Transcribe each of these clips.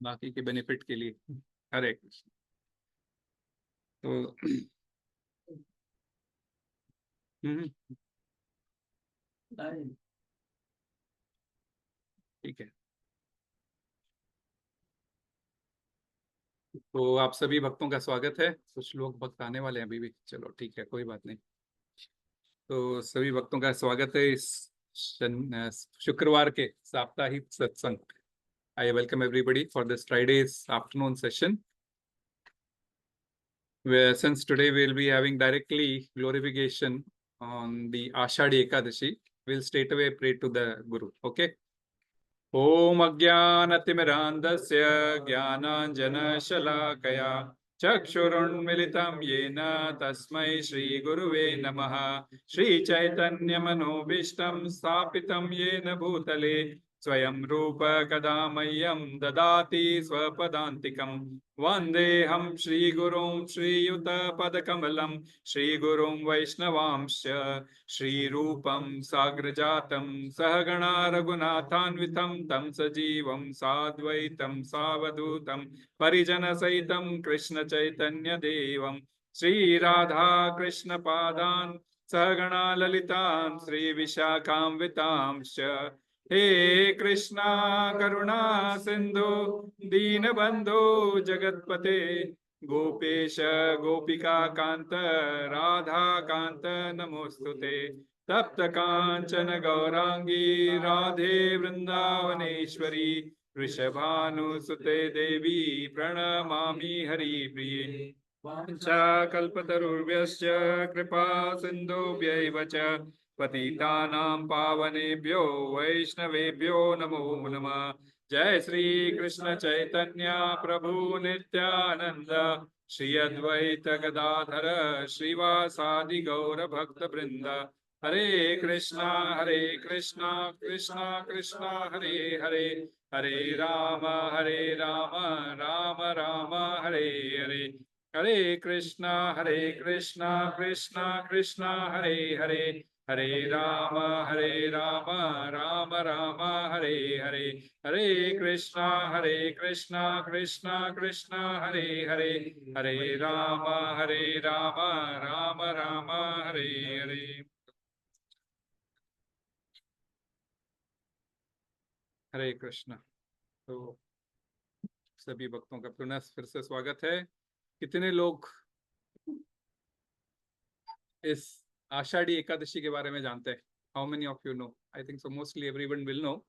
बाकी के बेनिफिट के लिए। हरे कृष्ण। तो ठीक है। तो आप सभी भक्तों का स्वागत है। कुछ लोग भक्त आने वाले हैं अभी भी, चलो ठीक है, कोई बात नहीं। तो सभी भक्तों का स्वागत है इस शुक्रवार के साप्ताहिक सत्संग। I welcome everybody for this Fridays afternoon session, where since today we'll be having directly glorification on the Ashadi Ekadashi, we'll straight away pray to the Guru. Okay. Om Ajnanatimirandasya Jnananjanashalakaya Chakshurunmilitam Yena Tasmai Shri Guruve Namaha Shri Chaitanya Manobishtam Sthapitam Yena Bhutale Swayam Rupa Kadamayyam Dadati Swapadantikam Vandeham Shri Gurum Shri Yuta Padakamalam Shri Gurum Vaishnavamsya Shri Rupam Sagrajatam Sahagana Raghunathanvitam Tam Sajivam Sadvaitam Savadutam Parijana Saitam Krishna Chaitanya Devam Shri Radha Krishna Padan Sahagana Lalitam Shri Vishakam Vitamsya हे कृष्णा करुणा सिंधु दीनबंधु जगतपते गोपेश गोपिका कांत राधा कांत नमोस्तुते तप्त कांचन गौरांगी राधे वृंदावनेश्वरी वृषभानुसुते देवी प्रणमामि हरिप्रिये वाञ्छाकल्पतरुभ्यश्च कृपा सिन्धुभ्यैव च पतितानां पावनेभ्यो वैष्णवेभ्यो नमो नमः। जय श्री कृष्ण चैतन्य प्रभु नित्यानंद श्री अद्वैत गदाधर श्रीवासादि गौर भक्त वृंद। हरे कृष्णा कृष्णा कृष्णा हरे हरे, हरे राम राम राम हरे हरे। हरे कृष्णा कृष्णा कृष्णा हरे हरे, हरे राम राम राम हरे हरे। हरे कृष्णा कृष्णा कृष्णा हरे हरे, हरे राम राम राम हरे हरे। हरे कृष्णा। तो सभी भक्तों का पुनः फिर से स्वागत है। कितने लोग इस आषाढ़ी एकादशी के बारे में जानते हैं? How many of you know? I think so mostly everyone will know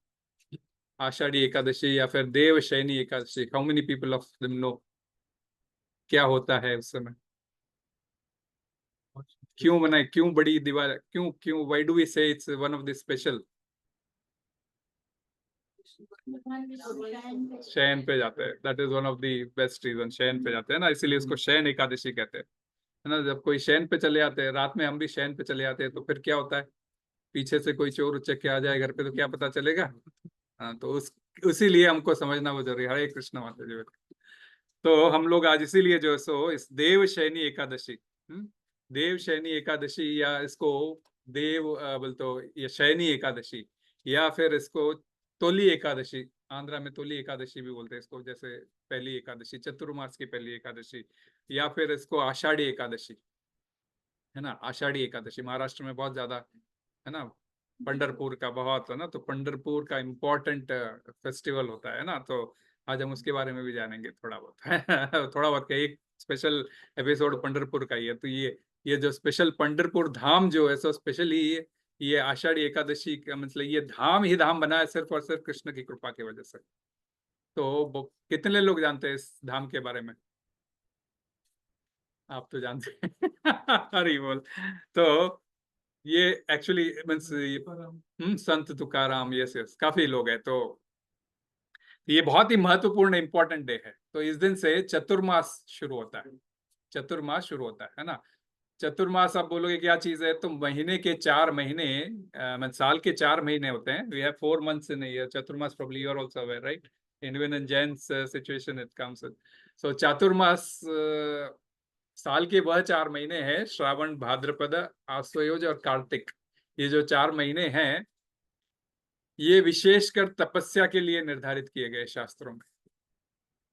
Ashadhi Ekadashi या फिर Devshayani Ekadashi. How many people of them know क्या होता है उस समय? क्यों मनाए, क्यों बड़ी दिवाली, क्यों क्यों why do we say it's one of the special? शयन पे जाते हैं, that is one of the best reason. शयन पे जाते हैं ना, इसीलिए उसको शयन एकादशी कहते हैं, है ना। जब कोई शयन पे चले आते हैं, रात में हम भी शयन पे चले आते हैं, तो फिर क्या होता है, पीछे से कोई चोर उचक के आ जाए घर पे तो क्या पता चलेगा। हाँ, तो उसी लिए हमको समझना वो जरूरी है। हरे कृष्ण माता जी। तो हम लोग आज इसीलिए जो है सो इस देवशयनी एकादशी, देवशयनी एकादशी या इसको देव बोल तो ये शयनी एकादशी या फिर इसको तोली एकादशी, आंध्रा में तोली एकादशी भी बोलते हैं इसको, जैसे पहली एकादशी चतुर्मास की पहली एकादशी, या फिर इसको आषाढ़ी एकादशी, है ना। आषाढ़ी एकादशी महाराष्ट्र में बहुत ज्यादा है ना, पंढरपुर का बहुत है ना, तो पंढरपुर का इम्पोर्टेंट फेस्टिवल होता है ना। तो आज हम उसके बारे में भी जानेंगे थोड़ा बहुत थोड़ा बहुत का एक स्पेशल एपिसोड पंढरपुर का ही है। तो ये जो स्पेशल पंढरपुर धाम जो है सो स्पेशली ये आषाढ़ी एकादशी का मतलब ये धाम ही धाम बना है सिर्फ और सिर्फ कृष्ण की कृपा की वजह से। तो कितने लोग जानते हैं इस धाम के बारे में? आप तो जानते हैं हरी बोल। तो ये एक्चुअली मीन्स संत तुकाराम, यस यस, काफी लोग हैं। तो ये बहुत ही महत्वपूर्ण इंपॉर्टेंट डे है। तो इस दिन से चतुर्मास शुरू होता है, चतुर्मास शुरू होता है ना। चतुर्मास आप बोलोगे क्या चीज है, तो महीने के 4 महीने, साल के 4 महीने होते हैं। We have 4 months in a year. Chaturmas probably you are also aware, right? Even in Jain's situation it comes with. So चातुर्मास साल के वह 4 महीने हैं, श्रावण भाद्रपद आश्वयुज और कार्तिक। ये जो 4 महीने हैं ये विशेषकर तपस्या के लिए निर्धारित किए गए शास्त्रों में,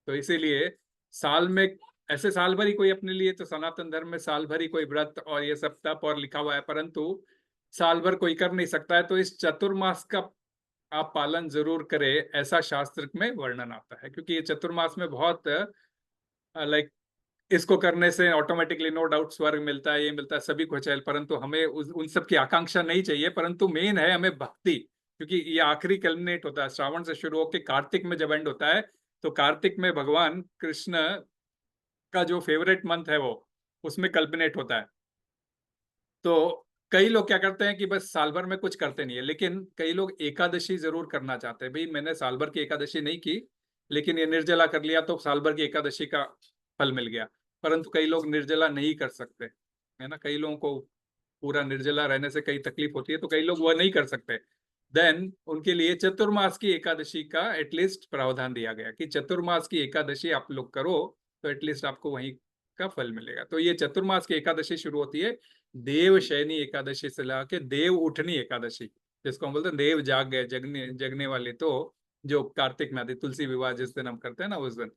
तो इसीलिए साल में, ऐसे साल भर ही कोई अपने लिए, तो सनातन धर्म में साल भर ही कोई व्रत और ये सब तप और लिखा हुआ है, परंतु साल भर कोई कर नहीं सकता है। तो इस चतुर्मास का आप पालन जरूर करें, ऐसा शास्त्र में वर्णन आता है। क्योंकि ये चतुर्मास में बहुत लाइक, इसको करने से ऑटोमेटिकली नो डाउट स्वर्ग मिलता है, ये मिलता है, सभी कुछ है, परंतु हमें उन सब की आकांक्षा नहीं चाहिए। परंतु मेन है हमें भक्ति, क्योंकि ये आखिरी कल्मिनेट होता है श्रावण से शुरू होकर कार्तिक में जब एंड होता है। तो कार्तिक में भगवान कृष्ण का जो फेवरेट मंथ है वो उसमें कल्मिनेट होता है। तो कई लोग क्या करते हैं कि बस साल भर में कुछ करते नहीं है, लेकिन कई लोग एकादशी जरूर करना चाहते हैं। भाई मैंने साल भर की एकादशी नहीं की, लेकिन ये निर्जला कर लिया तो साल भर की एकादशी का फल मिल गया। परंतु कई लोग निर्जला नहीं कर सकते, है ना, कई लोगों को पूरा निर्जला रहने से कई तकलीफ होती है, तो कई लोग वह नहीं कर सकते। देन उनके लिए चतुर्मास की एकादशी का एटलीस्ट प्रावधान दिया गया कि चतुर्मास की एकादशी आप लोग करो तो एटलीस्ट आपको वहीं का फल मिलेगा। तो ये चतुर्मास की एकादशी शुरू होती है देव शयनी एकादशी से लाके देव उठनी एकादशी, जिसको हम बोलते हैं देव जाग गए, जगने जगने वाले। तो जो कार्तिक में आती तुलसी विवाह जिस दिन हम करते हैं ना उस दिन,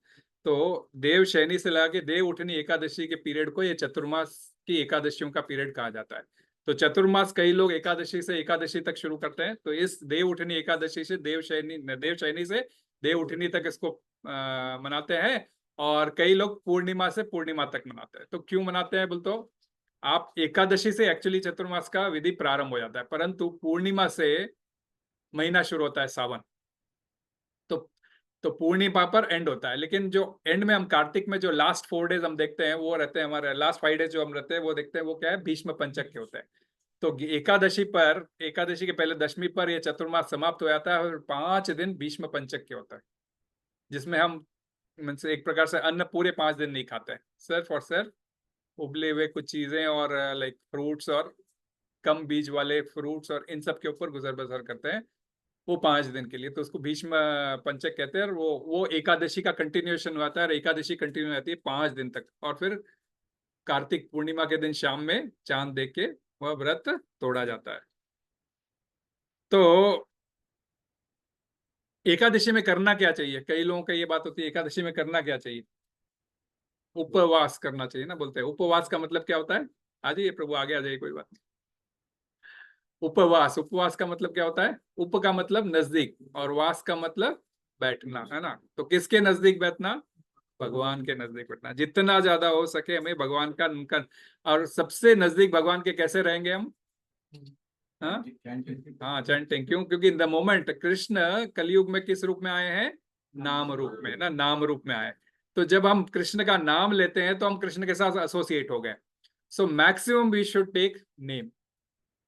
तो देव शयनी से लाके देव उठनी एकादशी के पीरियड को ये चतुर्मास की एकादशियों का पीरियड कहा जाता है। तो चतुर्मास कई लोग एकादशी से एकादशी तक शुरू करते हैं। तो इस देव उठनी एकादशी से देव शयनी से देव उठनी तक इसको मनाते हैं। और कई लोग पूर्णिमा से पूर्णिमा तक मनाते हैं। तो क्यों मनाते हैं बोल, तो आप एकादशी से एक्चुअली चतुर्मास का विधि प्रारंभ हो जाता है, परंतु पूर्णिमा से महीना शुरू होता है सावन। तो तो पूर्णिमा पर एंड होता है। लेकिन जो एंड में हम कार्तिक में जो लास्ट 4 डेज हम देखते हैं वो रहते हैं, हमारे लास्ट 5 डेज जो हम रहते हैं वो देखते हैं, वो क्या है, भीष्म पंचक के होते हैं। तो एकादशी पर, एकादशी के पहले दशमी पर यह चतुर्मास समाप्त हो जाता है और 5 दिन भीष्म पंचक के होता है, जिसमें हम एक प्रकार से अन्न पूरे 5 दिन नहीं खाते हैं, सिर्फ और सिर्फ उबले हुए कुछ चीजें और लाइक फ्रूट्स और कम बीज वाले फ्रूट्स और इन सब के ऊपर गुजर बसर करते हैं वो 5 दिन के लिए। तो उसको भीष्म पंचक कहते हैं। और वो एकादशी का कंटिन्यूएशन होता है, और एकादशी कंटिन्यू रहती है 5 दिन तक। और फिर कार्तिक पूर्णिमा के दिन शाम में चांद देख के वह व्रत तोड़ा जाता है। तो एकादशी में करना क्या चाहिए, कई लोगों का ये बात होती है एकादशी में करना क्या चाहिए। उपवास करना चाहिए ना, बोलते हैं। उपवास का मतलब क्या होता है, आ जाइए प्रभु, आगे आ जाइए, कोई बात नहीं। उपवास, उपवास का मतलब क्या होता है, उप का मतलब नजदीक और वास का मतलब बैठना, है ना। तो किसके नजदीक बैठना, भगवान के नजदीक बैठना, जितना ज्यादा हो सके हमें भगवान का उनका। और सबसे नजदीक भगवान के कैसे रहेंगे हम, हाँ हाँ, चैंटिंग। क्यों, क्योंकि इन द मोमेंट कृष्ण कलयुग में किस रूप में आए हैं, नाम रूप में ना, नाम रूप में आए। तो जब हम कृष्ण का नाम लेते हैं तो हम कृष्ण के साथ एसोसिएट हो गए। So maximum we should take name,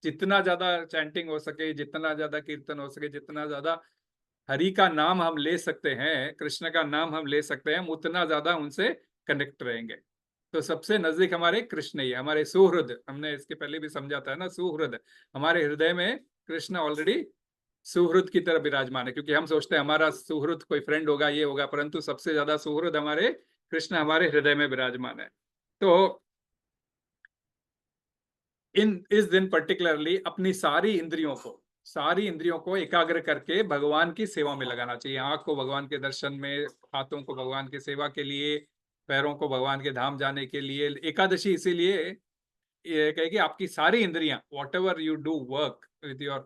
जितना ज्यादा चैंटिंग हो सके, जितना ज्यादा कीर्तन हो सके, जितना ज्यादा हरि का नाम हम ले सकते हैं, कृष्ण का नाम हम ले सकते हैं, हम उतना ज्यादा उनसे कनेक्ट रहेंगे। तो सबसे नजदीक हमारे कृष्ण ही है, हमारे सुहृद। हमने इसके पहले भी समझा था ना, सुहृद। हमारे हृदय में कृष्ण ऑलरेडी सुहृद की तरह विराजमान है। क्योंकि हम सोचते हैं हमारा सुहृद कोई फ्रेंड होगा, ये होगा, परंतु सबसे ज्यादा सुहृद हमारे कृष्ण हमारे हृदय में विराजमान है। तो इस दिन पर्टिकुलरली अपनी सारी इंद्रियों को एकाग्र करके भगवान की सेवा में लगाना चाहिए। आंख को भगवान के दर्शन में, हाथों को भगवान की सेवा के लिए, पैरों को भगवान के धाम जाने के लिए। एकादशी इसीलिए ये कहेगी आपकी सारी इंद्रियां, whatever you do work with your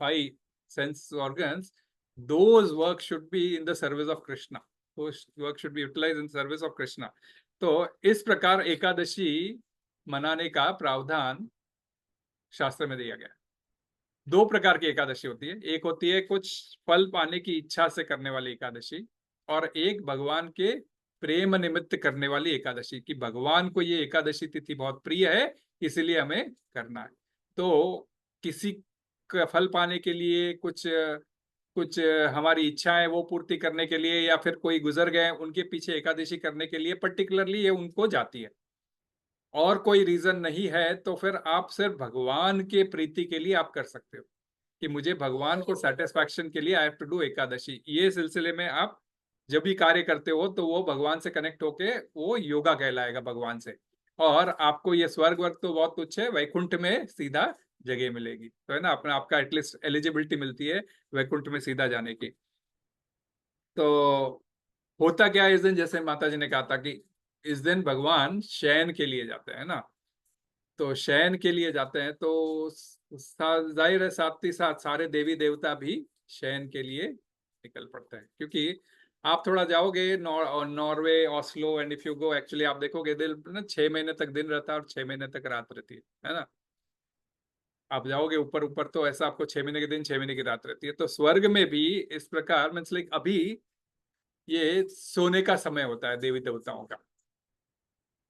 5 sense organs, those work should be in the service of Krishna, work should be utilize in service of Krishna. तो इस प्रकार एकादशी मनाने का प्रावधान शास्त्र में दिया गया। 2 प्रकार की एकादशी होती है, एक होती है कुछ फल पाने की इच्छा से करने वाली एकादशी, और एक भगवान के प्रेम निमित्त करने वाली एकादशी, कि भगवान को ये एकादशी तिथि बहुत प्रिय है इसलिए हमें करना है। तो किसी का फल पाने के लिए, कुछ कुछ हमारी इच्छाएं वो पूर्ति करने के लिए, या फिर कोई गुजर गए उनके पीछे एकादशी करने के लिए पर्टिकुलरली ये उनको जाती है, और कोई रीजन नहीं है, तो फिर आप सिर्फ भगवान के प्रीति के लिए आप कर सकते हो कि मुझे भगवान को सेटिस्फैक्शन के लिए I have to do Ekadashi. ये सिलसिले में आप जब भी कार्य करते हो तो वो भगवान से कनेक्ट होके वो योगा कहलाएगा भगवान से। और आपको ये स्वर्ग वर्ग तो बहुत तुच्छ है, वैकुंठ में सीधा जगह मिलेगी, तो है ना, अपना आपका एटलीस्ट एलिजिबिलिटी मिलती है वैकुंठ में सीधा जाने की। तो होता क्या है इस दिन, जैसे माता जी ने कहा था कि इस दिन भगवान शयन के लिए जाते हैं ना, तो शयन के लिए जाते हैं तो जाहिर है साथ ही साथ सारे देवी देवता भी शयन के लिए निकल पड़ते हैं, क्योंकि आप थोड़ा जाओगे Norway, Oslo, and if you go actually आप देखोगे दिन ना 6 महीने तक दिन रहता है और 6 महीने तक रात रहती है ना। आप जाओगे ऊपर ऊपर तो ऐसा आपको 6 महीने के दिन 6 महीने की रात रहती है। तो स्वर्ग में भी इस प्रकार मीन्स लाइक अभी ये सोने का समय होता है देवी देवताओं का।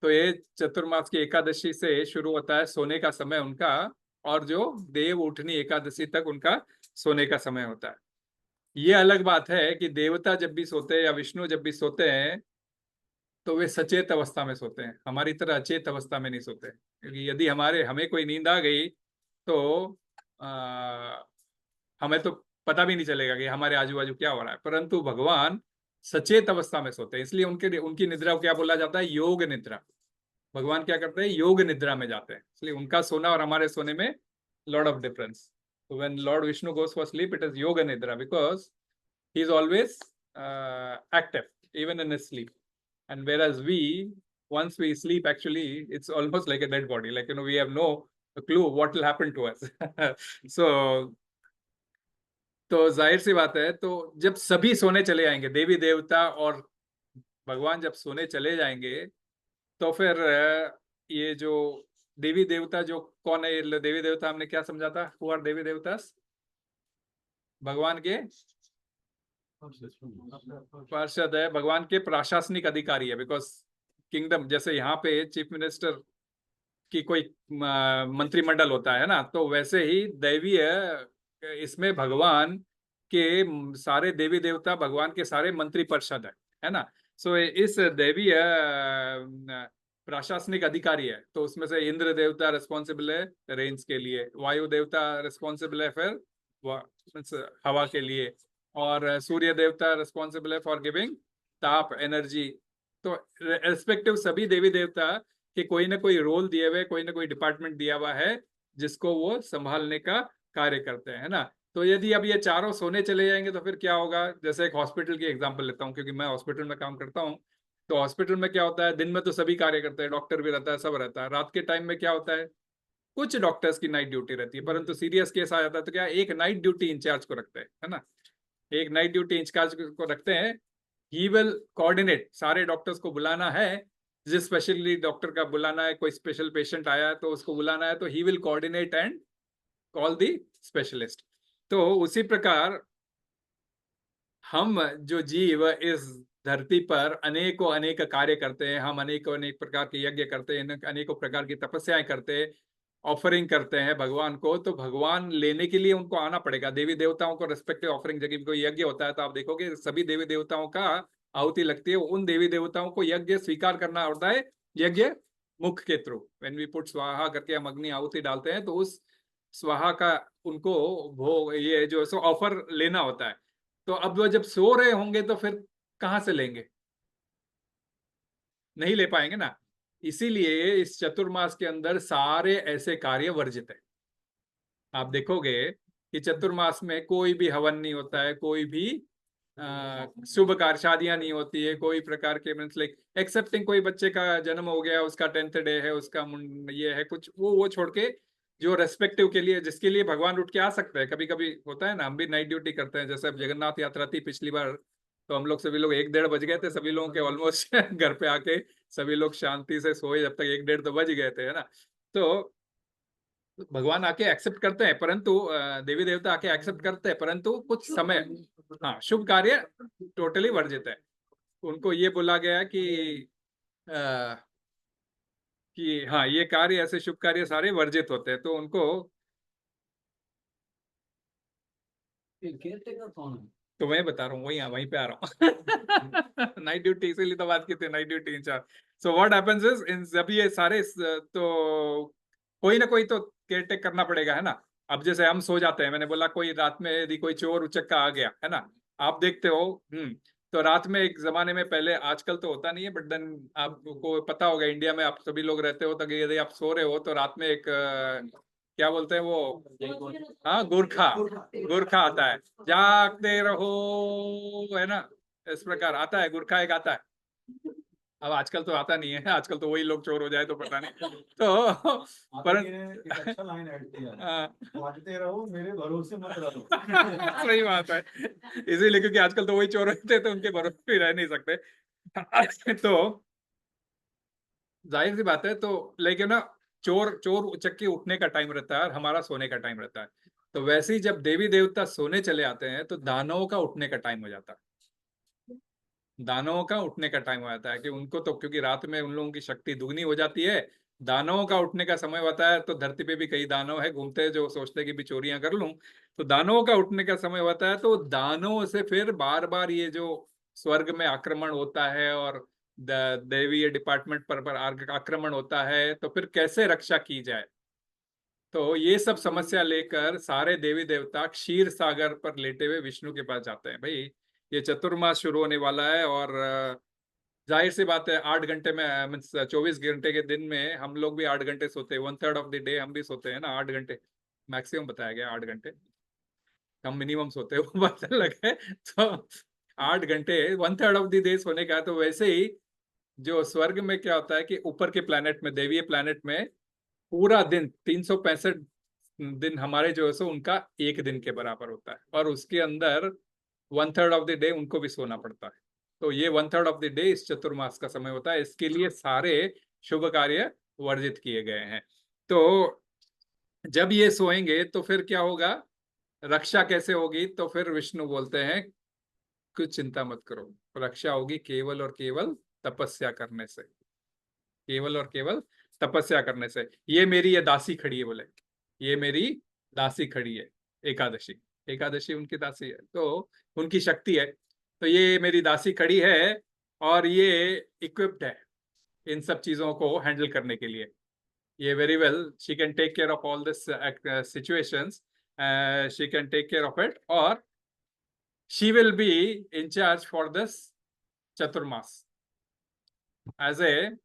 तो ये चतुर्मास की एकादशी से शुरू होता है सोने का समय उनका, और जो देव उठनी एकादशी तक उनका सोने का समय होता है। ये अलग बात है कि देवता जब भी सोते हैं या विष्णु जब भी सोते हैं तो वे सचेत अवस्था में सोते हैं, हमारी तरह अचेत अवस्था में नहीं सोते। क्योंकि यदि हमें कोई नींद आ गई तो हमें तो पता भी नहीं चलेगा कि हमारे आजू बाजू क्या हो रहा है, परंतु भगवान सचेत अवस्था में सोते हैं, इसलिए उनकी निद्रा को क्या बोला जाता है, योग निद्रा। भगवान क्या करते हैं, योग निद्रा में जाते हैं, इसलिए उनका सोना और हमारे सोने में lot of difference. So when Lord Vishnu goes for sleep, it is yoga nidra because he is always active, even in his sleep. And whereas once we sleep, actually, it's almost like a dead body. Like, we have no clue what will happen to us. So, तो जाहिर सी बात है, तो जब सभी सोने चले जाएंगे, देवी देवता और भगवान जब सोने चले जाएंगे, तो फिर ये जो देवी देवता जो कौन है, ये देवी देवता हमने क्या समझा था, हु आर देवी देवता, भगवान के पार्षद है, भगवान के प्रशासनिक अधिकारी है। बिकॉज किंगडम, जैसे यहाँ पे चीफ मिनिस्टर की कोई मंत्रिमंडल होता है ना, तो वैसे ही दैवीय इसमें भगवान के सारे देवी देवता भगवान के सारे मंत्री परिषद है ना। सो इस दैवीय प्रशासनिक अधिकारी है, तो उसमें से इंद्र देवता रिस्पॉन्सिबल है रेंज के लिए, वायु देवता रिस्पॉन्सिबल है फिर हवा के लिए, और सूर्य देवता रिस्पॉन्सिबल है फॉर गिविंग ताप, एनर्जी। तो रेस्पेक्टिव सभी देवी देवता कि कोई ना कोई रोल दिए हुए, कोई ना कोई डिपार्टमेंट दिया हुआ है जिसको वो संभालने का कार्य करते हैं, है ना। तो यदि अब ये चारों सोने चले जाएंगे तो फिर क्या होगा, जैसे एक हॉस्पिटल की एग्जांपल लेता हूँ, क्योंकि मैं हॉस्पिटल में काम करता हूँ। तो हॉस्पिटल में क्या होता है, दिन में तो सभी कार्य करते हैं, डॉक्टर भी रहता है, सब रहता है। रात के टाइम में क्या होता है, कुछ डॉक्टर्स की नाइट ड्यूटी रहती है, परंतु सीरियस केस आ जाता है तो क्या एक नाइट ड्यूटी इंचार्ज को रखते हैं, है ना। एक नाइट ड्यूटी इंचार्ज को रखते हैं, ही विल कोऑर्डिनेट, सारे डॉक्टर्स को बुलाना है, जिस स्पेशली डॉक्टर का बुलाना है, कोई स्पेशल पेशेंट आया है तो उसको बुलाना है, तो he will coordinate and call the specialist. तो उसी प्रकार हम जो जीव इस धरती पर अनेकों अनेक कार्य करते हैं, हम अनेकों अनेक प्रकार के यज्ञ करते हैं, अनेकों प्रकार की तपस्याएं करते हैं, ऑफरिंग करते हैं भगवान को। तो भगवान लेने के लिए उनको आना पड़ेगा, देवी देवताओं को रेस्पेक्टिव ऑफरिंग, जब कोई यज्ञ होता है तो आप देखोगे सभी देवी देवताओं का आहुति लगती है, उन देवी देवताओं को यज्ञ स्वीकार करना होता है यज्ञ मुख के थ्रू। व्हेन वी पुट स्वाहा करके हम अग्नि आहुति डालते हैं, तो उस स्वाहा का उनको भोग, ये जो सो ऑफर लेना होता है। तो अब वो जब सो रहे होंगे तो फिर कहां से लेंगे, नहीं ले पाएंगे ना। इसीलिए इस चतुर्मास के अंदर सारे ऐसे कार्य वर्जित है। आप देखोगे कि चतुर्मास में कोई भी हवन नहीं होता है, कोई भी शुभ कार्य, शादियां नहीं होती है, कोई प्रकार के मीन्स लाइक एक्सेप्टिंग कोई बच्चे का जन्म हो गया, उसका 10th डे है, उसका ये है कुछ, वो छोड़ के जो रेस्पेक्टिव के लिए, जिसके लिए भगवान उठ के आ सकते हैं। कभी कभी होता है ना, हम भी नाइट ड्यूटी करते हैं, जैसे अब जगन्नाथ यात्रा थी पिछली बार, तो हम लोग सभी लोग 1-1:30 बज गए थे, सभी लोगों के ऑलमोस्ट घर पे आके सभी लोग शांति से सोए, जब तक 1-1:30 तो बज गए थे, है ना। तो भगवान आके एक्सेप्ट करते हैं, परंतु देवी देवता आके एक्सेप्ट करते हैं, परंतु कुछ समय, हाँ, शुभ कार्य टोटली वर्जित है। उनको ये बोला गया कि हाँ, ये कार्य, ऐसे शुभ कार्य सारे वर्जित होते हैं, तो उनको तो मैं बता रहा हूँ, वहीं पे आ रहा हूँ। नाइट ड्यूटी, इसीलिए तो बात की थी, night duty incharge. So what happens is, in जब ये सारे तो कोई ना कोई तो केयर टेक करना पड़ेगा, है ना। अब जैसे हम सो जाते हैं, मैंने बोला कोई रात में यदि कोई चोर उचक्का आ गया, है ना, आप देखते हो, तो रात में एक जमाने में पहले, आजकल तो होता नहीं है, बट देन आपको पता होगा इंडिया में आप सभी लोग रहते हो, तो यदि आप सो रहे हो तो रात में एक क्या बोलते हैं वो, हाँ, गुरखा, गुरखा आता है, जागते रहो, है ना, इस प्रकार आता है, गुरखा एक आता है। अब आजकल तो आता नहीं है, आजकल तो वही लोग चोर हो जाए तो पता नहीं। तो पर अच्छा लाइन ऐड किया, हाँ, भागते रहो मेरे भरोसे मत रहो। सही बात है। इसीलिए क्योंकि आजकल तो वही चोर होते हैं, तो उनके भरोसे भी रह नहीं सकते। तो जाहिर सी बात है, तो लेकिन ना चोर चोर उचक्के उठने का टाइम रहता है और हमारा सोने का टाइम रहता है। तो वैसे ही जब देवी देवता सोने चले आते हैं तो दानवों का उठने का टाइम हो जाता है। दानवों का उठने का टाइम हो जाता है कि उनको तो, क्योंकि रात में उन लोगों की शक्ति दुगनी हो जाती है। दानवों का उठने का समय होता है, तो धरती पे भी कई दानव है घूमते हैं जो सोचते हैं कि भी चोरियां कर लूं। तो दानवों का उठने का समय होता है, तो दानवों से फिर बार बार ये जो स्वर्ग में आक्रमण होता है और दैवीय डिपार्टमेंट पर आक्रमण होता है, तो फिर कैसे रक्षा की जाए। तो ये सब समस्या लेकर सारे देवी देवता क्षीर सागर पर लेटे हुए विष्णु के पास जाते हैं। भाई ये चतुर्मास शुरू होने वाला है, और जाहिर सी बात है 8 घंटे में, मीन्स 24 घंटे के दिन में हम लोग भी 8 घंटे सोते हैं, 1/3 ऑफ द डे हम भी सोते हैं ना 8 घंटे। मैक्सिमम बताया गया 8 घंटे, हम मिनिमम सोते हैं वो बात अलग है। तो 8 घंटे 1/3 ऑफ द डे सोने का है। तो वैसे ही जो स्वर्ग में क्या होता है कि ऊपर के प्लेनेट में, देवीय प्लेनेट में, पूरा दिन 365 दिन हमारे जो है सो उनका एक दिन के बराबर होता है, और उसके अंदर 1/3 ऑफ द डे उनको भी सोना पड़ता है। तो ये 1/3 ऑफ द डे इस चतुर्मास का समय होता है। इसके लिए सारे शुभ कार्य वर्जित किए गए हैं। तो जब ये सोएंगे तो फिर क्या होगा, रक्षा कैसे होगी, तो फिर विष्णु बोलते हैं कुछ चिंता मत करो, रक्षा होगी केवल और केवल तपस्या करने से, केवल और केवल तपस्या करने से। ये दासी खड़ी है, बोले ये मेरी दासी खड़ी है, एकादशी, एकादशी उनकी दासी है, तो उनकी शक्ति है। तो ये मेरी दासी खड़ी है, और ये इक्विप्ड है इन सब चीजों को हैंडल करने के लिए। ये very well she can take care of all this situations, she can take care of it, और she will be in charge for this Chaturmas as a,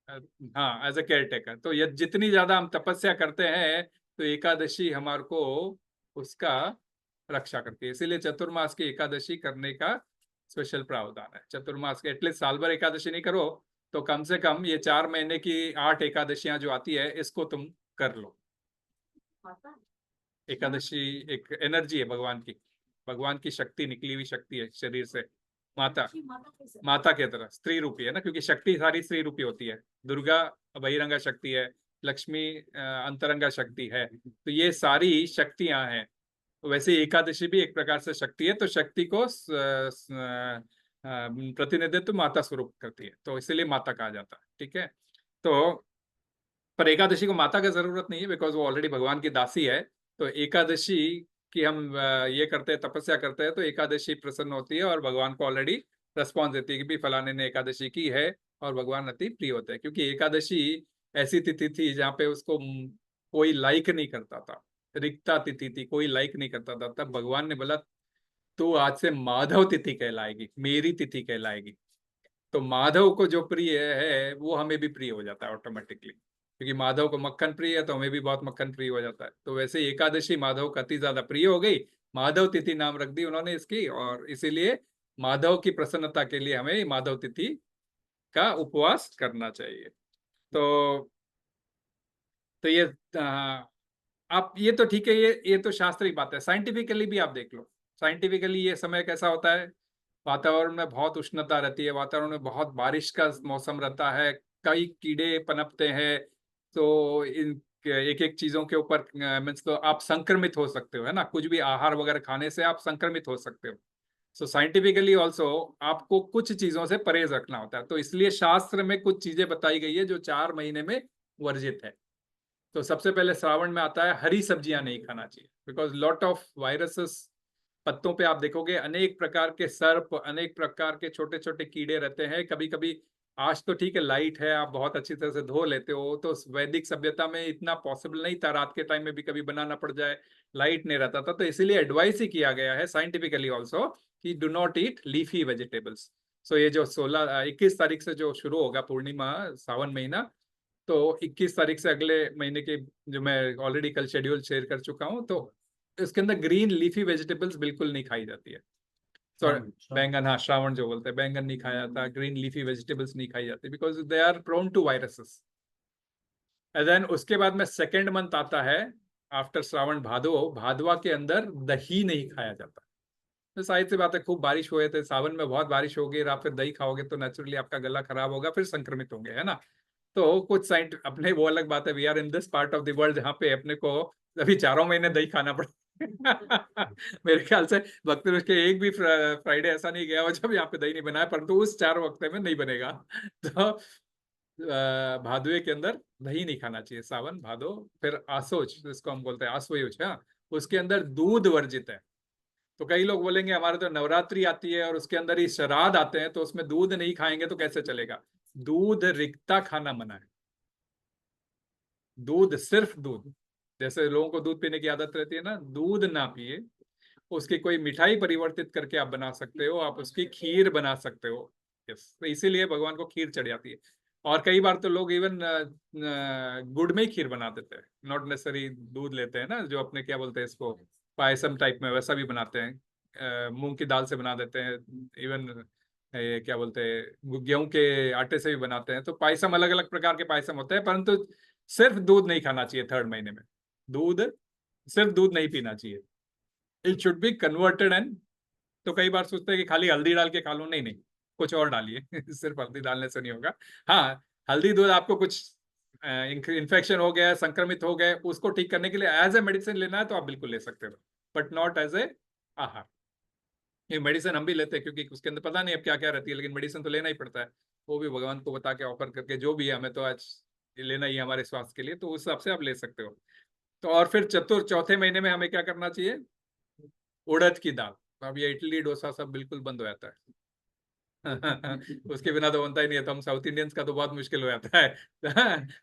हाँ, एज ए केयर टेकर। तो ये जितनी ज्यादा हम तपस्या करते हैं, तो एकादशी हमारे को उसका रक्षा करती है। इसीलिए चतुर्मास की एकादशी करने का स्पेशल प्रावधान है। चतुर्मास के एटलीस्ट साल भर एकादशी नहीं करो, तो कम से कम ये 4 महीने की 8 एकादशियां जो आती है, इसको तुम कर लो। एकादशी एक एनर्जी है भगवान की, भगवान की शक्ति, निकली हुई शक्ति है शरीर से। माता, माता के तरह स्त्री रूपी है ना, क्योंकि शक्ति सारी स्त्री रूपी होती है। दुर्गा बहिरंगा शक्ति है, लक्ष्मी अंतरंगा शक्ति है, तो ये सारी शक्तियां हैं। वैसे एकादशी भी एक प्रकार से शक्ति है, तो शक्ति को प्रतिनिधित्व माता स्वरूप करती है, तो इसीलिए माता कहा जाता है। ठीक है, तो पर एकादशी को माता की जरूरत नहीं है, बिकॉज वो ऑलरेडी भगवान की दासी है। तो एकादशी की हम ये करते हैं, तपस्या करते हैं, तो एकादशी प्रसन्न होती है और भगवान को ऑलरेडी रेस्पॉन्स देती है कि भी फलाने ने एकादशी की है, और भगवान अति प्रिय होते हैं। क्योंकि एकादशी ऐसी तिथि थी जहाँ पे उसको कोई लाइक नहीं करता था, रिक्ता तिथि थी, कोई लाइक नहीं करता था। तब भगवान ने बोला तू आज से माधव तिथि कहलाएगी, मेरी तिथि कहलाएगी। तो माधव को जो प्रिय है वो हमें भी प्रिय हो जाता है ऑटोमेटिकली, क्योंकि माधव को मक्खन प्रिय है, तो हमें भी बहुत मक्खन प्रिय हो जाता है। तो वैसे ही एकादशी माधव का अति ज्यादा प्रिय हो गई, माधव तिथि नाम रख दी उन्होंने इसकी, और इसीलिए माधव की प्रसन्नता के लिए हमें माधव तिथि का उपवास करना चाहिए। तो ये आप, ये तो ठीक है, ये तो शास्त्रीय बात है। साइंटिफिकली भी आप देख लो, साइंटिफिकली ये समय कैसा होता है, वातावरण में बहुत उष्णता रहती है, वातावरण में बहुत बारिश का मौसम रहता है, कई कीड़े पनपते हैं। तो इन एक एक चीजों के ऊपर मीन्स तो आप संक्रमित हो सकते हो, है ना, कुछ भी आहार वगैरह खाने से आप संक्रमित हो सकते हो। सो साइंटिफिकली ऑल्सो आपको कुछ चीजों से परहेज रखना होता है। तो इसलिए शास्त्र में कुछ चीजें बताई गई है जो 4 महीने में वर्जित है। तो सबसे पहले श्रावण में आता है हरी सब्जियां नहीं खाना चाहिए, बिकॉज लॉट ऑफ वायरसेस, पत्तों पे आप देखोगे अनेक प्रकार के सर्प, अनेक प्रकार के छोटे छोटे कीड़े रहते हैं। कभी कभी, आज तो ठीक है लाइट है, आप बहुत अच्छी तरह से धो लेते हो, तो वैदिक सभ्यता में इतना पॉसिबल नहीं था, रात के टाइम में भी कभी बनाना पड़ जाए, लाइट नहीं रहता था। तो इसीलिए एडवाइस ही किया गया है साइंटिफिकली ऑल्सो कि do not eat leafy vegetables. So ये जो 21 तारीख से जो शुरू होगा पूर्णिमा, सावन महीना, तो 21 तारीख से अगले महीने के, जो मैं ऑलरेडी कल शेड्यूल शेयर कर चुका हूँ, तो इसके अंदर ग्रीन लीफी वेजिटेबल्स बिल्कुल नहीं खाई जाती है। सॉरी बैंगन, हाँ श्रावण जो बोलते हैं, बैंगन नहीं खाया जाता, ग्रीन लीफी वेजिटेबल्स नहीं खाई जाती because they are prone to viruses. And then उसके बाद में सेकेंड मंथ आता है आफ्टर श्रावण भादो, भादवा के अंदर दही नहीं खाया जाता। तो साहित्य से बात है, खूब बारिश हुए थे सावन में, बहुत बारिश होगी और आप फिर दही खाओगे तो नेचुरली आपका गला खराब होगा, फिर संक्रमित होंगे, है ना। तो कुछ साइंट अपने, वो अलग बात है, we are in this part of the world जहाँ पे अपने को अभी 4 महीने दही खाना पड़ता है। मेरे ख्याल से भक्त के एक भी फ्राइडे ऐसा नहीं गया हो जब यहाँ पे दही नहीं बनाया, परंतु उस 4 वक्त में नहीं बनेगा। तो भादवे के अंदर दही नहीं खाना चाहिए, सावन भादो। फिर आसोज जिसको हम बोलते हैं आसोयुज, हाँ, उसके अंदर दूध वर्जित है। तो कई लोग बोलेंगे हमारे तो नवरात्रि आती है और उसके अंदर ही श्राद्ध आते हैं, तो उसमें दूध नहीं खाएंगे तो कैसे चलेगा। दूध रिक्ता खाना मना है। दूध, सिर्फ दूध, जैसे लोगों को दूध पीने की आदत रहती है ना, दूध ना पिए। उसकी कोई मिठाई परिवर्तित करके आप बना सकते हो, आप उसकी खीर बना सकते हो। यस, तो इसीलिए भगवान को खीर चढ़ जाती है। और कई बार तो लोग इवन गुड़ में ही खीर बना देते हैं, नॉट नेसेसरी दूध लेते हैं ना, जो अपने क्या बोलते हैं इसको, पायसम टाइप में वैसा भी बनाते हैं। मूंग की दाल से बना देते हैं, इवन ये क्या बोलते हैं गेहूं के आटे से भी बनाते हैं। तो पायसम, अलग अलग प्रकार के पायसम होते हैं, परंतु सिर्फ दूध नहीं खाना चाहिए 3rd महीने में। दूध, सिर्फ दूध नहीं पीना चाहिए। It should be converted and, तो कई बार सोचते हैं कि खाली हल्दी डाल के खा लो, नहीं नहीं, कुछ और डालिए। सिर्फ हल्दी डालने से नहीं होगा। हाँ, हल्दी दूध आपको कुछ इन्फेक्शन हो गया, संक्रमित हो गए, उसको ठीक करने के लिए एज ए मेडिसिन लेना है तो आप बिल्कुल ले सकते हो, बट नॉट एज ए आहार। ये मेडिसिन हम भी लेते हैं क्योंकि उसके अंदर पता नहीं अब क्या क्या रहती है, लेकिन मेडिसिन तो लेना ही पड़ता है। वो भी भगवान को बता के ऑफर करके, जो भी है हमें तो आज ये लेना ही है हमारे स्वास्थ्य के लिए, तो उस हिसाब से आप ले सकते हो। तो और फिर चौथे महीने में हमें क्या करना चाहिए, उड़द की दाल। अब ये इडली डोसा सब बिल्कुल बंद हो जाता है। उसके बिना तो बनता ही नहीं है, तो हम साउथ इंडियंस का तो बहुत मुश्किल हो जाता है।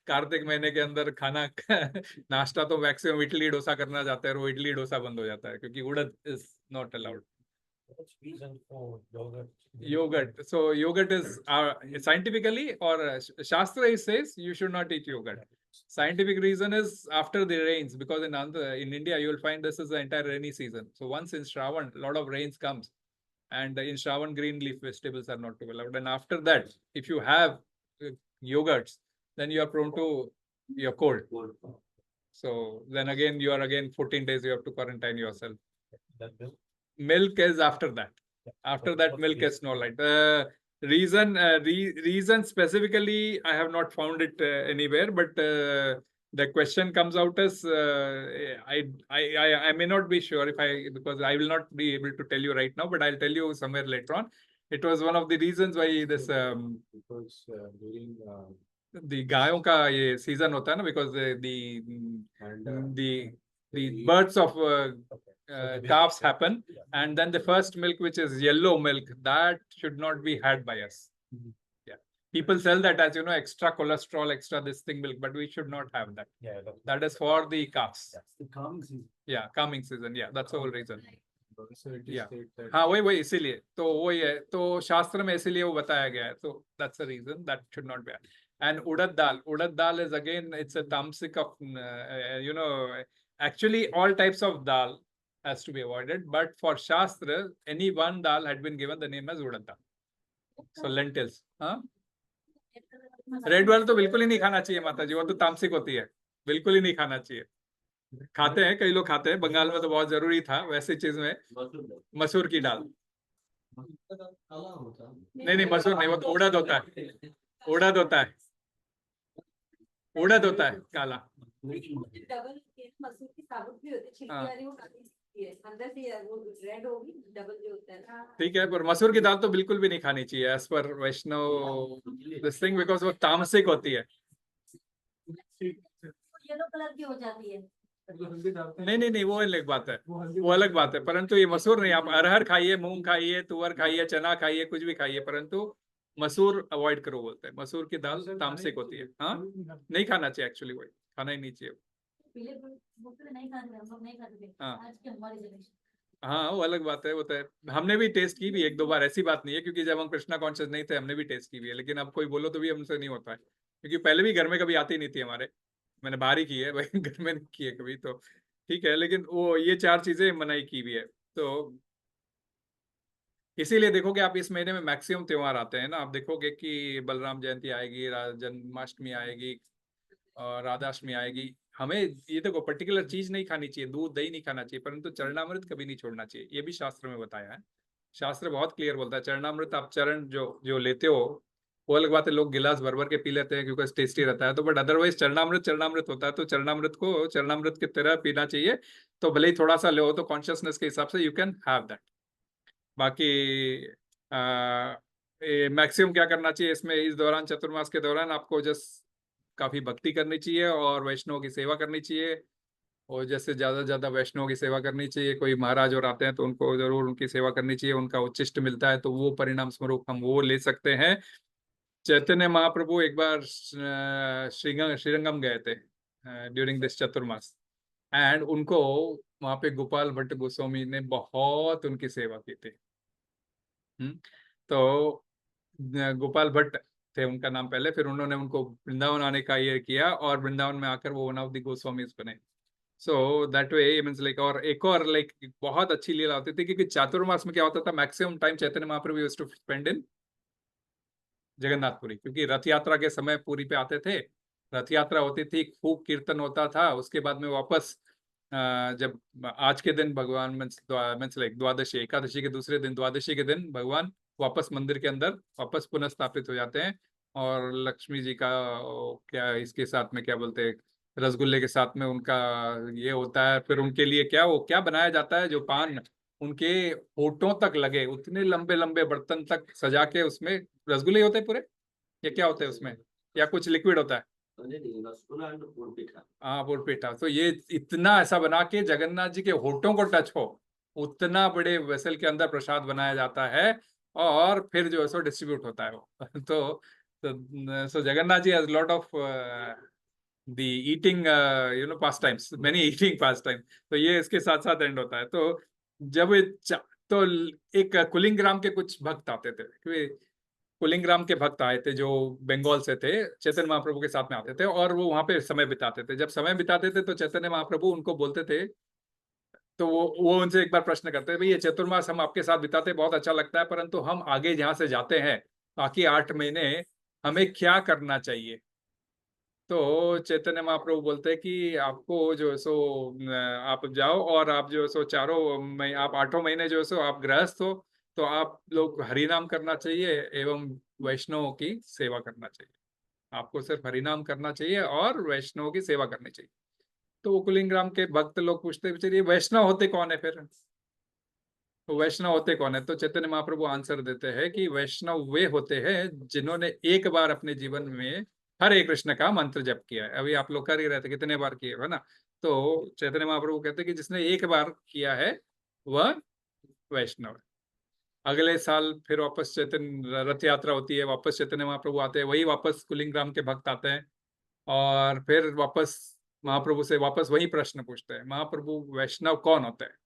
कार्तिक महीने के अंदर खाना नाश्ता तो मैक्सिमम इडली डोसा करना चाहते हैं, और वो इडली डोसा बंद हो जाता है क्योंकि urad is not allowed. Yogurt. So yogurt is scientifically, or Shastra says you should not eat yogurt. Scientific reason is after the rains, because in India you will find this is the entire rainy season. So once in Shravan, a lot of rains comes, and in Shravan green leaf vegetables are not to be allowed. And after that, if you have yogurts, then you are prone to your cold. So then again you are again 14 days you have to quarantine yourself. Milk is after that. After that, milk is no light. Reason specifically, I have not found it anywhere. But the question comes out as I may not be sure if because I will not be able to tell you right now, but I'll tell you somewhere later on. It was one of the reasons why this because during the गायों का ये season होता है ना, because the births of calves happen, and then the first milk, which is yellow milk, that should not be had by us. Yeah, people sell that as extra cholesterol, extra this thing milk, but we should not have that. Yeah, That is for the calves. the calming season. Yeah, calming season. Yeah, that's the whole reason. So it is Yeah. state that हाँ वही इसीलिए तो वही है, तो शास्त्र में इसीलिए वो बताया गया है, तो that's the reason that should not be. And urad dal is again, it's a tamasic of actually all types of dal has to be avoided, but for Shastra any one dal had been given the name as urad dal. So lentils, हाँ red वाल तो बिल्कुल ही नहीं खाना चाहिए माता जी, वो तो तामसिक होती है, बिल्कुल ही नहीं खाना चाहिए। खाते हैं, कई लोग खाते हैं, बंगाल में तो बहुत जरूरी था वैसी चीज में मसूर की दाल। नहीं मसूर नहीं, वो तो उड़द होता है, उड़द होता है, उड़द होता है काला। डबल मसूर की साबुत भी होती है, छिलकी वाली वो काली है, अंदर से वो रेड होगी, डबल जो होता है। ठीक है, पर मसूर की दाल तो बिल्कुल भी नहीं खानी चाहिए as per Vaishnav this thing, because वो तामसिक होती है। येलो कलर की हो जाती है। नहीं वो अलग बात है, वो अलग बात है, परंतु ये मसूर नहीं। आप अरहर खाइए, मूंग खाइए, तुअर खाइए, चना खाइए, कुछ भी खाइए, परंतु मसूर अवॉइड करो बोलते हैं। मसूर की दाल तामसिक होती है, हाँ नहीं खाना चाहिए, एक्चुअली वही खाना ही नहीं चाहिए। हाँ वो अलग बात है, वो तो है। हमने भी टेस्ट की भी 1-2 बार, ऐसी बात नहीं है, क्योंकि जब हम कृष्णा कॉन्शियस नहीं थे हमने भी टेस्ट की भी है, लेकिन अब कोई बोलो तो भी हमसे नहीं होता है, क्योंकि पहले भी घर में कभी आती नहीं थी हमारे, मैंने बाहर ही की है भाई, घर में नहीं की है कभी, तो ठीक है। लेकिन वो ये 4 चीजें मनाई की भी है। तो इसीलिए देखोगे आप इस महीने में मैक्सिमम त्योहार आते हैं ना, आप देखोगे कि बलराम जयंती आएगी, जन्माष्टमी आएगी और राधाष्टमी आएगी। हमें ये देखो पर्टिकुलर चीज नहीं खानी चाहिए, दूध दही नहीं खाना चाहिए, परंतु चरणामृत कभी नहीं छोड़ना चाहिए, ये भी शास्त्र में बताया है। शास्त्र बहुत क्लियर बोलता है, चरणामृत आप चरण जो जो लेते हो, वो अलग बात है, लोग गिलास भर भर के पी लेते हैं क्योंकि टेस्टी रहता है, तो बट अदरवाइज चरणामृत चरणामृत होता है, तो चरणामृत को चरणामृत की तरह पीना चाहिए। तो भले ही थोड़ा सा लो तो कॉन्शियसनेस के हिसाब से यू कैन हैव दैट। बाकी मैक्सिमम क्या करना चाहिए इसमें, इस दौरान चतुर्मास के दौरान आपको जस्ट काफी भक्ति करनी चाहिए और वैष्णव की सेवा करनी चाहिए, और जैसे ज्यादा से ज्यादा वैष्णव की सेवा करनी चाहिए। कोई महाराज और आते हैं तो उनको जरूर उनकी सेवा करनी चाहिए, उनका उच्चिष्ट मिलता है तो वो परिणाम स्वरूप हम वो ले सकते हैं। चैतन्य महाप्रभु एक बार श्रीरंगम गए थे ड्यूरिंग दिस चतुर्मास, एंड उनको वहां पे गोपाल भट्ट गोस्वामी ने बहुत उनकी सेवा की थी। तो गोपाल भट्ट थे उनका नाम पहले, फिर उन्होंने उनको वृंदावन आने का ये किया और वृंदावन में आकर वो वन ऑफ द गोस्वामीज बने। So that way means like, और एक और लाइक बहुत अच्छी लीला होती थी क्योंकि चातुर्मास में क्या होता था, maximum time Chaitanya Mahaprabhu used to spend in Jagannathpuri, क्योंकि रथ यात्रा के समय पुरी पे आते थे, रथ यात्रा होती थी, खूब कीर्तन होता था, उसके बाद में वापस जब आज के दिन भगवान मीन्स लाइक द्वादशी, एकादशी के दूसरे दिन, द्वादशी के दिन भगवान वापस मंदिर के अंदर वापस पुनः स्थापित हो जाते हैं, और लक्ष्मी जी का क्या इसके साथ में क्या बोलते हैं, रसगुल्ले के साथ में उनका ये होता है, फिर उनके लिए क्या वो क्या बनाया जाता है, जो पान उनके होठों तक लगे उतने लंबे लंबे बर्तन तक सजा के उसमें रसगुल्ले होते हैं पूरे, या क्या होता है उसमें, या कुछ लिक्विड होता है? हाँ पोरपीठा। तो ये इतना ऐसा बना के जगन्नाथ जी के होठों को टच हो, उतना बड़े वेसल के अंदर प्रसाद बनाया जाता है और फिर जो है सो डिस्ट्रीब्यूट होता है वो so Jagannath ji has lot of the eating pastimes, many eating pastime. तो ये इसके साथ साथ एंड होता है। तो जब तो एक कुलिंग्राम के कुछ भक्त आते थे, क्योंकि कुलिंग्राम के भक्त आए थे जो बंगाल से थे, चैतन्य महाप्रभु के साथ में आते थे और वो वहां पे समय बिताते थे। जब समय बिताते थे तो चैतन्य महाप्रभु उनको बोलते थे, तो वो उनसे एक बार प्रश्न करते थे, भाई ये चतुर्मास हम आपके साथ बिताते बहुत अच्छा लगता है, परंतु हम आगे जहाँ से जाते हैं बाकी 8 महीने हमें क्या करना चाहिए? तो चैतन्य महाप्रभु बोलते हैं कि आपको जो है सो आप जाओ और आप जो है सो आप 8 महीने जो है सो आप गृहस्थ हो, तो आप लोग हरिनाम करना चाहिए एवं वैष्णवों की सेवा करना चाहिए। आपको सिर्फ हरिनाम करना चाहिए और वैष्णवों की सेवा करनी चाहिए। तो वो कुलिंग्राम के भक्त लोग पूछते चलिए वैष्णव होते कौन है फिर, तो वैष्णव होते कौन है? तो चैतन्य महाप्रभु आंसर देते हैं कि वैष्णव वे होते हैं जिन्होंने एक बार अपने जीवन में हरे कृष्ण का मंत्र जप किया है। अभी आप लोग कर ही रहे थे, कितने बार किए है ना? तो चैतन्य महाप्रभु कहते हैं कि जिसने एक बार किया है वह वैष्णव है। अगले साल फिर वापस चैतन्य रथ यात्रा होती है, वापस चैतन्य महाप्रभु आते हैं, वही वापस कुलिंग्राम के भक्त आते हैं और फिर वापस महाप्रभु से वापस वही प्रश्न पूछते हैं, महाप्रभु वैष्णव कौन होते हैं?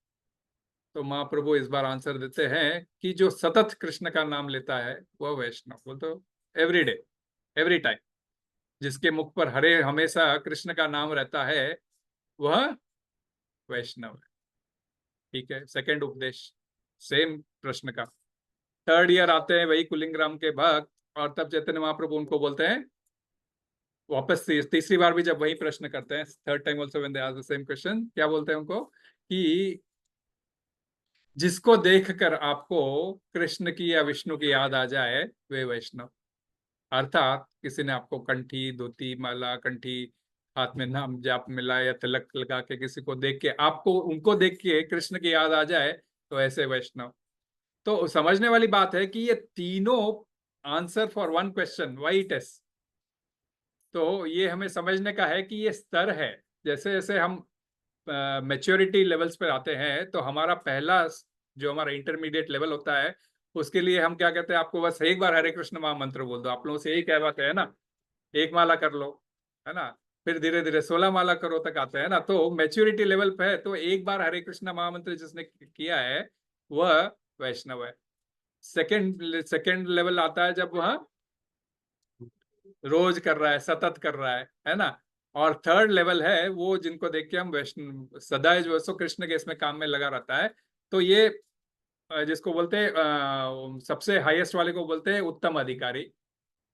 तो महाप्रभु इस बार आंसर देते हैं कि जो सतत कृष्ण का नाम लेता है वह वैष्णव। वो तो एवरी डे एवरी टाइम जिसके मुख पर हरे हमेशा कृष्ण का नाम रहता है वह वैष्णव है। ठीक है, सेकंड उपदेश सेम प्रश्न का। थर्ड ईयर आते हैं वही कुलिंग्राम के भक्त और तब चैतन्य महाप्रभु उनको बोलते हैं वापस तीसरी बार भी जब वही प्रश्न करते हैं, third time also when they ask the same question, क्या बोलते हैं उनको कि जिसको देखकर आपको कृष्ण की या विष्णु की याद आ जाए वे वैष्णव। अर्थात किसी ने आपको कंठी धोती माला कंठी हाथ में नाम जाप मिला या तिलक लगा के किसी को देख के आपको उनको देख के कृष्ण की याद आ जाए तो ऐसे वैष्णव। तो समझने वाली बात है कि ये तीनों answer for one question why it is. तो ये हमें समझने का है कि ये स्तर है, जैसे जैसे हम मैच्योरिटी लेवल्स पर आते हैं तो हमारा पहला जो हमारा इंटरमीडिएट लेवल होता है उसके लिए हम क्या कहते हैं, आपको बस एक बार हरे कृष्ण महामंत्र बोल दो। आप लोगों से यही कहवाते हैं ना, एक माला कर लो, है ना, फिर धीरे धीरे 16 माला करो तक आते हैं ना। तो मैच्योरिटी लेवल पे है, तो एक बार हरे कृष्ण महामंत्र जिसने किया है वह वैष्णव है। सेकंड लेवल आता है जब वह रोज कर रहा है, सतत कर रहा है ना। और थर्ड लेवल है वो जिनको देख के हम वैष्णव सदा जो है सो कृष्ण के इसमें काम में लगा रहता है। तो ये जिसको बोलते हैं सबसे हाईएस्ट वाले को बोलते हैं उत्तम अधिकारी,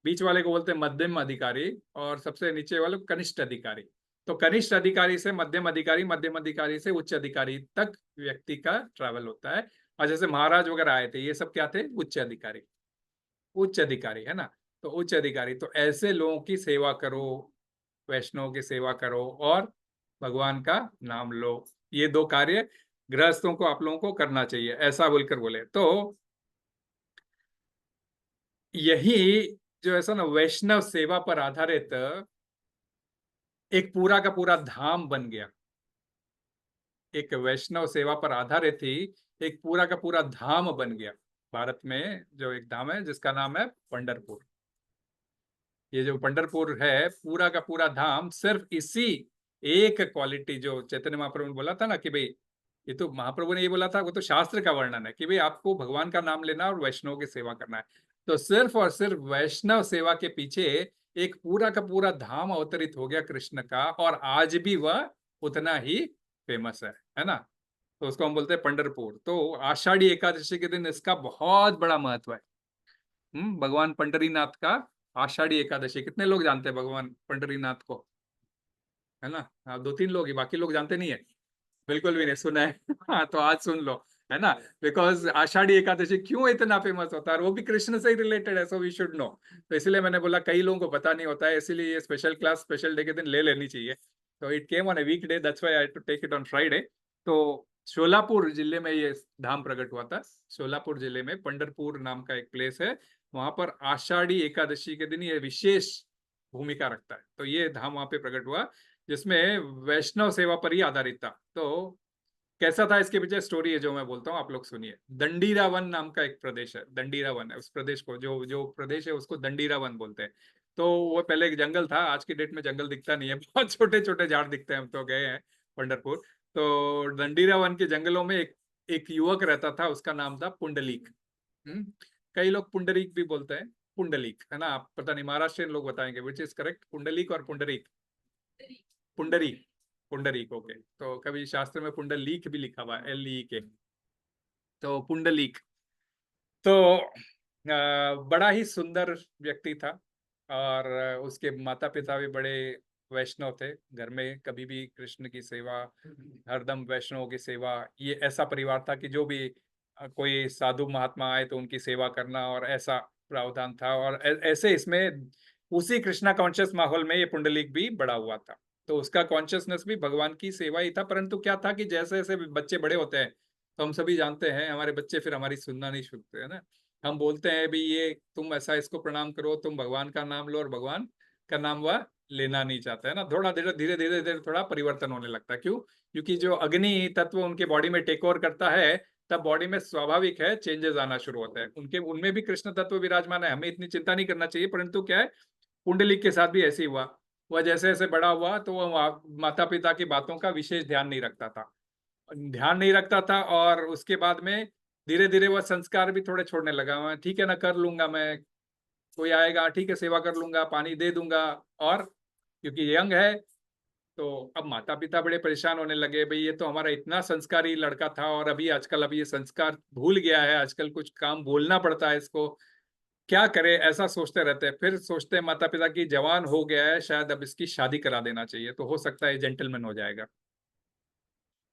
बीच वाले को बोलते हैं मध्यम अधिकारी, और सबसे नीचे वाले को कनिष्ठ अधिकारी। तो कनिष्ठ अधिकारी से मध्यम अधिकारी से उच्च अधिकारी तक व्यक्ति का ट्रैवल होता है। और जैसे महाराज वगैरह आए थे, ये सब क्या थे? उच्च अधिकारी, उच्च अधिकारी, है ना। तो उच्च अधिकारी, तो ऐसे लोगों की सेवा करो, वैष्णव की सेवा करो और भगवान का नाम लो। ये दो कार्य गृहस्थों को, आप लोगों को करना चाहिए, ऐसा बोलकर बोले। तो यही जो ऐसा ना वैष्णव सेवा पर आधारित एक पूरा का पूरा धाम बन गया। एक वैष्णव सेवा पर आधारित ही एक पूरा का पूरा धाम बन गया भारत में। जो एक धाम है जिसका नाम है पंढरपुर। ये जो पंढरपुर है, पूरा का पूरा धाम सिर्फ इसी एक क्वालिटी, जो चैतन्य महाप्रभु ने बोला था ना कि भाई, ये तो महाप्रभु ने ये बोला था, वो तो शास्त्र का वर्णन है कि भाई आपको भगवान का नाम लेना और वैष्णव की सेवा करना है। तो सिर्फ और सिर्फ वैष्णव सेवा के पीछे एक पूरा का पूरा धाम अवतरित हो गया कृष्ण का, और आज भी वह उतना ही फेमस है ना। तो उसको हम बोलते हैं पंढरपुर। तो आषाढ़ी एकादशी के दिन इसका बहुत बड़ा महत्व है। भगवान पंढरीनाथ का आषाढ़ी एकादशी, कितने लोग जानते हैं भगवान पंढरीनाथ को? है ना, हाँ, 2-3 लोग ही, बाकी लोग जानते नहीं है, बिल्कुल भी नहीं सुना है। हाँ, तो आज सुन लो, है ना। बिकॉज आषाढ़ी एकादशी क्यों इतना फेमस होता है, और वो भी कृष्ण से ही रिलेटेड है, सो वी शुड नो। तो इसलिए मैंने बोला कई लोगों को पता नहीं होता है, इसीलिए ये स्पेशल क्लास स्पेशल डे के दिन ले लेनी चाहिए। तो it came on a week day, that's why I had to take it on Friday. तो शोलापुर जिले में ये धाम प्रकट हुआ था। शोलापुर जिले में पंढरपुर नाम का एक प्लेस है, वहां पर आषाढ़ी एकादशी के दिन ये विशेष भूमिका रखता है। तो ये धाम वहां पे प्रकट हुआ, जिसमें वैष्णव सेवा पर ही आधारित था। तो कैसा था, इसके पीछे स्टोरी है जो मैं बोलता हूँ, आप लोग सुनिए। दंडीरा वन नाम का एक प्रदेश है, दंडीरा वन है, उस प्रदेश को, जो जो प्रदेश है उसको दंडीरा वन बोलते हैं। तो वो पहले एक जंगल था, आज की डेट में जंगल दिखता नहीं है, बहुत छोटे छोटे झाड़ दिखते हैं। हम तो गए हैं पंढरपुर। तो दंडीरा वन के जंगलों में एक युवक रहता था, उसका नाम था पुंडलीक। कई लोग पुंडरीक भी बोलते हैं, पुंडलीक, है ना। आप पता नहीं, महाराष्ट्रियन लोग बताएंगे विच इज करेक्ट, पुंडलीक और पुंडरीक? पुंडरीक, पुंडरीक, ओके। तो कभी शास्त्र में पुंडलीक भी लिखा हुआ है, LE के। तो पुंडलीक तो बड़ा ही सुंदर व्यक्ति था, और उसके माता पिता भी बड़े वैष्णव थे। घर में कभी भी कृष्ण की सेवा, हरदम वैष्णव की सेवा। ये ऐसा परिवार था कि जो भी कोई साधु महात्मा आए तो उनकी सेवा करना, और ऐसा प्रावधान था। और ऐसे इसमें उसी कृष्णा कॉन्शियस माहौल में ये पुंडलीक भी बड़ा हुआ था। तो उसका कॉन्शियसनेस भी भगवान की सेवा ही था। परंतु क्या था कि जैसे जैसे बच्चे बड़े होते हैं, तो हम सभी जानते हैं हमारे बच्चे फिर हमारी सुनना नहीं छूटते, है ना। हम बोलते हैं भी ये तुम ऐसा इसको प्रणाम करो, तुम भगवान का नाम लो, और भगवान का नाम वह लेना नहीं चाहता, है ना। थोड़ा धीरे धीरे धीरे धीरे थोड़ा परिवर्तन होने लगता है। क्यों? क्योंकि जो अग्नि तत्व उनके बॉडी में टेक ओवर करता है, तब बॉडी में स्वाभाविक है चेंजेस आना शुरू होते हैं। उनके उनमें भी कृष्ण तत्व विराजमान है, हमें इतनी चिंता नहीं करना चाहिए। परंतु क्या है, पुंडलिक के साथ भी ऐसे ही हुआ। वह जैसे जैसे बड़ा हुआ तो वह माता पिता की बातों का विशेष ध्यान नहीं रखता था, और उसके बाद में धीरे धीरे वह संस्कार भी थोड़े छोड़ने लगा। मैं ठीक है ना, कर लूंगा, मैं कोई आएगा ठीक है सेवा कर लूंगा, पानी दे दूंगा। और क्योंकि यंग है, तो अब माता पिता बड़े परेशान होने लगे, भाई ये तो हमारा इतना संस्कारी लड़का था, और आजकल ये संस्कार भूल गया है, आजकल कुछ काम बोलना पड़ता है इसको, क्या करे, ऐसा सोचते रहते हैं। फिर सोचते हैं माता पिता की जवान हो गया है, शायद अब इसकी शादी करा देना चाहिए, तो हो सकता है जेंटलमैन हो जाएगा।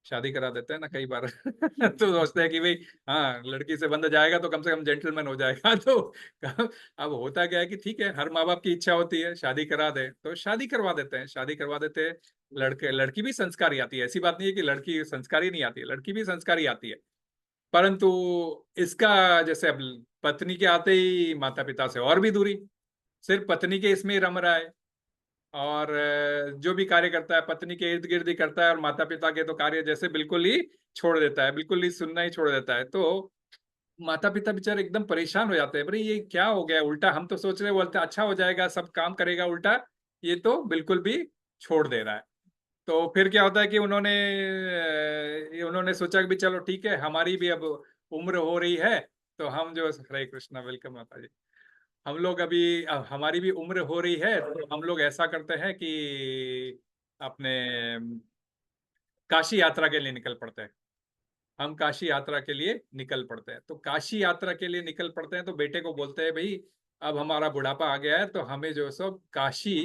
शादी करा देते हैं ना कई बार। तो सोचते हैं कि भाई हाँ, लड़की से बंदा जाएगा तो कम से कम जेंटलमैन हो जाएगा। तो अब होता क्या है कि ठीक है, हर माँ बाप की इच्छा होती है शादी करा दे, तो शादी करवा देते हैं, शादी करवा देते हैं। लड़की भी संस्कारी आती है, ऐसी बात नहीं है कि लड़की संस्कारी नहीं आती है, लड़की भी संस्कारी आती है। परंतु इसका जैसे अब पत्नी के आते ही माता पिता से और भी दूरी, सिर्फ पत्नी के इसमें ही रम रहा है, और जो भी कार्य करता है पत्नी के इर्द गिर्द ही करता है, और माता पिता के तो कार्य जैसे बिल्कुल ही छोड़ देता है, बिल्कुल ही सुनना ही छोड़ देता है। तो माता पिता बेचारे एकदम परेशान हो जाते हैं, अरे ये क्या हो गया, उल्टा हम तो सोच रहे बोलते अच्छा हो जाएगा, सब काम करेगा, उल्टा ये तो बिल्कुल भी छोड़ दे रहा है। तो फिर क्या होता है कि उन्होंने सोचा कि भी चलो ठीक है, हमारी भी अब उम्र हो रही है, तो हम जो, हरे कृष्णा, वेलकम माता जी। हम लोग अभी, अब हमारी भी उम्र हो रही है, तो हम लोग ऐसा करते हैं कि अपने काशी यात्रा के लिए निकल पड़ते हैं। हम काशी यात्रा के लिए निकल पड़ते हैं। तो काशी यात्रा के लिए निकल पड़ते हैं तो बेटे को बोलते हैं भाई अब हमारा बुढ़ापा आ गया है तो हमें जो है सो काशी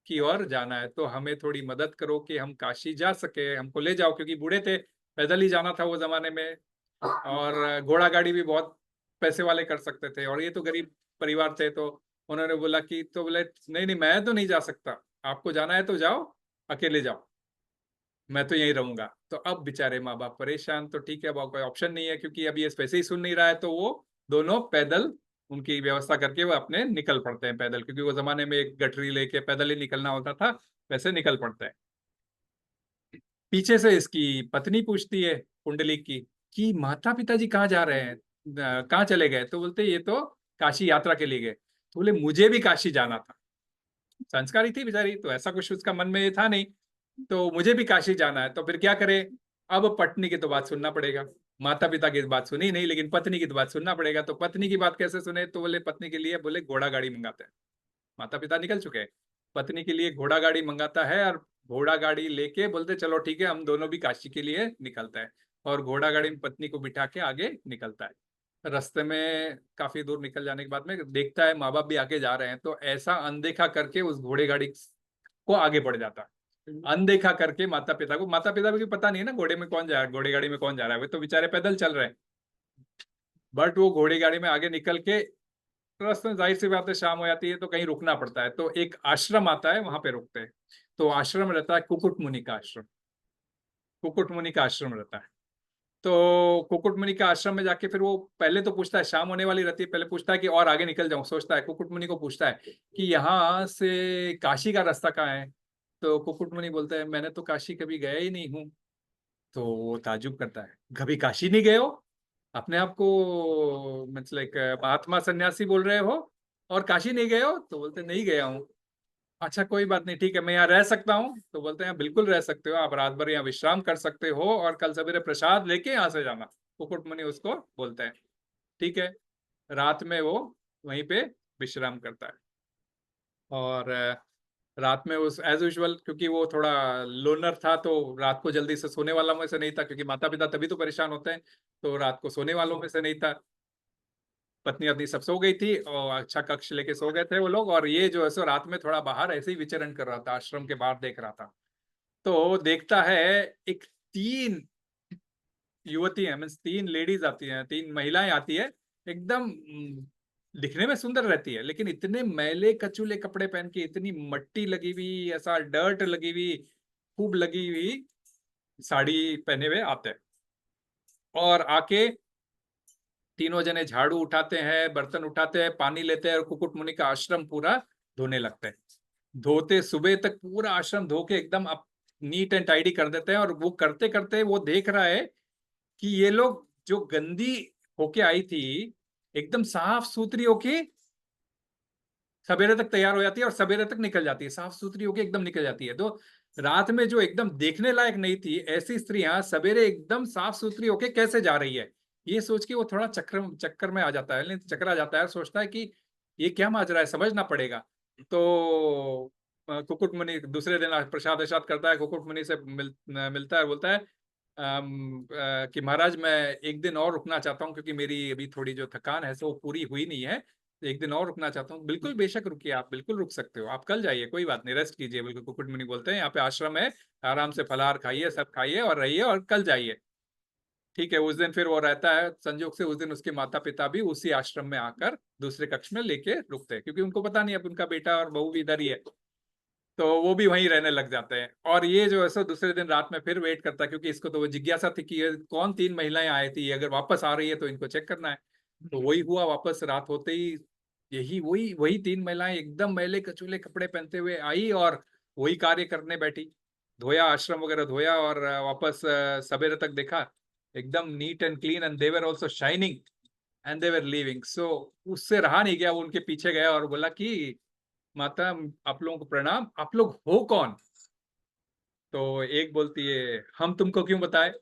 की ओर जाना है, तो हमें थोड़ी मदद करो कि हम काशी जा सके, हमको ले जाओ, क्योंकि बूढ़े थे, पैदल ही जाना था वो जमाने में, और घोड़ा गाड़ी भी बहुत पैसे वाले कर सकते थे, और ये तो गरीब परिवार थे। तो उन्होंने बोला कि, तो बोले नहीं नहीं मैं तो नहीं जा सकता, आपको जाना है तो जाओ, अकेले जाओ, मैं तो यहीं रहूंगा। तो अब बेचारे माँ बाप परेशान, तो ठीक है अब कोई ऑप्शन नहीं है, क्योंकि अब ये पैसे ही सुन नहीं रहा है, तो वो दोनों पैदल उनकी व्यवस्था करके वो अपने निकल पड़ते हैं पैदल, क्योंकि वो जमाने में एक गठरी लेके पैदल ही निकलना होता था, वैसे निकल पड़ते हैं। पीछे से इसकी पत्नी पूछती है पुंडलिक की कि माता पिताजी कहाँ जा रहे हैं, कहाँ चले गए? तो बोलते ये तो काशी यात्रा के लिए गए। तो बोले मुझे भी काशी जाना था, संस्कारी थी बेचारी, तो ऐसा कुछ उसका मन में था नहीं, तो मुझे भी काशी जाना है, तो फिर क्या करे? अब पत्नी की तो बात सुनना पड़ेगा, माता पिता की बात सुनी नहीं, लेकिन पत्नी की तो बात सुनना पड़ेगा। तो पत्नी की बात कैसे सुने? तो बोले पत्नी के लिए बोले घोड़ा गाड़ी मंगाते हैं, माता पिता निकल चुके हैं, पत्नी के लिए घोड़ा गाड़ी मंगाता है, और घोड़ा गाड़ी लेके बोलते चलो ठीक है हम दोनों भी काशी के लिए निकलता है, और घोड़ा गाड़ी में पत्नी को बिठा के आगे निकलता है। रास्ते में काफी दूर निकल जाने के बाद में देखता है माँ बाप भी आगे जा रहे हैं, तो ऐसा अनदेखा करके उस घोड़े गाड़ी को आगे बढ़ जाता है, अनदेखा करके माता पिता को। माता पिता को भी पता नहीं है ना घोड़े में कौन जा रहा है, घोड़े गाड़ी में कौन जा रहा है, वे तो बेचारे पैदल चल रहे हैं। बट वो घोड़े गाड़ी में आगे निकल के, रास्ते में जाहिर सी बात है शाम हो जाती है तो कहीं रुकना पड़ता है, तो एक आश्रम आता है, वहां पे रुकते हैं। तो आश्रम रहता है कुकुट मुनि का आश्रम, कुकुट मुनि का आश्रम रहता है। तो कुकुट मुनि का आश्रम में जाके फिर वो पहले तो पूछता है, शाम होने वाली रहती है, पहले पूछता है कि और आगे निकल जाऊं, सोचता है, कुकुट मुनि को पूछता है कि यहाँ से काशी का रास्ता कहाँ है? तो कुकुट मुनि बोलता है मैंने तो काशी कभी गया ही नहीं हूँ। तो वो ताजुब करता है, कभी काशी नहीं गए हो, अपने आप को मतलब एक महात्मा सन्यासी बोल रहे हो, और काशी नहीं गए हो? तो बोलते नहीं गया हूँ। अच्छा कोई बात नहीं, ठीक है मैं यहाँ रह सकता हूँ? तो बोलते हैं बिल्कुल रह सकते हो, आप रात भर यहाँ विश्राम कर सकते हो, और कल सवेरे प्रसाद लेके यहाँ से जाना, कुकुट मुनि उसको बोलते हैं। ठीक है, रात में वो वहीं पे विश्राम करता है, और रात में उस एज यूजुअल, क्योंकि वो थोड़ा लोनर था, तो रात को जल्दी से सोने वाला में से नहीं था, क्योंकि माता पिता तभी तो परेशान होते हैं, तो रात को सोने वालों में से नहीं था। पत्नी अपनी सब सो गई थी, और अच्छा कक्ष लेके सो गए थे वो लोग, और ये जो है सो रात में थोड़ा बाहर ऐसे ही विचरण कर रहा था, आश्रम के बाहर देख रहा था। तो देखता है एक 3 युवती है, मीन्स 3 लेडीज आती हैं, 3 महिलाएं आती है, एकदम दिखने में सुंदर रहती है, लेकिन इतने मैले कचूले कपड़े पहन के, इतनी मट्टी लगी हुई, ऐसा डर्ट लगी हुई, खूब लगी हुई साड़ी पहने हुए आते हैं, और आके तीनों जने झाड़ू उठाते हैं, बर्तन उठाते हैं, पानी लेते हैं, और कुकुट मुनि का आश्रम पूरा धोने लगते हैं। धोते सुबह तक पूरा आश्रम धो के एकदम अब नीट एंड टाइडी कर देते हैं, और वो करते करते वो देख रहा है कि ये लोग जो गंदी होके आई थी, एकदम साफ सुथरी होके सवेरे तक तैयार हो जाती है, और सवेरे तक निकल जाती है, साफ सुथरी होके एकदम निकल जाती है। तो रात में जो एकदम देखने लायक नहीं थी, ऐसी स्त्रियां सवेरे एकदम साफ सुथरी होके कैसे जा रही है, ये सोच के वो थोड़ा चक्कर चक्कर में आ जाता है, चक्कर आ जाता है, और सोचता है कि ये क्या माजरा है, समझना पड़ेगा। तो कुकुट मुनि दूसरे दिन प्रसाद वसाद करता है, कुकुट मुनि से मिलता है, बोलता है कि महाराज मैं एक दिन और रुकना चाहता हूँ, क्योंकि मेरी अभी थोड़ी जो थकान है सो वो पूरी हुई नहीं है, तो एक दिन और रुकना चाहता हूँ। बिल्कुल बेशक रुकिए, आप बिल्कुल रुक सकते हो, आप कल जाइए, कोई बात नहीं, रेस्ट कीजिए। बिल्कुल कुकुट मुनि बोलते हैं यहाँ पे आश्रम है, आराम से फलाहार खाइए, सब खाइए और रहिए, और कल जाइए। ठीक है, उस दिन फिर वो रहता है, संजोग से उस दिन उसके माता पिता भी उसी आश्रम में आकर दूसरे कक्ष में लेके रुकते हैं, क्योंकि उनको पता नहीं अब उनका बेटा और बहू भी इधर ही है, तो वो भी वहीं रहने लग जाते हैं। और ये जो है सो दूसरे दिन रात में फिर वेट करता है, क्योंकि इसको तो वो जिज्ञासा थी कि ये कौन 3 महिलाएं आई थी, अगर वापस आ रही है तो इनको चेक करना है। तो वही हुआ, वापस रात होते ही यही वही वही 3 महिलाएं एकदम मैले कचूले कपड़े पहनते हुए आई, और वही कार्य करने बैठी, धोया, आश्रम वगैरह धोया, और वापस सवेरे तक देखा एकदम neat and clean, and they were also shining, and they were living. So उससे रहा नहीं गया, वो उनके पीछे गया और बोला कि माता आप लोगों को प्रणाम, आप लोग हो कौन? तो एक बोलती है हम तुमको क्यों बताए,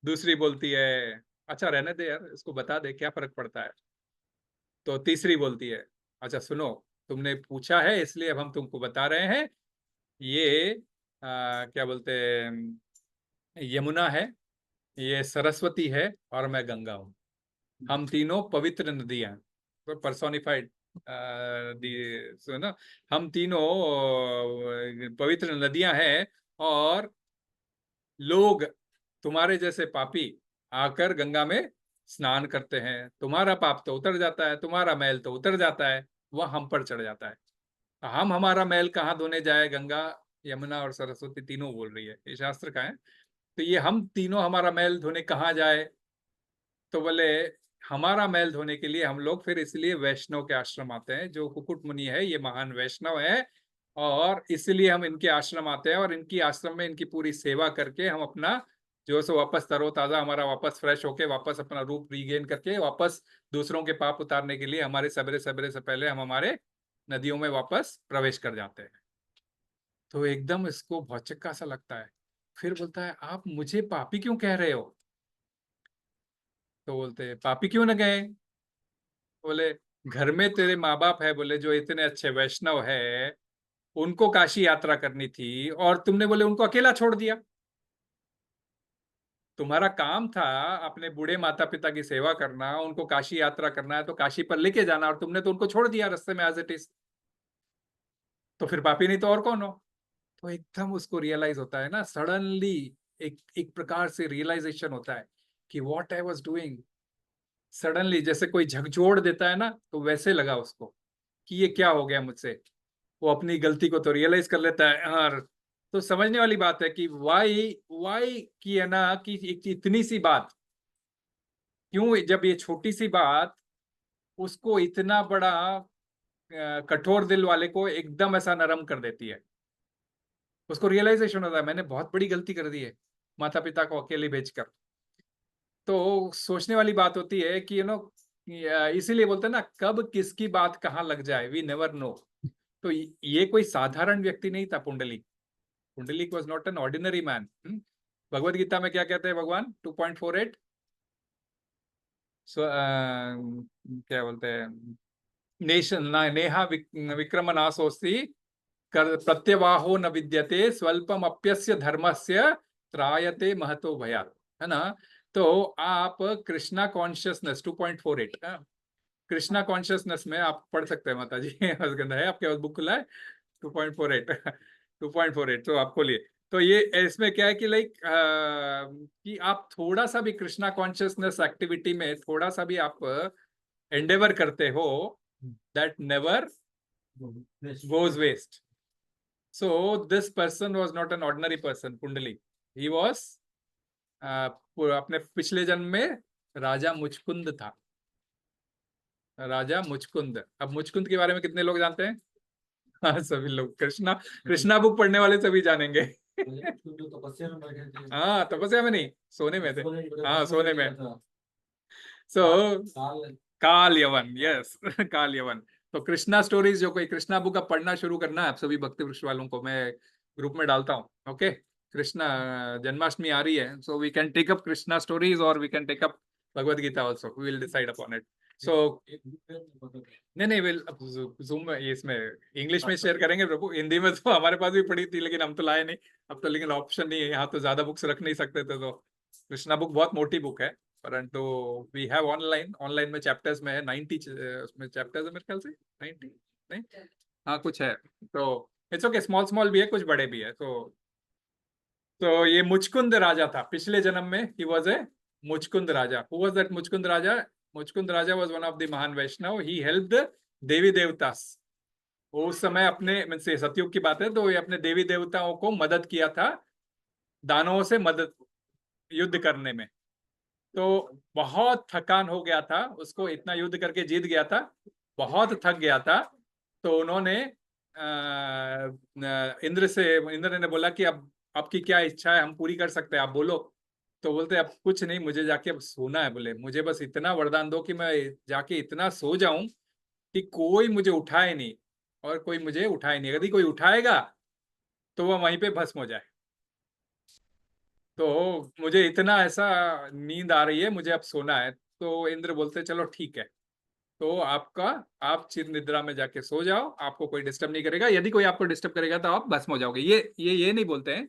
दूसरी बोलती है अच्छा रहने दे यार, इसको बता दे, क्या फर्क पड़ता है। तो तीसरी बोलती है अच्छा सुनो, तुमने पूछा है इसलिए अब हम तुमको बता रहे हैं, ये क्या बोलते हैं, यमुना है, ये सरस्वती है और मैं गंगा हूँ। हम तीनों पवित्र नदियां, तो पर्सोनिफाइड दी सुनो, हम तीनों पवित्र नदियां हैं, और लोग तुम्हारे जैसे पापी आकर गंगा में स्नान करते हैं, तुम्हारा पाप तो उतर जाता है, तुम्हारा मैल तो उतर जाता है, वह हम पर चढ़ जाता है। हम हमारा मैल कहाँ धोने जाए? गंगा, यमुना और सरस्वती तीनों बोल रही है, ये शास्त्र का है। तो ये हम तीनों हमारा मैल धोने कहाँ जाए? तो बोले हमारा मैल धोने के लिए हम लोग फिर इसलिए वैष्णव के आश्रम आते हैं। जो कुकुट मुनि है ये महान वैष्णव है, और इसलिए हम इनके आश्रम आते हैं, और इनकी आश्रम में इनकी पूरी सेवा करके हम अपना जो सो वापस तरोताजा, हमारा वापस फ्रेश होके, वापस अपना रूप रीगेन करके, वापस दूसरों के पाप उतारने के लिए हमारे सबेरे सबेरे से पहले हम हमारे नदियों में वापस प्रवेश कर जाते हैं। तो एकदम इसको भौचक्का सा लगता है। फिर बोलता है आप मुझे पापी क्यों कह रहे हो? तो बोलते हैं पापी क्यों न गए? बोले घर में तेरे माँ बाप है, बोले जो इतने अच्छे वैष्णव है, उनको काशी यात्रा करनी थी, और तुमने बोले उनको अकेला छोड़ दिया। तुम्हारा काम था अपने बूढ़े माता पिता की सेवा करना, उनको काशी यात्रा करना है तो काशी पर लेके जाना, और तुमने तो उनको छोड़ दिया रास्ते में एज इट इज। तो फिर पापी नहीं तो और कौन हो? तो एकदम उसको रियलाइज होता है ना, सडनली एक प्रकार से रियलाइजेशन होता है कि what I was doing. Suddenly जैसे कोई झकझोर देता है ना, तो वैसे लगा उसको कि ये क्या हो गया मुझसे। वो अपनी गलती को तो रियलाइज कर लेता है, और तो समझने वाली बात है कि वाई वाई की है ना, कि इतनी सी बात क्यों, जब ये छोटी सी बात उसको इतना बड़ा कठोर दिल वाले को एकदम ऐसा नरम कर देती है। उसको रियलाइजेशन होता है मैंने बहुत बड़ी गलती कर दी है माता पिता को अकेले भेजकर। तो सोचने वाली बात होती है कि इसीलिए बोलते हैं ना, कब किसकी बात कहाँ लग जाए, वी नेवर नो। तो ये कोई साधारण व्यक्ति नहीं था Pundalik. Pundalik was not an ordinary man. Bhagavad Gita में क्या कहते हैं भगवान? 2.48 क्या बोलते हैं? नेहा विक्रम नासोस्ति कर प्रत्यवाहो न विद्यते स्वल्पम अप्यस्य धर्मस्य त्रायते महतो भयात्, है ना? तो आप कृष्णा कॉन्शियसनेस 2.48, कृष्णा कॉन्शियसनेस में आप पढ़ सकते हैं माता जी। है आपके पास बुक खुला है? 2.48 2.48 तो आप खोलिए। तो ये इसमें क्या है कि लाइक कि आप थोड़ा सा भी कृष्णा कॉन्शियसनेस एक्टिविटी में थोड़ा सा भी आप एंडेवर करते हो, that never goes waste. So this person was not an ordinary person, Pundalik. He was अपने पिछले जन्म में राजा मुचकुंद था, राजा मुचकुंद। अब मुचकुंद के बारे में कितने लोग जानते हैं? हाँ, सभी लोग। कृष्णा बुक पढ़ने वाले सभी जानेंगे। तपस्या में बैठे थे। हाँ, तपस्या में नहीं, सोने में थे। हाँ, सोने में। सो काल यवन, यस। काल यवन। तो कृष्णा स्टोरीज, जो कोई कृष्णा बुक अब पढ़ना शुरू करना है आप सभी भक्ति वृक्ष वालों को, मैं ग्रुप में डालता हूँ। ओके, कृष्णा जन्माष्टमी आ रही है, so we can take up Krishna stories और we can take up Bhagavad Gita also, we will decide upon it. So नहीं विल जूम में, इसमें इंग्लिश में शेयर करेंगे प्रभु। हिंदी में तो हमारे पास भी पड़ी थी, लेकिन हम तो लाए नहीं अब तो, लेकिन ऑप्शन नहीं है यहाँ तो, ज्यादा बुक्स रख नहीं सकते थे। तो कृष्णा बुक बहुत मोटी बुक है, परंतु वी हैव ऑनलाइन में चैप्टर्स में है 90, उसमें चैप्टर्स है मेरे ख्याल से 90 नहीं, हाँ कुछ है। तो इट्स ओके, स्मॉल स्मॉल भी है, कुछ बड़े भी है। तो ये मुचकुंद राजा था पिछले जन्म में, he was a Muchkund raja. Who was that Muchkund raja? Muchkund raja was one of the महान वैष्णव। ही हेल्प्ड देवी देवतास। उस समय अपने सतयुग की बात है, तो ये अपने देवी देवताओं को मदद किया था, दानवों से मदद, युद्ध करने में। तो बहुत थकान हो गया था उसको, इतना युद्ध करके जीत गया था, बहुत थक गया था। तो उन्होंने इंद्र ने बोला कि अब आपकी क्या इच्छा है, हम पूरी कर सकते हैं, आप बोलो। तो बोलते अब कुछ नहीं, मुझे जाके अब सोना है। बोले मुझे बस इतना वरदान दो कि मैं जाके इतना सो जाऊं कि कोई मुझे उठाए नहीं, और कोई मुझे उठाए नहीं, यदि कोई उठाएगा तो वह वहीं पे भस्म हो जाए। तो मुझे इतना ऐसा नींद आ रही है, मुझे अब सोना है। तो इंद्र बोलते चलो ठीक है, तो आप चिर निद्रा में जाके सो जाओ, आपको कोई डिस्टर्ब नहीं करेगा, यदि कोई आपको डिस्टर्ब करेगा तो आप भस्म हो जाओगे। ये नहीं बोलते हैं,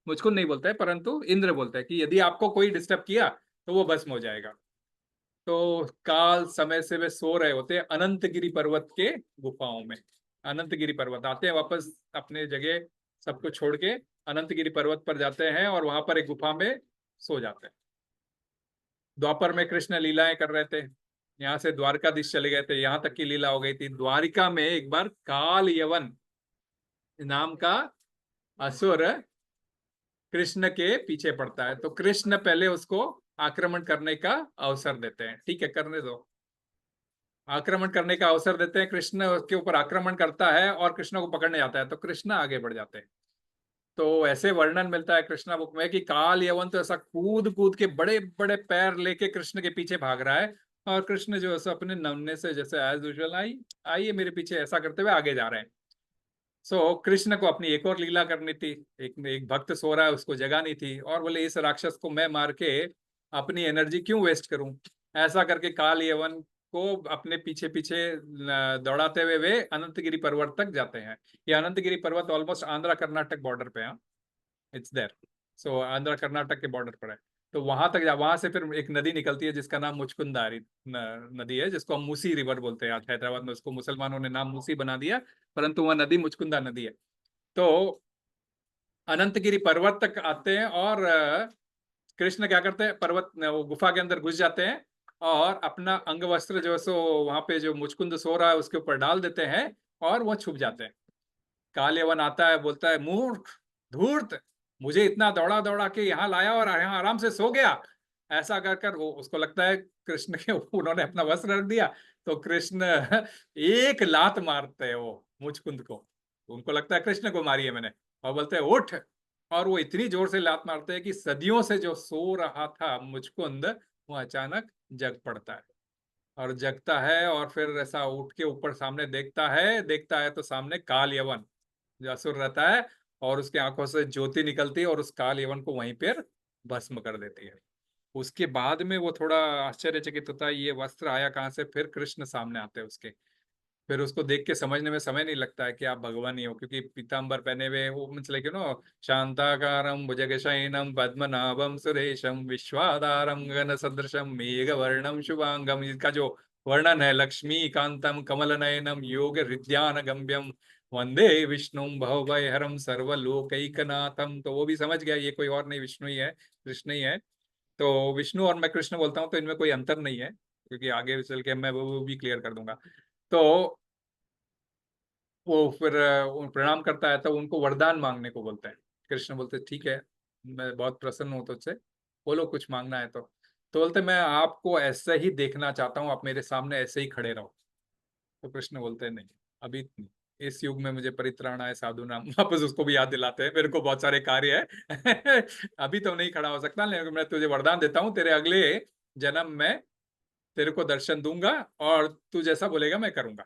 मुचकुंद नहीं बोलता है, परंतु इंद्र बोलता है कि यदि आपको कोई डिस्टर्ब किया तो वो भस्म हो जाएगा। तो काल समय से वे सो रहे होते हैं अनंतगिरी पर्वत के गुफाओं में। अनंतगिरी पर्वत आते हैं वापस अपने जगह, सबको छोड़ के अनंतगिरी पर्वत पर जाते हैं और वहां पर एक गुफा में सो जाते हैं। द्वापर में कृष्ण लीलाएं कर रहे थे, यहाँ से द्वारकाधीश चले गए थे, यहाँ तक की लीला हो गई थी। द्वारिका में एक बार काल यवन नाम का असुर कृष्ण के पीछे पड़ता है, तो कृष्ण पहले उसको आक्रमण करने का अवसर देते हैं। ठीक है, करने दो। आक्रमण करने का अवसर देते हैं, कृष्ण उसके ऊपर आक्रमण करता है और कृष्ण को पकड़ने जाता है, तो कृष्ण आगे बढ़ जाते हैं। तो ऐसे वर्णन मिलता है कृष्णा बुक में कि काल यवन तो ऐसा कूद कूद के बड़े बड़े पैर लेके कृष्ण के पीछे भाग रहा है, और कृष्ण जो है अपने नमने से जैसे एज यूजुअल आइए मेरे पीछे ऐसा करते हुए आगे जा रहे हैं। सो कृष्ण को अपनी एक और लीला करनी थी। एक भक्त सो रहा है, उसको जगानी थी, और बोले इस राक्षस को मैं मार के अपनी एनर्जी क्यों वेस्ट करूं। ऐसा करके काल यवन को अपने पीछे पीछे दौड़ाते हुए वे अनंतगिरी पर्वत तक जाते हैं। ये अनंतगिरी पर्वत ऑलमोस्ट आंध्रा कर्नाटक बॉर्डर पे है, इट्स देयर। सो आंध्रा कर्नाटक के बॉर्डर पर है। तो वहां तक वहां से फिर एक नदी निकलती है जिसका नाम मुचकुंदारी नदी है, जिसको हम मूसी रिवर बोलते हैं। आज हैदराबाद में उसको मुसलमानों ने नाम मूसी बना दिया, परंतु वह नदी मुचकुंदा नदी है। तो अनंतगिरी पर्वत तक आते हैं, और कृष्ण क्या करते हैं, पर्वत वो गुफा के अंदर घुस जाते हैं और अपना अंग वस्त्र जो है सो वहां पे जो मुचकुंद सो रहा है उसके ऊपर डाल देते हैं, और वो छुप जाते हैं। काल यवन आता है, बोलता है मूर्ख धूर्त, मुझे इतना दौड़ा दौड़ा के यहाँ लाया और यहाँ आराम से सो गया। ऐसा कर कर वो उसको लगता है कृष्ण के उन्होंने अपना वस्त्र रख दिया, तो कृष्ण एक लात मारते हैं वो मुचकुंद को। उनको लगता है कृष्ण को मारी है मैंने, और बोलते हैं उठ। और वो इतनी जोर से लात मारते हैं कि सदियों से जो सो रहा था मुचकुंद वो अचानक जग पड़ता है, और जगता है, और फिर ऐसा उठ के ऊपर सामने देखता है तो सामने काल यवन जो असुर रहता है, और उसके आंखों से ज्योति निकलती है और उस काल यवन को वहीं पर भस्म कर देती है। उसके बाद में वो थोड़ा आश्चर्यचकित होता है, ये वस्त्र आया कहाँ से। फिर कृष्ण सामने आते हैं उसके, फिर उसको देख के समझने में समय नहीं लगता है कि आप भगवान ही हो, क्योंकि पीताम्बर पहने हुए वो मीन्स लाइक शांताकारं भुजगशयनं पद्मनाभं सुरेशं विश्वाधारं गगन सदृशं मेघवर्णं शुभांगम। इसका जो वर्णन है, लक्ष्मी कांतम कमल नयनम योग हृदयान गम्यम वंदे विष्णु भवभयहरम सर्वलोकैकनाथम। तो वो भी समझ गया ये कोई और नहीं, विष्णु ही है, कृष्ण ही है। तो विष्णु और मैं कृष्ण बोलता हूँ तो इनमें कोई अंतर नहीं है, क्योंकि आगे चल के मैं वो भी क्लियर कर दूंगा। तो वो फिर प्रणाम करता है, तो उनको वरदान मांगने को बोलते हैं। कृष्ण बोलते ठीक है, मैं बहुत प्रसन्न हूँ तुझसे, बोलो कुछ मांगना है तो बोलते मैं आपको ऐसे ही देखना चाहता हूँ, आप मेरे सामने ऐसे ही खड़े रहो। तो कृष्ण बोलते हैं नहीं, अभी नहीं, इस युग में मुझे परित्राण है साधु नाम। वापस उसको भी याद दिलाते हैं मेरे को बहुत सारे कार्य है अभी तो नहीं खड़ा हो सकता, लेकिन मैं तुझे वरदान देता हूँ, तेरे अगले जन्म में तेरे को दर्शन दूंगा और तू जैसा बोलेगा मैं करूंगा।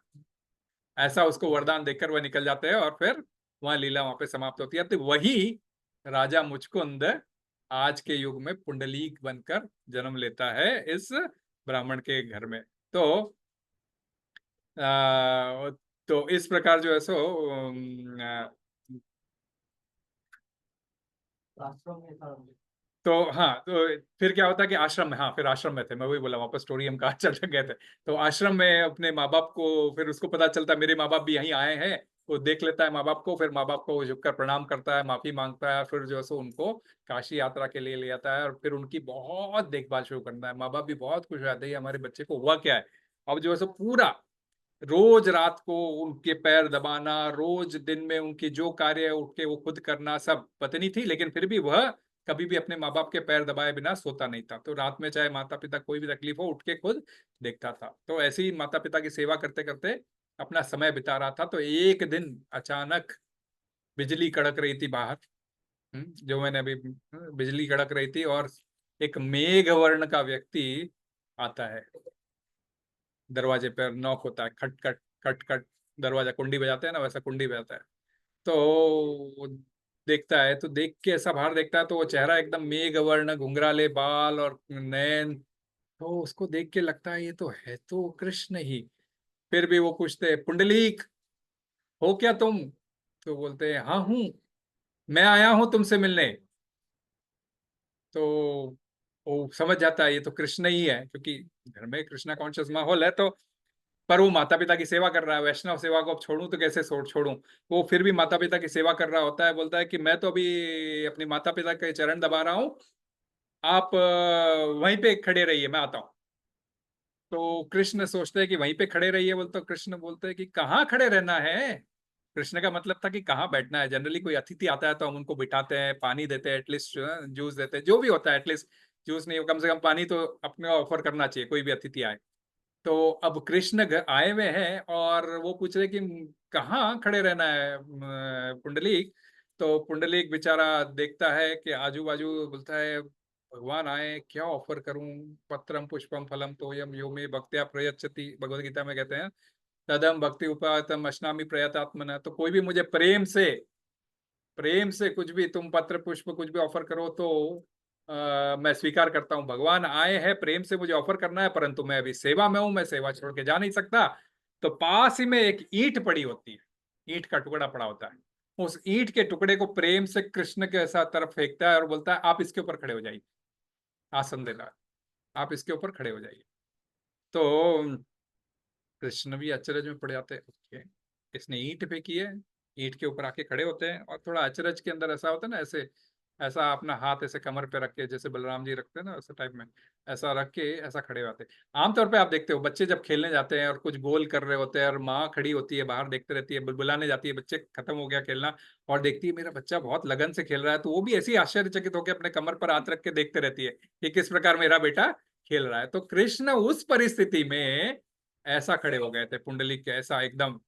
ऐसा उसको वरदान देकर वह निकल जाते हैं, और फिर वह लीला वहां पे समाप्त होती है। तो वही राजा मुचकुंद आज के युग में पुंडलीक बनकर जन्म लेता है इस ब्राह्मण के घर में। तो तो इस प्रकार जो है सो आश्रम में था। तो हाँ, तो फिर क्या होता है कि आश्रम में, हाँ फिर आश्रम में थे, मैं वही बोला, वापस स्टोरी हम कहाँ चल गए थे। तो आश्रम में अपने माँ बाप को, फिर उसको पता चलता है मेरे माँ बाप भी यहीं आए हैं, वो देख लेता है माँ बाप को, फिर माँ बाप को झुककर प्रणाम करता है, माफी मांगता है, फिर जो है सो उनको काशी यात्रा के लिए ले जाता है, और फिर उनकी बहुत देखभाल शुरू करता है। माँ बाप भी बहुत खुश रहते हैं हमारे बच्चे को हुआ क्या है। अब जो है सो पूरा रोज रात को उनके पैर दबाना, रोज दिन में उनके जो कार्य उठ के वो खुद करना, सब पत्नी थी, लेकिन फिर भी वह कभी भी अपने माँ बाप के पैर दबाए बिना सोता नहीं था। तो रात में चाहे माता पिता कोई भी तकलीफ हो, उठ के खुद देखता था। तो ऐसे ही माता पिता की सेवा करते करते अपना समय बिता रहा था। तो एक दिन अचानक बिजली कड़क रही थी बाहर, जो मैंने अभी बिजली कड़क रही थी, और एक मेघ वर्ण का व्यक्ति आता है, दरवाजे पर नॉक होता है, खट खट खट खट, दरवाजा कुंडी बजाते हैं ना, वैसा कुंडी बजाता है। तो वो देखता है, तो देख के ऐसा बाहर देखता है, तो वो चेहरा एकदम मेघ वर्ण, घुंघराले बाल और नैन, तो उसको देख के लगता है ये तो है तो कृष्ण ही। फिर भी वो पूछते हैं पुंडलीक हो क्या तुम। तो बोलते हैं हाँ हूं, मैं आया हूं तुमसे मिलने। तो वो समझ जाता है ये तो कृष्ण ही है, क्योंकि घर में कृष्णा कॉन्शियस माहौल है। तो पर वो माता पिता की सेवा कर रहा है, वैष्णव सेवा को अब छोड़ूं तो कैसे छोड़ूं। वो फिर भी माता पिता की सेवा कर रहा होता है, बोलता है कि मैं तो अभी अपने माता पिता के चरण दबा रहा हूँ, आप वहीं पे खड़े रहिए, मैं आता हूँ। तो कृष्ण सोचते हैं कि वहीं पे खड़े रहिए, बोलते तो कृष्ण बोलते हैं कि कहाँ खड़े रहना है। कृष्ण का मतलब था कि कहाँ बैठना है। जनरली कोई अतिथि आता है तो हम उनको बिठाते हैं, पानी देते हैं, एटलीस्ट जूस देते हैं, जो भी होता है, एटलीस्ट जूस नहीं, कम से कम पानी तो अपने ऑफर करना चाहिए कोई भी अतिथि आए। तो अब कृष्ण आए हुए हैं और वो पूछ रहे कि कहाँ खड़े रहना है पुंडलीक। तो पुंडलीक बेचारा देखता है कि आजू बाजू, बोलता है भगवान आए, क्या ऑफर करूं। पत्रम पुष्पम फलम तोयम यो मे भक्त्या प्रयच्छति, भगवद गीता में कहते हैं, तदम भक्ति उपायतम अश्नामि प्रयतात्मना। तो कोई भी मुझे प्रेम से कुछ भी तुम पत्र पुष्प कुछ भी ऑफर करो तो मैं स्वीकार करता हूँ। भगवान आए हैं, प्रेम से मुझे ऑफर करना है, परंतु मैं अभी सेवा में हूं, मैं सेवा छोड़ के जा नहीं सकता। तो पास ही में एक ईंट पड़ी होती है, ईंट का टुकड़ा पड़ा होता है। उस ईंट के टुकड़े को प्रेम से कृष्ण के ऐसा तरफ फेंकता है और बोलता है आप इसके ऊपर खड़े हो जाइए, आसन देता है, आप इसके ऊपर खड़े हो जाइए। तो कृष्ण भी अचरज में पड़ जाते हैं, ओके इसने ईंट फेंकी है, ईंट के ऊपर आके खड़े होते हैं। और थोड़ा अचरज के अंदर ऐसा होता है ना, ऐसे ऐसा अपना हाथ ऐसे कमर पे रख के, जैसे बलराम जी रखते हैं ना वैसे टाइप में, ऐसा रख के ऐसा खड़े होते हैं। आमतौर पे आप देखते हो बच्चे जब खेलने जाते हैं और कुछ गोल कर रहे होते हैं और माँ खड़ी होती है बाहर देखते रहती है, बुलाने जाती है, बच्चे खत्म हो गया खेलना, और देखती है मेरा बच्चा बहुत लगन से खेल रहा है, तो वो भी ऐसी आश्चर्यचकित होकर अपने कमर पर हाथ रख के देखते रहती है कि किस प्रकार मेरा बेटा खेल रहा है। तो कृष्ण उस परिस्थिति में ऐसा खड़े हो गए थे, पुंडलिक के ऐसा एकदम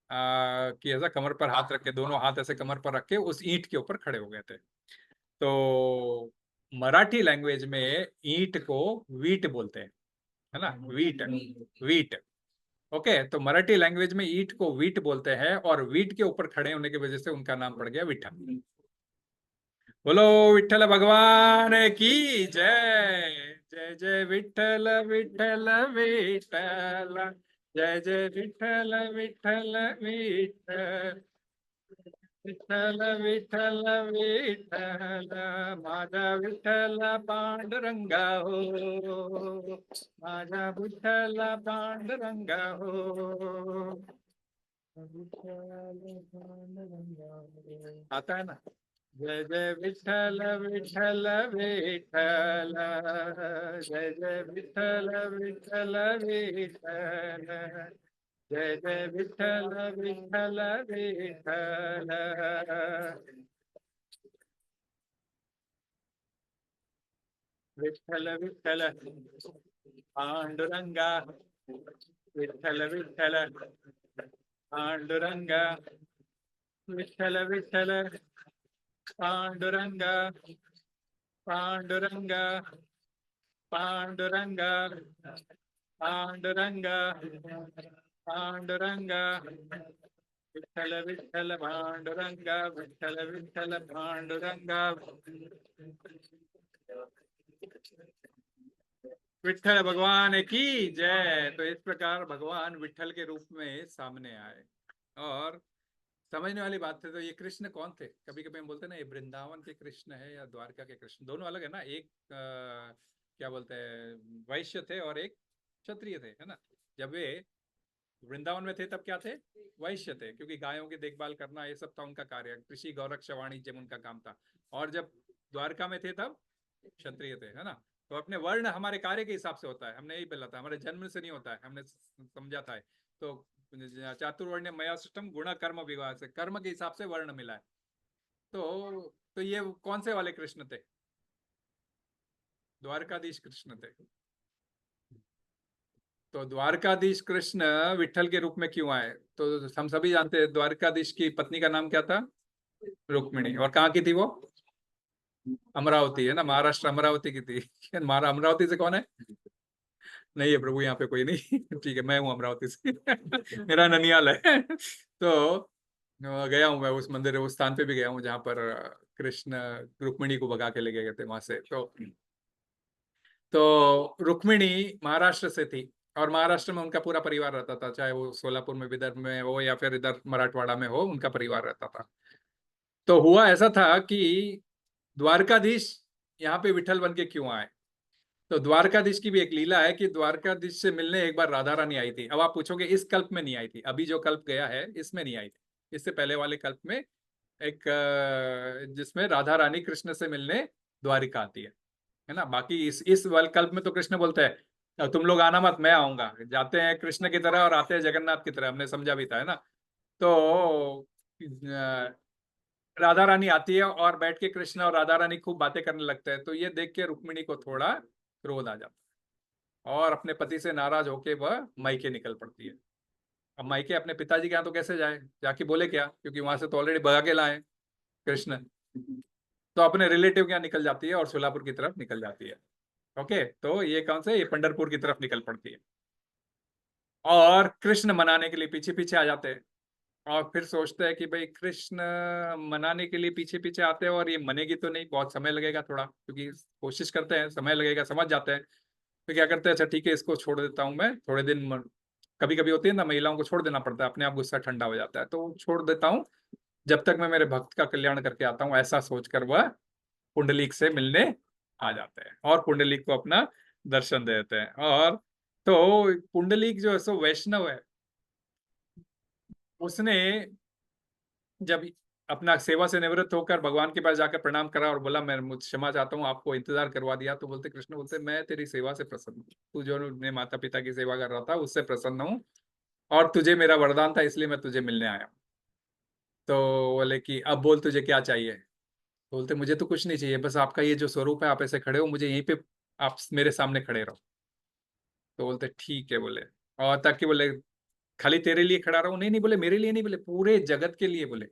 कि ऐसा कमर पर हाथ रख के, दोनों हाथ ऐसे कमर पर रख के उस ईंट के ऊपर खड़े हो गए थे। तो मराठी लैंग्वेज में ईंट को वीट बोलते हैं, है ना, वीट, वीट। ओके, तो मराठी लैंग्वेज में ईंट को वीट बोलते हैं, और वीट के ऊपर खड़े होने की वजह से उनका नाम पड़ गया विठल। बोलो विठल भगवान की जय। जय जय विठल विठल विठल, जय जय विठल विठल विठल, विठ्ठल विठ्ठल विठ्ठल, माझा विठ्ठल पांडुरंगा हो, माझा विठ्ठल पांडुरंगा हो, आता है ना। जय जय विठ्ठल विठ्ठल विठ्ठल, जय जय विठ्ठल विठ्ठल विठ्ठल, जय जय विठ्ठल विठ्ठल विठ्ठल, विठ्ठल विठ्ठल पांडुरंगा, विठ्ठल विठ्ठल पांडुरंगा, विठ्ठल विठ्ठल पांडुरंगा, पांडुरंगा, पांडुरंगा, पांडुरंगा, पांडुरंगा, विठ्ठल विठ्ठल पांडुरंगा, विठ्ठल विठ्ठल पांडुरंगा, विठ्ठल भगवान की जय। तो इस प्रकार भगवान विठ्ठल के रूप में सामने आए। और समझने वाली बात है, तो ये कृष्ण कौन थे? कभी कभी हम बोलते हैं ना ये वृंदावन के कृष्ण है या द्वारका के कृष्ण, दोनों अलग है ना। एक क्या बोलते हैं, वैश्य थे और एक क्षत्रिय थे, है ना। जब वे वृंदावन में थे तब क्या थे, वैश्य थे, क्योंकि गायों की देखभाल करना ये सब था उनका कार्य, कृषि गौरक्ष वाणिज्य उनका काम था। और जब द्वारका में थे तब क्षत्रिय थे, है ना। तो अपने वर्ण हमारे कार्य के हिसाब से होता है, हमने यही बोला था, हमारे जन्म से नहीं होता है, हमने समझा था। तो चातुर्वर्ण मया सिस्टम गुण कर्म विवाह से, कर्म के हिसाब से वर्ण मिला है। तो ये कौन से वाले कृष्ण थे? द्वारकाधीश कृष्ण थे। तो द्वारकाधीश कृष्ण विठल के रूप में क्यों आए? तो हम सभी जानते हैं द्वारकाधीश की पत्नी का नाम क्या था, रुक्मिणी। और कहाँ की थी वो? अमरावती, है ना, महाराष्ट्र अमरावती की थी। हमारा अमरावती से कौन है? नहीं है प्रभु यहाँ पे कोई नहीं। ठीक है, मैं हूँ अमरावती से। मेरा ननियाल है। तो गया हूँ मैं उस मंदिर, उस स्थान पे भी गया हूँ जहाँ पर कृष्ण रुक्मिणी को भगा के ले गए थे वहां से। तो रुक्मिणी महाराष्ट्र से थी, और महाराष्ट्र में उनका पूरा परिवार रहता था, चाहे वो सोलापुर में विदर्भ में हो या फिर इधर मराठवाड़ा में हो, उनका परिवार रहता था। तो हुआ ऐसा था कि द्वारकाधीश यहाँ पे विठल बन के क्यों आए। तो द्वारकाधीश की भी एक लीला है कि द्वारकाधीश से मिलने एक बार राधा रानी आई थी। अब आप पूछोगे इस कल्प में नहीं आई थी, अभी जो कल्प गया है इसमें नहीं आई थी, इससे पहले वाले कल्प में एक जिसमें राधा रानी कृष्ण से मिलने द्वारिका आती है ना। बाकी इस वाले कल्प में तो कृष्ण बोलते हैं तुम लोग आना मत, मैं आऊंगा। जाते हैं कृष्ण की तरह और आते हैं जगन्नाथ की तरह, हमने समझा भी था, है ना। तो राधा रानी आती है और बैठ के कृष्ण और राधा रानी खूब बातें करने लगते हैं। तो ये देख के रुक्मिणी को थोड़ा क्रोध आ जाता है और अपने पति से नाराज होके वह मायके निकल पड़ती है। अब मायके अपने पिताजी के यहाँ तो कैसे जाए, जाके बोले क्या, क्योंकि वहां से तो ऑलरेडी भगा के लाए कृष्ण। तो अपने रिलेटिव के यहाँ निकल जाती है और सोलापुर की तरफ निकल जाती है। ओके, तो ये कौन से, ये पंढरपुर की तरफ निकल पड़ती है और कृष्ण मनाने के लिए पीछे पीछे आ जाते हैं। और फिर सोचते हैं कि भाई कृष्ण मनाने के लिए पीछे पीछे आते हैं और ये मनेगी तो नहीं, बहुत समय लगेगा थोड़ा, क्योंकि कोशिश करते हैं समय लगेगा, समझ जाते हैं। तो क्या करते हैं, अच्छा ठीक है इसको छोड़ देता हूँ मैं थोड़े दिन। कभी कभी होती है ना, महिलाओं को छोड़ देना पड़ता है, अपने आप गुस्सा ठंडा हो जाता है, तो छोड़ देता हूँ जब तक मैं मेरे भक्त का कल्याण करके आता हूँ, ऐसा सोचकर वह पुंडलीक से मिलने आ जाते हैं और पुंडलीक को अपना दर्शन देते हैं। और तो पुंडलीक जो है सो वैष्णव है, उसने जब अपना सेवा से निवृत्त होकर भगवान के पास जाकर प्रणाम करा और बोला मैं मुझ क्षमा चाहता हूँ, आपको इंतजार करवा दिया, तो बोलते कृष्ण बोलते मैं तेरी सेवा से प्रसन्न हूँ, तू जो अपने माता पिता की सेवा कर रहा था उससे प्रसन्न हूँ और तुझे मेरा वरदान था इसलिए मैं तुझे मिलने आया। तो बोले कि अब बोल तुझे क्या चाहिए। तो बोलते मुझे तो कुछ नहीं चाहिए, बस आपका ये जो स्वरूप है, आप ऐसे खड़े हो, मुझे यहीं पे आप मेरे सामने खड़े रहो। तो बोलते ठीक है बोले, और ताकि बोले खाली तेरे लिए खड़ा रहूं, नहीं नहीं बोले मेरे लिए नहीं, बोले पूरे जगत के लिए, बोले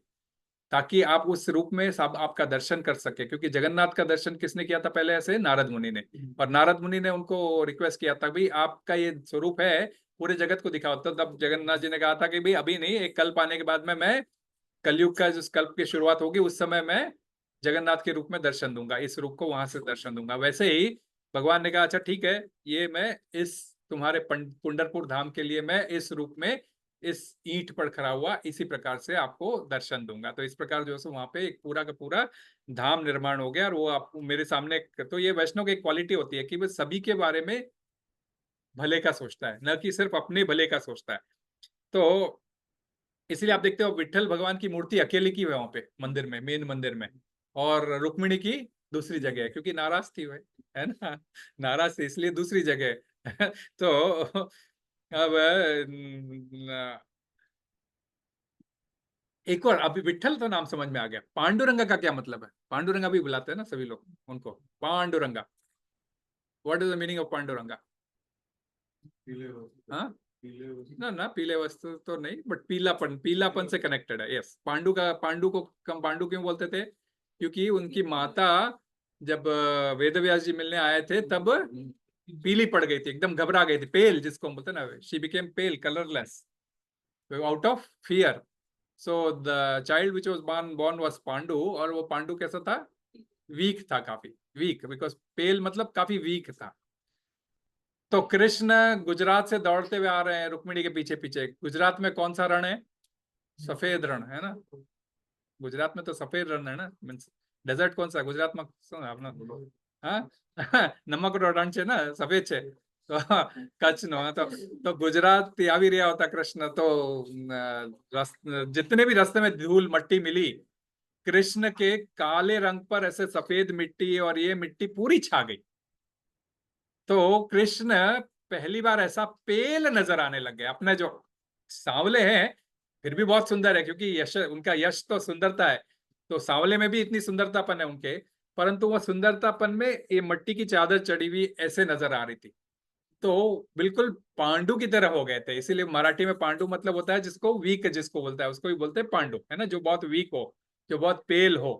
ताकि आप उस रूप में सब आपका दर्शन कर सके। क्योंकि जगन्नाथ का दर्शन किसने किया था पहले, ऐसे नारद मुनि ने, और नारद मुनि ने उनको रिक्वेस्ट किया था भाई आपका ये स्वरूप है पूरे जगत को दिखाओ। तो तब जगन्नाथ जी ने कहा था कि भाई अभी नहीं, एक कल्प आने के बाद में मैं कलयुग का जिस कल्प की शुरुआत होगी उस समय मैं जगन्नाथ के रूप में दर्शन दूंगा, इस रूप को वहां से दर्शन दूंगा। वैसे ही भगवान ने कहा अच्छा ठीक है, ये मैं इस तुम्हारे पुंडरपुर धाम के लिए मैं इस रूप में इस ईंट पर खड़ा हुआ इसी प्रकार से आपको दर्शन दूंगा। तो इस प्रकार जो है वहां पे एक पूरा का पूरा धाम निर्माण हो गया और वो आप मेरे सामने। तो ये वैष्णव की एक क्वालिटी होती है कि वो सभी के बारे में भले का सोचता है, न कि सिर्फ अपने भले का सोचता है। तो इसलिए आप देखते हो विठल भगवान की मूर्ति अकेले की है वहां पे मंदिर में, मेन मंदिर में, और रुक्मिणी की दूसरी जगह है, क्योंकि नाराज थी वह, है ना, नाराज थी इसलिए दूसरी जगह है। तो अब एक और, अभी विठल तो नाम समझ में आ गया, पांडुरंगा का क्या मतलब है। पांडुरंगा भी बुलाते हैं ना सभी लोग उनको, Panduranga. What is the meaning of Panduranga. हाँ, ना ना पीले वस्त्र तो नहीं, बट पीलापन, पीलापन से कनेक्टेड है। यस, पांडु का, पांडु को कम पांडु क्यों बोलते थे, क्योंकि उनकी माता जब वेद व्यास जी मिलने आए थे तब पीली पड़ गई थी, एकदम घबरा गई थी, पेल जिसको हम बोलते हैं ना, she became pale, colourless, out of fear. So the child which was born was Pandu, और वो पांडु कैसा था, वीक था, काफी वीक, बिकॉज पेल मतलब काफी वीक था। तो कृष्ण गुजरात से दौड़ते हुए आ रहे हैं रुक्मिणी के पीछे पीछे। गुजरात में कौन सा रण है, सफेद रण है ना, गुजरात में तो सफेद रण है ना, मीन्स डेजर्ट कौन सा गुजरात में अपना, हाँ નમક નો રણ છે ને સફેદ છે, તો કચ્છ નો, तो गुजरात આવી રહ્યા होता कृष्ण। तो जितने भी रास्ते में धूल मट्टी मिली, कृष्ण के काले रंग पर ऐसे सफेद मिट्टी और ये मिट्टी पूरी छा गई। तो कृष्ण पहली बार ऐसा पेल नजर आने लग गए। अपने जो सांवले हैं फिर भी बहुत सुंदर है, क्योंकि यश, उनका यश तो सुंदरता है, तो सांवले में भी इतनी सुंदरतापन है उनके, परंतु वह सुंदरतापन में ये मट्टी की चादर चढ़ी हुई ऐसे नजर आ रही थी। तो बिल्कुल पांडु की तरह हो गए थे। इसीलिए मराठी में पांडु मतलब होता है जिसको वीक, जिसको बोलता है उसको भी बोलते हैं पांडु, है ना, जो बहुत वीक हो, जो बहुत पेल हो,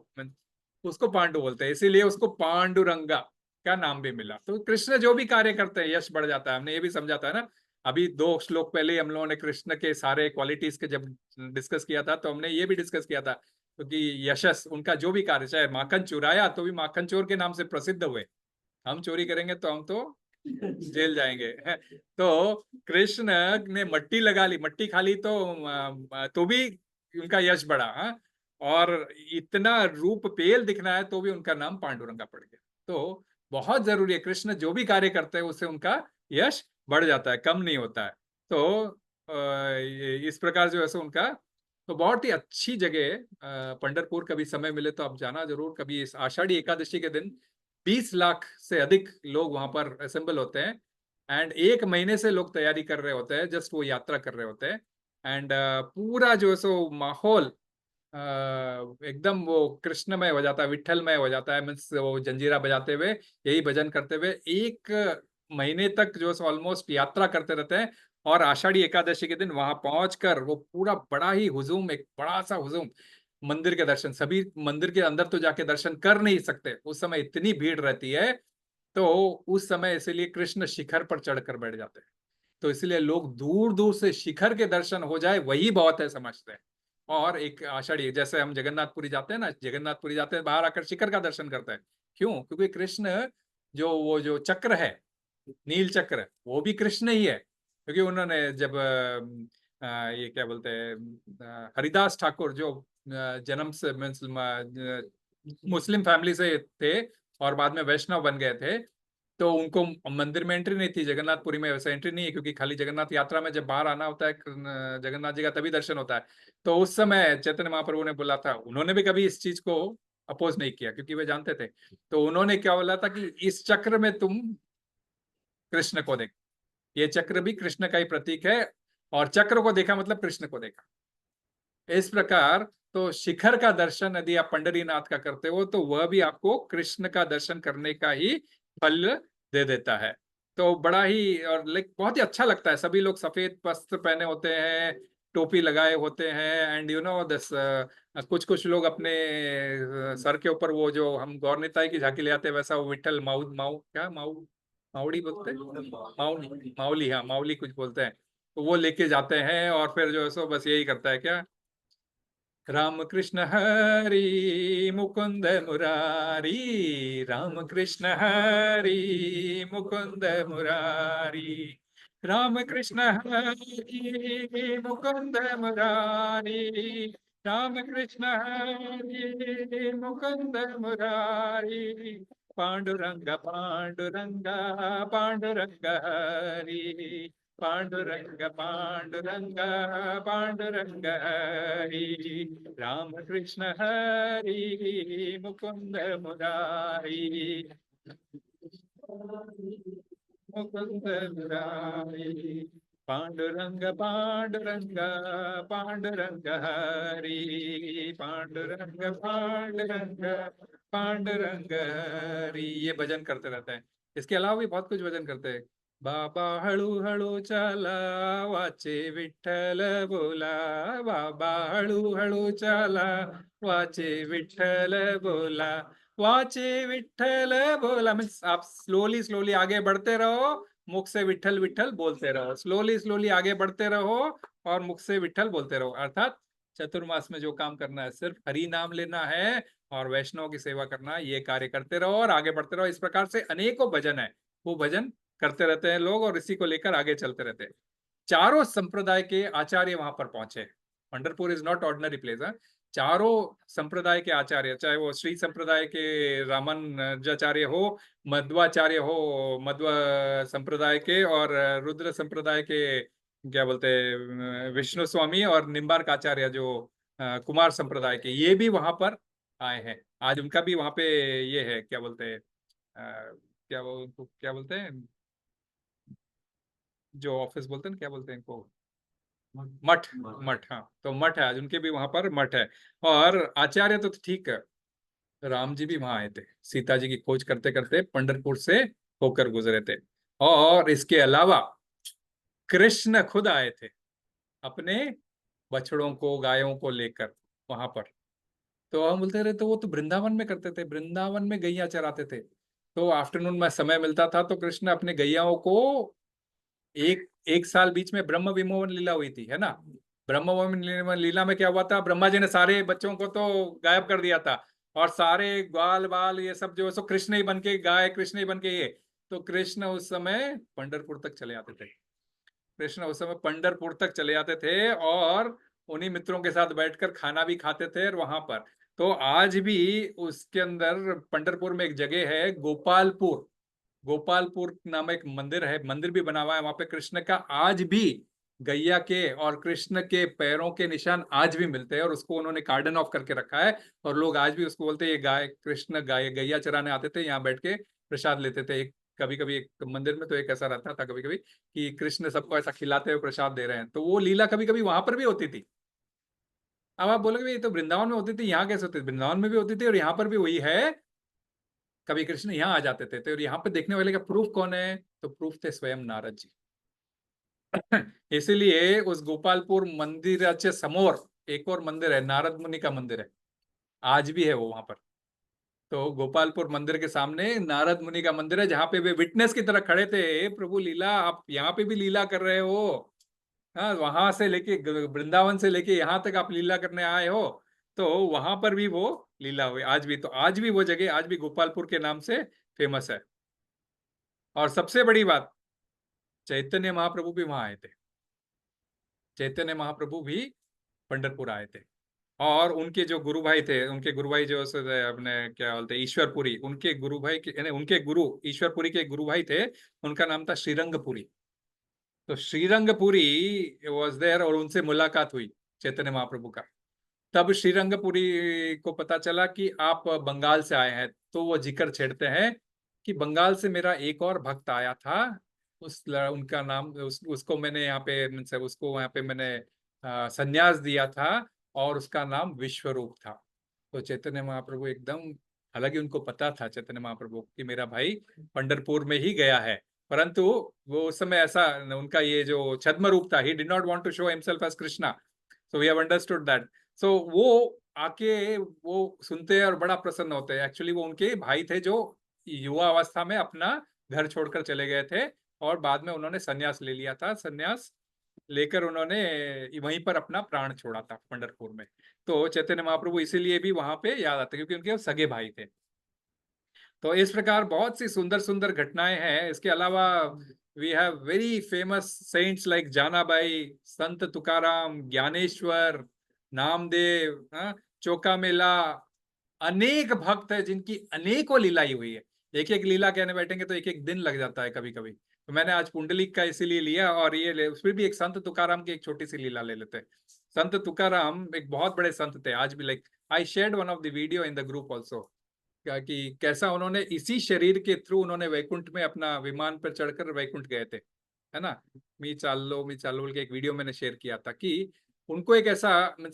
उसको पांडु बोलते हैं। इसीलिए उसको पांडुरंगा का नाम भी मिला। तो कृष्ण जो भी कार्य करते हैं यश बढ़ जाता है, हमने ये भी समझा था ना। अभी 2 श्लोक पहले हम लोगों ने कृष्ण के सारे क्वालिटीज के जब डिस्कस किया था, तो हमने ये भी डिस्कस किया था, क्योंकि यशस उनका जो भी कार्य, चाहे माखन चुराया तो भी माखन चोर के नाम से प्रसिद्ध हुए। हम चोरी करेंगे तो हम तो जेल जाएंगे। तो कृष्ण ने मट्टी लगा ली, मट्टी खा ली, तो भी उनका यश बढ़ा। हाँ? और इतना रूप पेल दिखना है तो भी उनका नाम पांडुरंगा पड़ गया। तो बहुत जरूरी है, कृष्ण जो भी कार्य करते हैं उससे उनका यश बढ़ जाता है, कम नहीं होता है। तो इस प्रकार जो है सो उनका तो बहुत ही अच्छी जगह पंढरपुर। कभी समय मिले तो आप जाना जरूर। कभी इस आषाढ़ी एकादशी के दिन 20 लाख से अधिक लोग वहां पर असेंबल होते हैं एंड 1 महीने से लोग तैयारी कर रहे होते हैं, जस्ट वो यात्रा कर रहे होते हैं। एंड पूरा जो है सो माहौल एकदम वो कृष्णमय हो जाता है, विठलमय हो जाता है। मीन्स वो जंजीरा बजाते हुए, यही भजन करते हुए 1 महीने तक जो है ऑलमोस्ट यात्रा करते रहते हैं। और आषाढ़ी एकादशी के दिन वहां पहुंचकर वो पूरा बड़ा ही हुजूम, एक बड़ा सा हुजूम, मंदिर के दर्शन, सभी मंदिर के अंदर तो जाके दर्शन कर नहीं सकते, उस समय इतनी भीड़ रहती है। तो उस समय इसीलिए कृष्ण शिखर पर चढ़कर बैठ जाते हैं। तो इसलिए लोग दूर दूर से शिखर के दर्शन हो जाए वही बहुत है समझते हैं। और एक आषाढ़ी, जैसे हम जगन्नाथपुरी जाते हैं ना, जगन्नाथपुरी जाते हैं, बाहर आकर शिखर का दर्शन करते हैं। क्यों? क्योंकि कृष्ण जो वो जो चक्र है, नील चक्र, वो भी कृष्ण ही है। क्योंकि उन्होंने जब ये क्या बोलते हैं, हरिदास ठाकुर जो जन्म से मुस्लिम फैमिली से थे और बाद में वैष्णव बन गए थे, तो उनको मंदिर में एंट्री नहीं थी। जगन्नाथपुरी में वैसे एंट्री नहीं है, क्योंकि खाली जगन्नाथ यात्रा में जब बाहर आना होता है जगन्नाथ जी का, तभी दर्शन होता है। तो उस समय चैतन्य महाप्रभु ने बोला था, उन्होंने भी कभी इस चीज को अपोज नहीं किया, क्योंकि वे जानते थे। तो उन्होंने क्या बोला था कि इस चक्र में तुम कृष्ण को देख, ये चक्र भी कृष्ण का ही प्रतीक है, और चक्र को देखा मतलब कृष्ण को देखा। इस प्रकार तो शिखर का दर्शन यदि आप पंढरीनाथ का करते हो तो वह भी आपको कृष्ण का दर्शन करने का ही फल दे देता है। तो बड़ा ही और लाइक बहुत ही अच्छा लगता है। सभी लोग सफेद वस्त्र पहने होते हैं, टोपी लगाए होते हैं, एंड यू नो दिस कुछ कुछ लोग अपने सर के ऊपर वो जो हम गौर निताई की झांकी ले आते हैं, वैसा वो विठल माऊ माऊ क्या माऊ माउड़ी बोलते हैं, माउली माउली, हाँ माउली कुछ बोलते हैं। तो वो लेके जाते हैं और फिर जो है सो बस यही करता है क्या, राम कृष्ण हरि मुकुंद मुरारी, राम कृष्ण हरि मुकुंद मुरारी, राम कृष्ण हरि मुकुंद मुरारी, राम कृष्ण हरि मुकुंद मुरारी, पांडुरंग पांडुरंग पांडुरंग हरि, पांडुरंग पांडुरंग पांडुरंग हरि, राम कृष्ण हरि मुकुंद मुरारी, मुकुंद मुरारी, पांडुरंग पांडुरंग पांडुरंग हरि, पांडुरंग पांडुरंग पांडुरंग हरि। ये भजन करते रहते हैं। इसके अलावा भी बहुत कुछ भजन करते हैं। बाबा हळू हळू चाला वाचे विठ्ठल बोला, बाबा हळू हळू चाला वाचे विठ्ठल बोला, वाचे विठ्ठल बोला। मीन्स आप स्लोली स्लोली आगे बढ़ते रहो, मुख से विठ्ठल विठ्ठल बोलते रहो, स्लोली स्लोली आगे बढ़ते रहो और मुख से विठ्ठल बोलते रहो। अर्थात चतुर्मास में जो काम करना है, सिर्फ हरि नाम लेना है और वैष्णव की सेवा करना है, ये कार्य करते रहो और आगे बढ़ते रहो। इस प्रकार से अनेकों भजन है, वो भजन करते रहते हैं लोग और इसी को लेकर आगे चलते रहते हैं। चारों संप्रदाय के आचार्य वहां पर पहुंचे। Pandharpur is not ordinary place है। चारों संप्रदाय के आचार्य, चाहे वो श्री संप्रदाय के रामानुजाचार्य हो, मध्वाचार्य हो, मध्व संप्रदाय के, और रुद्र संप्रदाय के क्या बोलते हैं विष्णु स्वामी, और निम्बार्क आचार्य जो कुमार संप्रदाय के, ये भी वहां पर आए हैं। आज उनका भी वहां पे ये है, क्या बोलते हैं क्या बोलते हैं, जो ऑफिस बोलते हैं क्या बोलते हैं इनको, मठ। मठ, हाँ, तो मठ है आज उनके भी वहां पर मठ है। और आचार्य तो ठीक है, राम जी भी वहां आए थे, सीता जी की खोज करते करते पंढरपुर से होकर गुजरे थे। और इसके अलावा कृष्ण खुद आए थे अपने बछड़ों को, गायों को लेकर वहां पर। तो हम बोलते रहे, तो वो तो वृंदावन में करते थे, वृंदावन में गैया चराते थे। तो आफ्टरनून में समय मिलता था तो कृष्ण अपने गैयाओं को, एक एक साल बीच में ब्रह्म विमोहन लीला हुई थी, है ना। ब्रह्म विमोहन लीला में क्या हुआ था, ब्रह्मा जी ने सारे बच्चों को तो गायब कर दिया था, और सारे ग्वाल बाल ये सब जो है सो कृष्ण ही बन के, गाय कृष्ण ही बन के ये। तो कृष्ण उस समय पंढरपुर तक चले आते थे, कृष्ण उस समय पंढरपुर तक चले आते थे और उन्हीं मित्रों के साथ बैठकर खाना भी खाते थे। और वहां पर तो आज भी उसके अंदर पंढरपुर में एक जगह है गोपालपुर, गोपालपुर नाम एक मंदिर है, मंदिर भी बना हुआ है वहां पे कृष्ण का। आज भी गैया के और कृष्ण के पैरों के निशान आज भी मिलते हैं, और उसको उन्होंने कार्डन ऑफ करके रखा है। और लोग आज भी उसको बोलते हैं, ये गाय कृष्ण गाय गैया चराने आते थे, यहाँ बैठ के प्रसाद लेते थे। एक कभी कभी एक मंदिर में तो एक ऐसा रहता था कभी कभी कि कृष्ण सबको ऐसा खिलाते हुए प्रसाद दे रहे हैं, तो वो लीला कभी कभी वहां पर भी होती थी। अब आप बोलोगे ये तो वृंदावन में होती थी, यहाँ कैसे होती थी? वृंदावन में भी होती थी और यहाँ पर भी वही है। कभी कृष्ण यहाँ आ जाते थे, तो और यहाँ पे देखने वाले का प्रूफ कौन है? तो प्रूफ थे स्वयं नारद जी। इसीलिए उस गोपालपुर मंदिराचे समोर एक और मंदिर है, नारद मुनि का मंदिर है, आज भी है वो वहां पर। तो गोपालपुर मंदिर के सामने नारद मुनि का मंदिर है, जहां पे वे विटनेस की तरह खड़े थे, "हे प्रभु लीला, आप यहाँ पे भी लीला कर रहे हो? हाँ, वहां से लेके वृंदावन से लेके यहाँ तक आप लीला करने आए हो।" तो वहां पर भी वो लीला हुई आज भी। तो आज भी वो जगह आज भी गोपालपुर के नाम से फेमस है। और सबसे बड़ी बात, चैतन्य महाप्रभु भी वहां आए थे। चैतन्य महाप्रभु भी पंढरपुर आए थे। और उनके जो गुरु भाई थे, उनके गुरु भाई जो अपने क्या बोलते हैं ईश्वरपुरी, उनके गुरु भाई के यानी उनके गुरु ईश्वरपुरी के गुरु भाई थे, उनका नाम था श्रीरंगपुरी। तो श्रीरंगपुरी वॉज देयर और उनसे मुलाकात हुई चैतन्य महाप्रभु का। तब श्रीरंगपुरी को पता चला कि आप बंगाल से आए हैं, तो वो जिक्र छेड़ते हैं कि बंगाल से मेरा एक और भक्त आया था, उनका नाम उसको मैंने यहाँ पे उसको यहाँ पे मैंने संन्यास दिया था, और उसका नाम विश्वरूप था। तो चैतन्य महाप्रभु एकदम, हालांकि उनको पता था चैतन्य महाप्रभु कि मेरा भाई पंढरपुर में ही गया है, परंतु वो उस समय ऐसा उनका ये जो छद्म रूप था, he did not want to show himself as Krishna, so we have understood that. So वो आके वो सुनते हैं और बड़ा प्रसन्न होते हैं। एक्चुअली वो उनके भाई थे जो युवा अवस्था में अपना घर छोड़कर चले गए थे, और बाद में उन्होंने संन्यास ले लिया था। संन्यास लेकर उन्होंने वहीं पर अपना प्राण छोड़ा था पंढरपुर में। तो चैतन्य महाप्रभु इसीलिए भी वहां पे याद आते, क्योंकि उनके सगे भाई थे। तो इस प्रकार बहुत सी सुंदर सुंदर घटनाएं हैं। इसके अलावा we have very famous saints like Janabai, Sant Tukaram, Dnyaneshwar, Namdev, चौका मेला। अनेक भक्त है जिनकी अनेकों लीलाई हुई है। एक एक लीला कहने बैठेंगे तो एक एक दिन लग जाता है कभी कभी। तो मैंने आज पुंडलिक का इसीलिए लिया, और ये उसमें भी एक संत तुकाराम की एक छोटी सी लीला ले लेते हैं। संत तुकाराम एक बहुत बड़े संत थे, आज भी like I shared one of the video in the group also, कि कैसा उन्होंने इसी शरीर के थ्रू उन्होंने वैकुंठ में अपना विमान पर चढ़कर वैकुंठ गए थे, है ना। मी चालो बोल के एक वीडियो मैंने शेयर किया था कि उनको एक ऐसा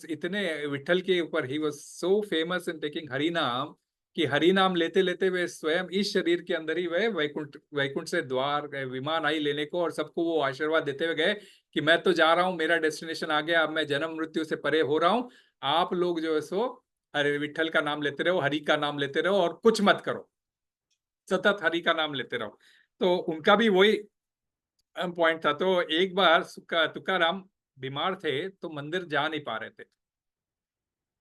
इतने विठल के ऊपर he was so famous in taking Hari नाम, कि हरि नाम लेते लेते वे स्वयं इस शरीर के अंदर ही वे वैकुंठ वैकुंठ से द्वार विमान आई लेने को, और सबको वो आशीर्वाद देते हुए गए कि मैं तो जा रहा हूँ, मेरा डेस्टिनेशन आ गया, अब मैं जन्म मृत्यु से परे हो रहा हूँ। आप लोग जो है सो अरे विठल का नाम लेते रहो, हरि का नाम लेते रहो, और कुछ मत करो, सतत हरि का नाम लेते रहो। तो उनका भी वही पॉइंट था। तो एक बार तुकाराम बीमार थे, तो मंदिर जा नहीं पा रहे थे।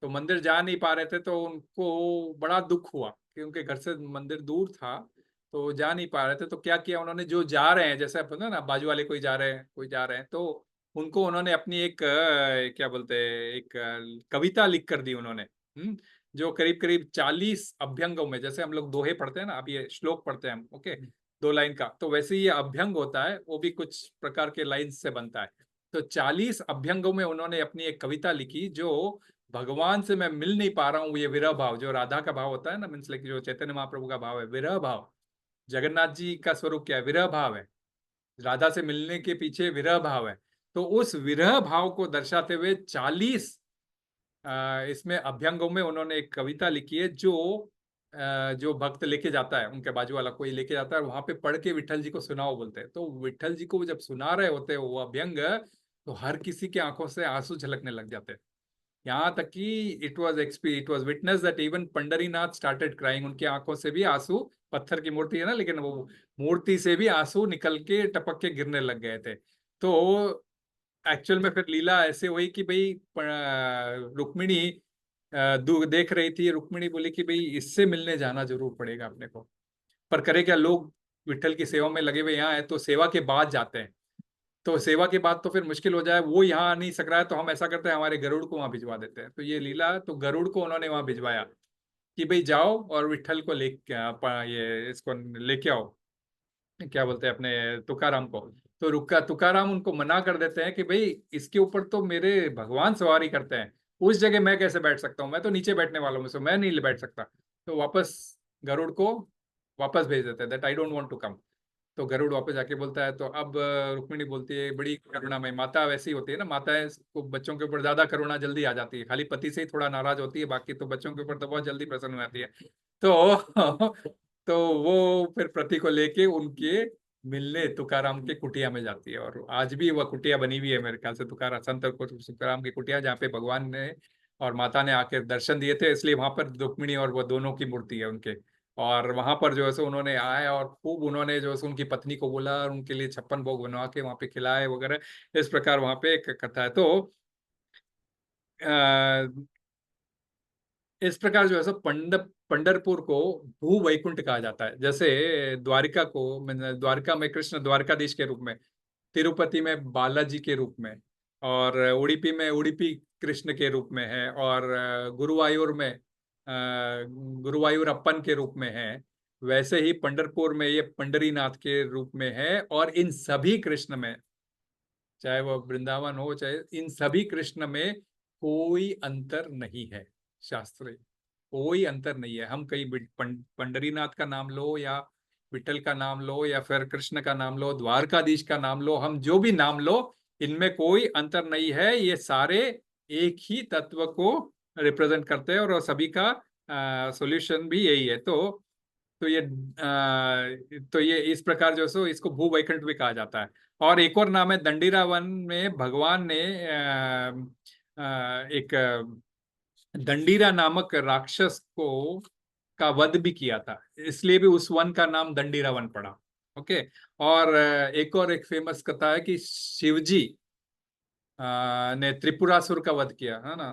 तो मंदिर जा नहीं पा रहे थे, तो उनको बड़ा दुख हुआ कि उनके घर से मंदिर दूर था, तो जा नहीं पा रहे थे। तो क्या किया उन्होंने, जो जा रहे हैं, जैसे पता ना बाजू वाले कोई जा रहे हैं कोई जा रहे हैं, तो उनको उन्होंने अपनी एक क्या बोलते हैं एक कविता लिख कर दी उन्होंने। जो करीब करीब 40 अभ्यंगों में, जैसे हम लोग दोहे पढ़ते हैं ना, अब ये श्लोक पढ़ते हैं हम, ओके, 2 लाइन का, तो वैसे ही ये अभ्यंग होता है, वो भी कुछ प्रकार के लाइन्स से बनता है। तो 40 अभ्यंगों में उन्होंने अपनी एक कविता लिखी, जो भगवान से मैं मिल नहीं पा रहा हूँ, ये विरह भाव, जो राधा का भाव होता है ना, मीन्स लाइक जो चैतन्य महाप्रभु का भाव है विरह भाव। जगन्नाथ जी का स्वरूप क्या है? विरह भाव है। राधा से मिलने के पीछे विरह भाव है। तो उस विरह भाव को दर्शाते हुए 40 इसमें अभ्यंगों में उन्होंने एक कविता लिखी है, जो भक्त लेके जाता है, उनके बाजू वाला कोई लेके जाता है, वहां पे पढ़ के विठल जी को सुनाओ बोलते हैं। तो विठल जी को जब सुना रहे होते हैं वो अभ्यंग, तो हर किसी की आंखों से आंसू झलकने लग जाते हैं। यहाँ तक कि it was witness that even Pandharinath started crying. उनकी आंखों से भी आंसू, पत्थर की मूर्ति है ना, लेकिन वो मूर्ति से भी आंसू निकल के टपक के गिरने लग गए थे। तो एक्चुअल में फिर लीला ऐसे हुई कि भाई रुक्मिणी देख रही थी, रुक्मिणी बोली कि भाई इससे मिलने जाना जरूर पड़ेगा अपने को। पर करे क्या, लोग विठल की सेवा में लगे हुए यहाँ है, तो सेवा के बाद जाते हैं। तो सेवा के बाद तो फिर मुश्किल हो जाए, वो यहाँ आ नहीं सक रहा है, तो हम ऐसा करते हैं हमारे गरुड़ को वहां भिजवा देते हैं। तो ये लीला, तो गरुड़ को उन्होंने वहां भिजवाया कि भाई जाओ और विट्ठल को ये इसको लेके आओ, क्या बोलते हैं अपने तुकाराम को। तो रुका तुकाराम उनको मना कर देते हैं कि भाई इसके ऊपर तो मेरे भगवान सवारी करते हैं, उस जगह मैं कैसे बैठ सकता हूँ, मैं तो नीचे बैठने वाला हूँ, मैं नहीं बैठ सकता। तो वापस गरुड़ को वापस भेज देते हैं, that I don't want to come. तो गरुड़ वापस जाके बोलता है, तो अब रुक्मिणी बोलती है, बड़ी करुणामय माता वैसी होती है ना, माताएं को बच्चों के ऊपर ज्यादा करुणा जल्दी आ जाती है, खाली पति से ही थोड़ा नाराज होती है, बाकी तो बच्चों के ऊपर तो बहुत जल्दी प्रसन्न हो जाती है। तो तो वो फिर प्रति को लेके उनके मिलने तुकाराम के कुटिया में जाती है, और आज भी वह कुटिया बनी हुई है मेरे ख्याल से, तुकाराम संत तुकाराम की कुटिया, जहाँ पे भगवान ने और माता ने आके दर्शन दिए थे, इसलिए वहां पर रुक्मिणी और वो दोनों की मूर्ति है उनके। और वहां पर जो है सो उन्होंने आए और खूब उन्होंने जो है सो उनकी पत्नी को बोला और उनके लिए 56 भोग बनवा के वहां पे खिलाए वगैरह, इस प्रकार वहां पे एक कथा है। तो इस प्रकार जो है सो पंडरपुर को भू वैकुंठ कहा जाता है। जैसे द्वारिका को, द्वारका में कृष्ण द्वारकाधीश के रूप में, तिरुपति में बालाजी के रूप में, और उडुपी में उडुपी कृष्ण के रूप में है, और गुरुवायूर में गुरुवायूर अप्पन के रूप में है, वैसे ही पंडरपुर में ये पंडरीनाथ के रूप में है। और इन सभी कृष्ण में, चाहे वो वृंदावन हो चाहे, इन सभी कृष्ण में कोई अंतर नहीं है। शास्त्र कोई अंतर नहीं है। हम कहीं पंडरीनाथ का नाम लो या विठल का नाम लो या फिर कृष्ण का नाम लो, द्वारकाधीश का नाम लो, हम जो भी नाम लो, इनमें कोई अंतर नहीं है। ये सारे एक ही तत्व को रिप्रेजेंट करते हैं और सभी का सॉल्यूशन भी यही है। तो ये इस प्रकार जो सो इसको भू वैकुंठ भी कहा जाता है। और एक और नाम है दंडीरा वन में भगवान ने एक दंडीरा नामक राक्षस को का वध भी किया था, इसलिए भी उस वन का नाम दंडीरा वन पड़ा। ओके। और एक फेमस कथा है कि शिवजी ने त्रिपुरासुर का वध किया है ना।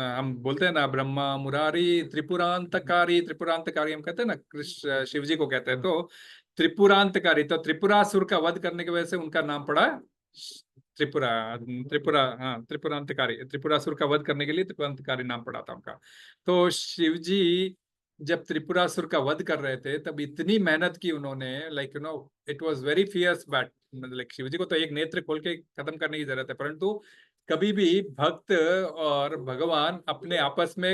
हम बोलते हैं ना ब्रह्मा मुरारी त्रिपुरांतकारी, त्रिपुरांतकारी हम कहते हैं ना, कृष्ण शिव जी को कहते हैं। तो त्रिपुरांतकारी, तो त्रिपुरासुर का वध करने की वजह से उनका नाम पड़ा त्रिपुरा। त्रिपुरा, हाँ, त्रिपुरांतकारी, त्रिपुरासुर का वध करने के लिए त्रिपुरांतकारी नाम पड़ा था उनका। तो शिव जी जब त्रिपुरासुर का वध कर रहे थे तब इतनी मेहनत की उन्होंने, like it was very fierce bat, मतलब शिव जी को तो एक नेत्र खोल के खत्म करने की जरूरत है, परंतु कभी भी भक्त और भगवान अपने आपस में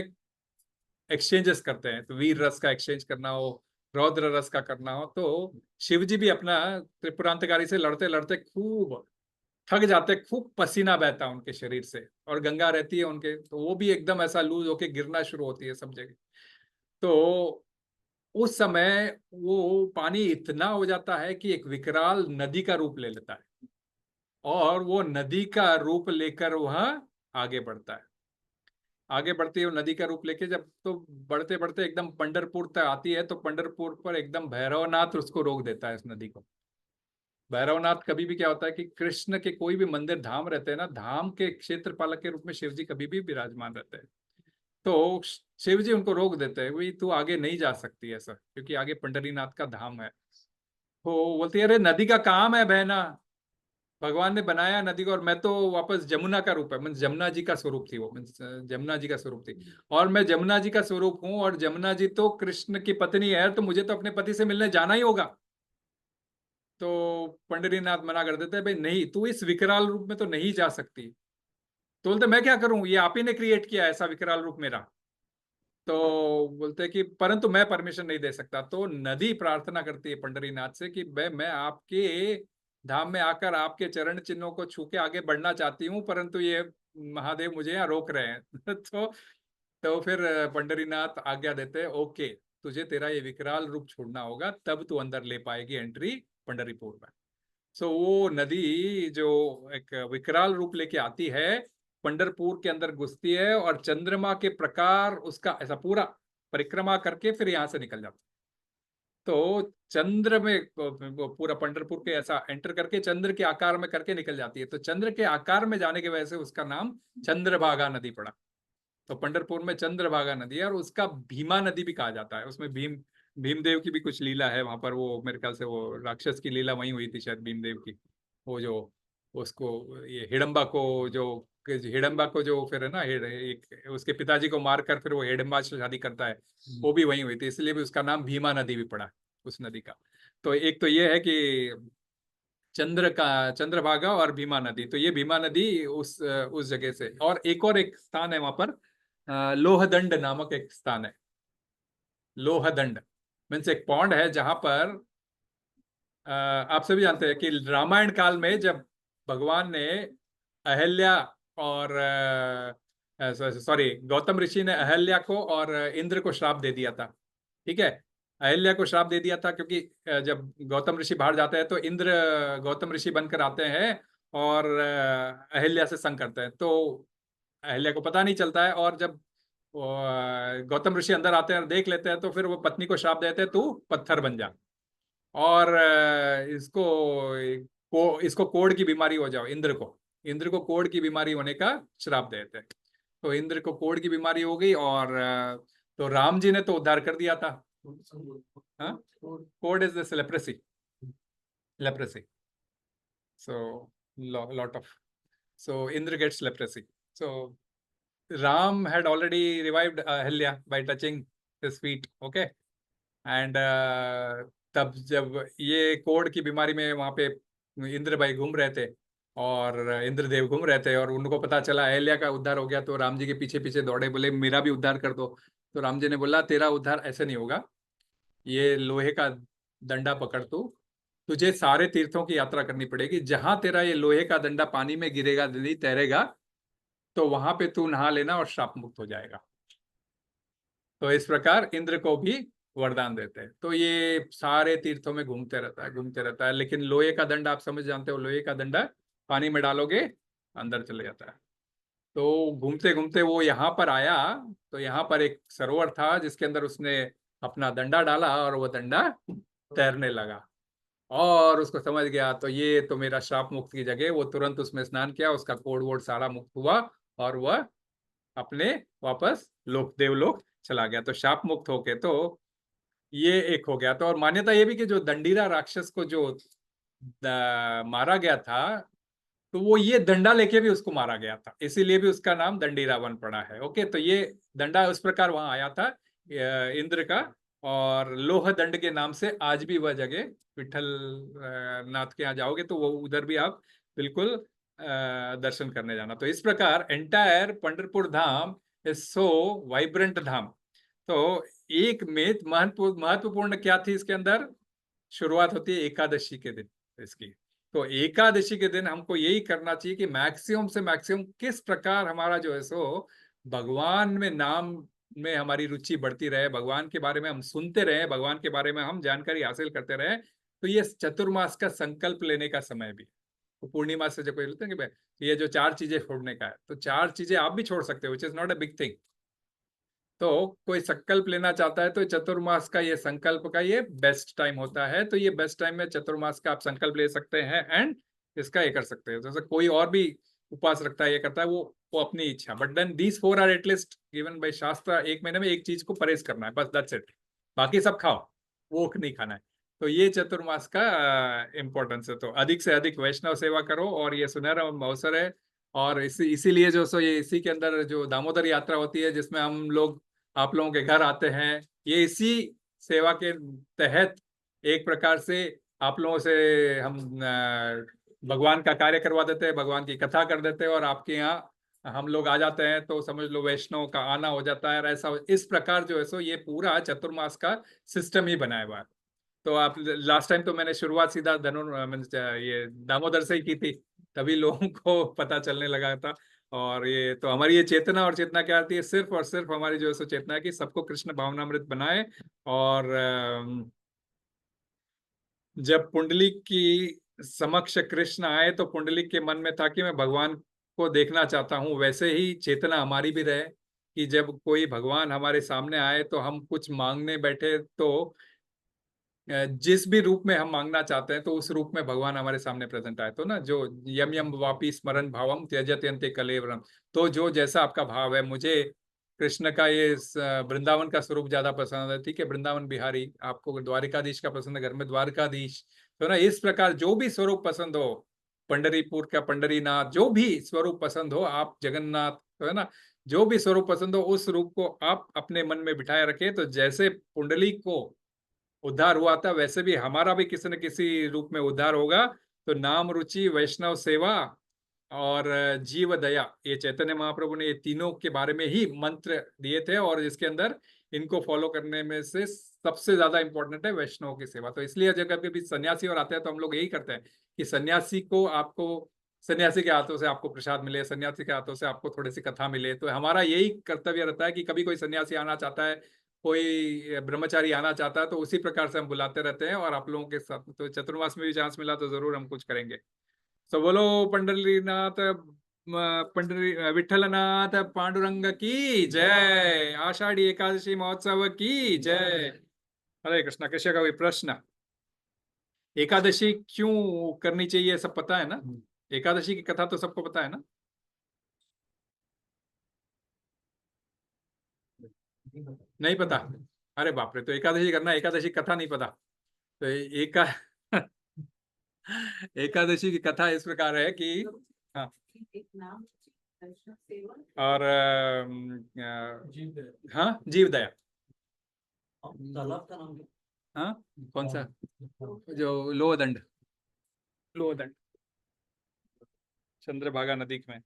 एक्सचेंजेस करते हैं। तो वीर रस का एक्सचेंज करना हो, रौद्र रस का करना हो, तो शिव जी भी अपना त्रिपुरांतकारी से लड़ते लड़ते खूब थक जाते, खूब पसीना बहता उनके शरीर से, और गंगा रहती है उनके, तो वो भी एकदम ऐसा लूज होके गिरना शुरू होती है सब जगह। तो उस समय वो पानी इतना हो जाता है कि एक विकराल नदी का रूप ले लेता है, और वो नदी का रूप लेकर वह आगे बढ़ता है। आगे बढ़ती है वो नदी का रूप लेके, जब तो बढ़ते बढ़ते एकदम पंढरपुर तक आती है, तो पंढरपुर पर एकदम भैरवनाथ उसको रोक देता है इस नदी को। भैरवनाथ कभी भी क्या होता है कि कृष्ण के कोई भी मंदिर धाम रहते हैं ना, धाम के क्षेत्र पालक के रूप में शिव जी कभी भी विराजमान रहते हैं। तो शिव जी उनको रोक देते हैं, भाई तू आगे नहीं जा सकती ऐसा, क्योंकि आगे पंढरीनाथ का धाम है। तो बोलती है, अरे नदी का काम है बहना, भगवान ने बनाया नदी को, और मैं तो वापस जमुना का रूप है, मैं जमुना जी का स्वरूप थी, वो जमुना जी का स्वरूप थी, और मैं जमुना जी का स्वरूप हूँ, और जमुना जी तो कृष्ण की पत्नी है, तो मुझे तो अपने पति से मिलने जाना ही होगा। तो पंडरीनाथ मना कर देते हैं, भाई नहीं, तू इस विकराल रूप में तो नहीं जा सकती। तो बोलते मैं क्या करूं, ये आप ही ने क्रिएट किया ऐसा विकराल रूप मेरा। तो बोलते कि परंतु मैं परमिशन नहीं दे सकता। तो नदी प्रार्थना करती है पंडरीनाथ से कि भाई मैं आपके धाम में आकर आपके चरण चिन्हों को छू के आगे बढ़ना चाहती हूँ, परंतु ये महादेव मुझे यहाँ रोक रहे हैं। तो फिर पंडरीनाथ आज्ञा देते हैं, ओके, तुझे तेरा ये विकराल रूप छोड़ना होगा, तब तू अंदर ले पाएगी एंट्री पंडरीपुर में। सो वो नदी जो एक विकराल रूप लेके आती है, पंढरपुर के अंदर घुसती है, और चंद्रमा के प्रकार उसका ऐसा पूरा परिक्रमा करके फिर यहाँ से निकल जाता है। तो चंद्र में वो पूरा पंढरपुर के ऐसा एंटर करके चंद्र के आकार में करके निकल जाती है। तो चंद्र के आकार में जाने की वजह से उसका नाम चंद्रभागा नदी पड़ा। तो पंढरपुर में चंद्रभागा नदी है, और उसका भीमा नदी भी कहा जाता है। उसमें भीमदेव की भी कुछ लीला है वहां पर, वो मेरे ख्याल से वो राक्षस की लीला वहीं हुई थी शायद, भीमदेव की, वो जो उसको ये हिडम्बा को जो फिर है ना एक उसके पिताजी को मारकर फिर वो हिडम्बा से शादी करता है, वो भी वहीं हुई थी, इसलिए भी उसका नाम भीमा नदी भी पड़ा उस नदी का। तो एक तो ये है कि चंद्रभागा और भीमा नदी, तो ये भीमा नदी उस जगह से। और एक स्थान है वहां पर, लोहदंड नामक एक स्थान है। लोहदंड मीन्स एक पॉन्ड है जहां पर आप सभी जानते हैं कि रामायण काल में जब भगवान ने अहल्या और सॉरी गौतम ऋषि ने अहल्या को और इंद्र को श्राप दे दिया था। ठीक है, अहल्या को श्राप दे दिया था क्योंकि जब गौतम ऋषि बाहर जाते हैं तो इंद्र गौतम ऋषि बनकर आते हैं और अहल्या से संग करते हैं, तो अहल्या को पता नहीं चलता है। और जब गौतम ऋषि अंदर आते हैं और देख लेते हैं तो फिर वो पत्नी को श्राप देते हैं, तू पत्थर बन जा और इसको कोढ़ की बीमारी हो जाओ। इंद्र को कोढ़ की बीमारी होने का श्राप देते हैं। तो इंद्र को कोढ़ की बीमारी हो गई और तो राम जी ने तो उद्धार कर दिया था। हाँ, कोढ़ is this leprosy so lot of so Indra gets leprosy. So Ram had already revived Ahilya by touching his feet. Okay, and तब जब ये कोढ़ की बीमारी में वहां पे इंद्र भाई घूम रहे थे और इंद्रदेव घूम रहे थे और उनको पता चला अहल्या का उद्धार हो गया, तो राम जी के पीछे पीछे दौड़े, बोले मेरा भी उद्धार कर दो। तो राम जी ने बोला तेरा उद्धार ऐसे नहीं होगा, ये लोहे का डंडा पकड़ तू, तुझे सारे तीर्थों की यात्रा करनी पड़ेगी, जहां तेरा ये लोहे का डंडा पानी में गिरेगा नहीं तैरेगा तो वहां पे तू नहा लेना और श्राप मुक्त हो जाएगा। तो इस प्रकार इंद्र को भी वरदान देते हैं। तो ये सारे तीर्थों में घूमते रहता है, लेकिन लोहे का दंड आप समझ जानते हो, लोहे का डंडा पानी में डालोगे अंदर चले जाता है। तो घूमते घूमते वो यहाँ पर आया, तो यहाँ पर एक सरोवर था जिसके अंदर उसने अपना डंडा डाला और वो डंडा तैरने लगा और उसको समझ गया तो ये तो मेरा श्राप मुक्त की जगह। वो तुरंत उसमें स्नान किया, उसका कोढ़ वोढ़ सारा मुक्त हुआ और वह अपने वापस देवलोक चला गया। तो शाप मुक्त होके तो ये एक हो गया। तो और मान्यता ये भी कि जो दंडीरा राक्षस को जो मारा गया था, तो वो ये डंडा लेके भी उसको मारा गया था, इसीलिए भी उसका नाम दंडीरा वन पड़ा है। ओके, तो ये डंडा उस प्रकार वहां आया था इंद्र का, और लोह दंड के नाम से आज भी वह जगह विठल नाथ के यहाँ जाओगे तो वो उधर भी आप बिल्कुल दर्शन करने जाना। तो इस प्रकार entire Pandharpur Dham is so vibrant Dham. तो एक महत्वपूर्ण क्या थी इसके अंदर, शुरुआत होती है एकादशी के दिन इसकी। तो एकादशी के दिन हमको यही करना चाहिए कि मैक्सिमम से मैक्सिमम किस प्रकार हमारा जो है सो भगवान में नाम में हमारी रुचि बढ़ती रहे, भगवान के बारे में हम सुनते रहे, भगवान के बारे में हम जानकारी हासिल करते रहे। तो ये चतुर्मास का संकल्प लेने का समय भी, तो पूर्णिमा से जो कोई बोलते हैं कि ये जो 4 चीजें छोड़ने का है, तो 4 चीजें आप भी छोड़ सकते हो, which is not a big thing. तो कोई संकल्प लेना चाहता है तो चतुर्मास का ये संकल्प का ये बेस्ट टाइम होता है। तो ये बेस्ट टाइम में चतुर्मास का आप संकल्प ले सकते हैं एंड इसका ये कर सकते हैं। जैसे कोई और भी उपवास रखता है, ये करता है, वो अपनी इच्छा, but then these 4 are at least given by shastra. एक महीने में एक चीज को परहेज करना है, बस दैट्स इट, बाकी सब खाओ, वो नहीं खाना है। तो ये चतुर्मास का इम्पोर्टेंस है। तो अधिक से अधिक वैष्णव सेवा करो और ये सुनहरा अवसर है। और इसीलिए जो सो ये इसी के अंदर जो दामोदर यात्रा होती है जिसमें हम लोग आप लोगों के घर आते हैं, ये इसी सेवा के तहत एक प्रकार से आप लोगों से हम भगवान का कार्य करवा देते हैं, भगवान की कथा कर देते हैं और आपके यहाँ हम लोग आ जाते हैं, तो समझ लो वैष्णव का आना हो जाता है। ऐसा इस प्रकार जो है सो ये पूरा चतुर्मास का सिस्टम ही बनाया हुआ है। तो आप लास्ट टाइम तो मैंने शुरुआत सीधा ये दामोदर से ही की थी, तभी लोगों को पता चलने लगा था। और ये तो हमारी ये चेतना, और चेतना क्या आती है, सिर्फ और सिर्फ हमारी जो है सो चेतना है कि सबको कृष्ण भावनामृत बनाए। और जब पुंडलिक की समक्ष कृष्ण आए तो पुंडलिक के मन में था कि मैं भगवान को देखना चाहता हूँ। वैसे ही चेतना हमारी भी रहे कि जब कोई भगवान हमारे सामने आए तो हम कुछ मांगने बैठे तो जिस भी रूप में हम मांगना चाहते हैं तो उस रूप में भगवान हमारे सामने प्रेजेंट आए। तो ना जो यम यम वापी स्मरण भावम त्यजते अन्ते कलेवरम, तो जो जैसा आपका भाव है, मुझे कृष्ण का ये वृंदावन का स्वरूप ज्यादा पसंद है, ठीक है, वृंदावन बिहारी, आपको द्वारिकाधीश का पसंद है, घर में द्वारकाधीश। तो ना इस प्रकार जो भी स्वरूप पसंद हो, पंडरीपुर का पंडरीनाथ, जो भी स्वरूप पसंद हो, आप जगन्नाथ, तो है ना, जो भी स्वरूप पसंद हो उस रूप को आप अपने मन में बिठाए रखें। तो जैसे पुंडली को उद्धार हुआ था, वैसे भी हमारा भी किसी न किसी रूप में उद्धार होगा। तो नाम रुचि, वैष्णव सेवा और जीव दया, ये चैतन्य महाप्रभु ने ये तीनों के बारे में ही मंत्र दिए थे, और इसके अंदर इनको फॉलो करने में से सबसे ज्यादा इंपॉर्टेंट है वैष्णव की सेवा। तो इसलिए जब कभी सन्यासी और आते हैं तो हम लोग यही करते हैं कि सन्यासी को आपको, सन्यासी के हाथों से आपको प्रसाद मिले, सन्यासी के हाथों से आपको थोड़ी सी कथा मिले। तो हमारा यही कर्तव्य रहता है कि कभी कोई सन्यासी आना चाहता है, कोई ब्रह्मचारी आना चाहता है, तो उसी प्रकार से हम बुलाते रहते हैं। और आप लोगों के साथ तो चतुर्मास में भी चांस मिला तो जरूर हम कुछ करेंगे। तो बोलो पंडरीनाथ, पंडरी विठ्ठलनाथ पांडुरंग की जय, आषाढ़ी एकादशी महोत्सव की जय। हरे कृष्णा। कृष्ण का कोई प्रश्न? एकादशी क्यों करनी चाहिए सब पता है ना? एकादशी की कथा तो सबको पता है ना? नहीं पता? अरे बाप रे, तो एकादशी करना, एकादशी कथा नहीं पता? तो एकादशी की कथा इस प्रकार है कि, हाँ, एक नाम वैष्णव सेवा और जीव हाँ, जीव दया। तालाब का नाम हाँ, कौन सा? जो लोहदंड, लोहदंड, चंद्रभागा नदी में,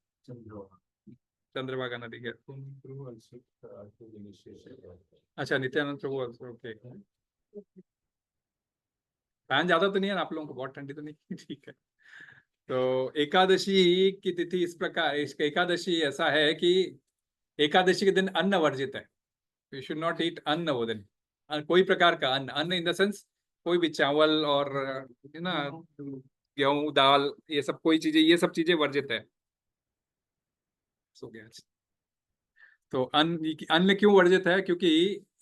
चंद्रभागा नदी के। अच्छा, नित्यानंद प्रभु, ओके। फैन ज्यादा तो नहीं है ना आप लोगों को? बहुत ठंडी तो नहीं? ठीक है। तो एकादशी की तिथि इस प्रकार, इसका एकादशी ऐसा है कि एकादशी के दिन अन्न वर्जित है। यू शुड नॉट ईट अन्न वो दिन, कोई प्रकार का अन्न, अन्न इन द सेंस कोई भी चावल और ना गेहूं दाल, ये सब कोई चीजें, ये सब चीजें वर्जित है। सो गया। तो अन्न क्यों वर्जित है? क्योंकि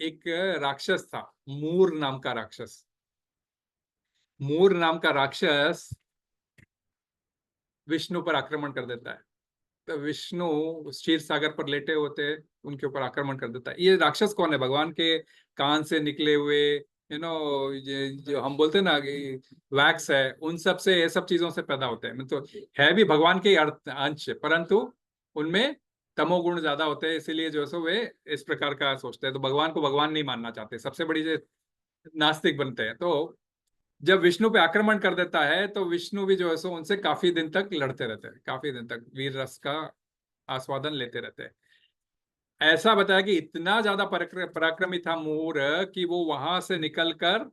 एक राक्षस था, मूर नाम का राक्षस। मूर नाम का राक्षस विष्णु पर आक्रमण कर देता है। तो विष्णु क्षीर सागर पर लेटे होते, उनके ऊपर आक्रमण कर देता है। ये राक्षस कौन है? भगवान के कान से निकले हुए, जो हम बोलते हैं ना वैक्स है, उन सब से, ये सब चीजों से पैदा होते हैं। तो है भी भगवान के अंश, परंतु उनमें तमोगुण ज्यादा होते हैं, इसीलिए जो है सो वे इस प्रकार का सोचते हैं। तो भगवान को भगवान नहीं मानना चाहते, सबसे बड़ी जो नास्तिक बनते हैं। तो जब विष्णु पे आक्रमण कर देता है तो विष्णु भी जो है सो उनसे काफी दिन तक लड़ते रहते हैं, काफी दिन तक वीर रस का आस्वादन लेते रहते हैं। ऐसा बताया कि इतना ज्यादा पराक्रमी था मूर कि वो वहां से निकलकर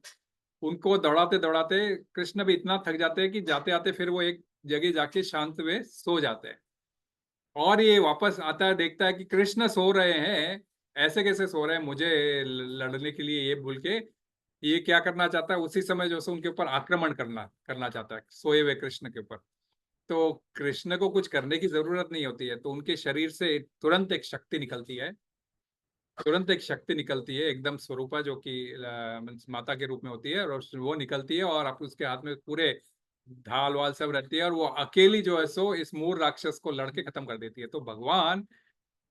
उनको दौड़ाते दौड़ाते, कृष्ण भी इतना थक जाते हैं कि जाते आते फिर वो एक जगह जाके शांत में सो जाते हैं। और ये वापस आता है, देखता है कि कृष्ण सो रहे हैं, ऐसे कैसे सो रहे हैं, मुझे लड़ने के लिए, ये भूल के ये क्या करना चाहता है, उसी समय जो है उनके ऊपर आक्रमण करना करना चाहता है सोए हुए कृष्ण के ऊपर। तो कृष्ण को कुछ करने की जरूरत नहीं होती है, तो उनके शरीर से तुरंत एक शक्ति निकलती है, तुरंत एक शक्ति निकलती है, एकदम स्वरूपा, जो कि माता के रूप में होती है, और वो निकलती है और आप उसके हाथ में पूरे ढाल वाल सब रहती है, और वो अकेली जो है सो इस मूर राक्षस को लड़के खत्म कर देती है। तो भगवान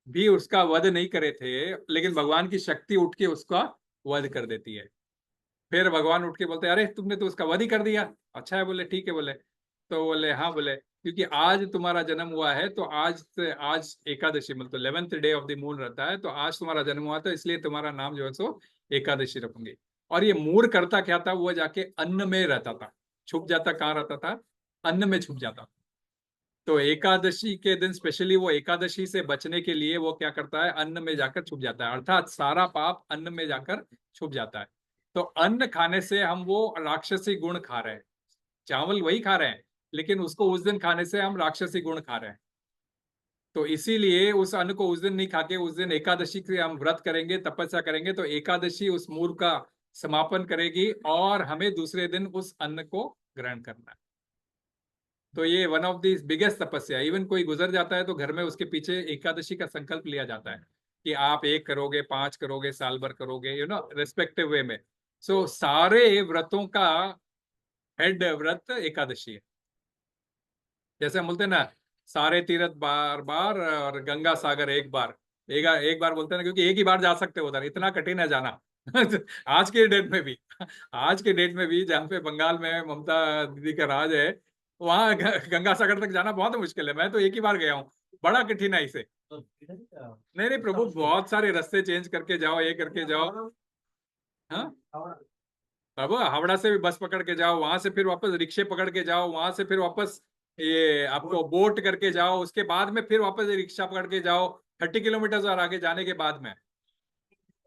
भी उसका वध नहीं करे थे, लेकिन भगवान की शक्ति उठ के उसका वध कर देती है। फिर भगवान उठ के बोलते हैं, अरे तुमने तो उसका वध ही कर दिया। अच्छा है, बोले ठीक है, बोले तो बोले हाँ, बोले क्योंकि आज तुम्हारा जन्म हुआ है, तो आज से, आज एकादशी मतलब 11th day of the moon रहता है, तो आज तुम्हारा जन्म हुआ, तो इसलिए तुम्हारा नाम जो है सो एकादशी रखूंगी। और ये मूर करता क्या था, वो जाके अन्न में रहता था, छुप जाता। कहाँ रहता था? अन्न में छुप जाता। तो एकादशी के दिन स्पेशली वो एकादशी से बचने के लिए वो क्या करता है, अन्न में जाकर छुप जाता है, अर्थात सारा पाप अन्न में जाकर छुप जाता है। तो अन्न खाने से हम वो राक्षसी गुण खा रहे हैं, चावल वही खा रहे हैं, लेकिन उसको उस दिन खाने से हम राक्षसी गुण खा रहे हैं। तो इसीलिए उस अन्न को उस दिन नहीं खा के, उस दिन एकादशी के हम व्रत करेंगे, तपस्या करेंगे, तो एकादशी उस मूर का समापन करेगी और हमें दूसरे दिन उस अन्न को ग्रहण करना है। तो ये वन ऑफ द बिगेस्ट तपस्या, इवन कोई गुजर जाता है तो घर में उसके पीछे एकादशी का संकल्प लिया जाता है कि आप 1 करोगे, 5 करोगे, साल भर करोगे, रेस्पेक्टिव वे में। सो सारे व्रतों का हेड व्रत एकादशी है। जैसे हम बोलते हैं ना, सारे तीर्थ बार बार और गंगा सागर एक बार, एक बार बोलते हैं ना, क्योंकि एक ही बार जा सकते हो उधर, इतना कठिन है जाना। आज के डेट में भी, आज के डेट में भी जहाँ पे बंगाल में ममता दीदी का राज है, वहां गंगा सागर तक जाना बहुत मुश्किल है। मैं तो एक ही बार गया हूँ, बड़ा कठिनाई से। तो इधर ही का- नहीं नहीं प्रभु, बहुत सारे रास्ते चेंज करके जाओ, ये करके जाओ। हाँ प्रभु, हावड़ा से भी बस पकड़ के जाओ, वहां से फिर वापस रिक्शे पकड़ के जाओ, वहां से फिर वापस ये आपको बोट करके जाओ, उसके बाद में फिर वापस रिक्शा पकड़ के जाओ 30 किलोमीटर और आगे जाने के बाद में।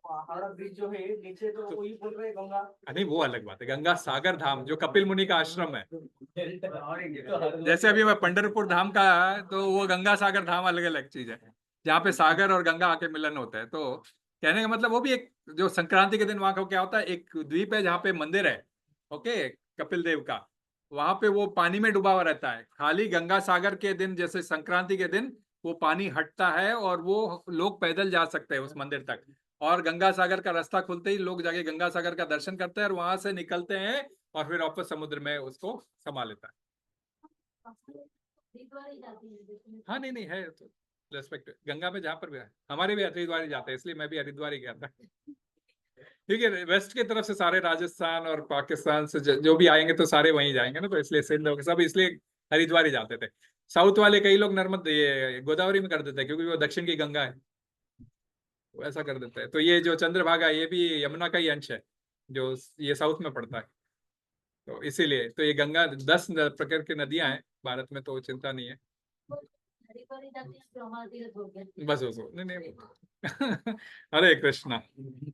हावड़ा ब्रिज जो है नीचे, तो वही बोल रहे हैं गंगा। नहीं वो अलग बात है, गंगा सागर धाम जो कपिल मुनि का आश्रम है। जैसे जैसे अभी मैं पंढरपुर धाम का, तो वो गंगा सागर धाम अलग अलग चीज है, जहाँ पे सागर और गंगा आके मिलन होता है। तो कहने का मतलब वो भी एक, जो संक्रांति के दिन वहां का क्या होता है, एक द्वीप है जहाँ पे मंदिर है, ओके, कपिल देव का। वहां पे वो पानी में डूबा हुआ रहता है। खाली गंगा सागर के दिन, जैसे संक्रांति के दिन, वो पानी हटता है और वो लोग पैदल जा सकते हैं उस मंदिर तक। और गंगा सागर का रास्ता खुलते ही लोग जाके गंगा सागर का दर्शन करते हैं और वहां से निकलते हैं और फिर वापस समुद्र में उसको समा लेता है। हाँ नहीं नहीं है तो रेस्पेक्ट, गंगा में जहाँ पर भी है, हमारे भी हरिद्वार ही जाते हैं, इसलिए मैं भी हरिद्वार ही गया था। ठीक है, वेस्ट की तरफ से सारे राजस्थान और पाकिस्तान से जो भी आएंगे तो सारे वहीं जाएंगे ना, तो इसलिए सिंध होगा सब, इसलिए हरिद्वार ही जाते थे। साउथ वाले कई लोग नर्मदा, ये गोदावरी में कर देते हैं, क्योंकि वो दक्षिण की गंगा है, वो ऐसा कर देते हैं। तो ये जो चंद्रभागा, ये भी यमुना का ही अंश है, जो ये साउथ में पड़ता है। तो इसीलिए तो ये गंगा 10 प्रकार की नदियां हैं भारत में, तो चिंता नहीं है। बस नहीं नहीं हरे कृष्णा।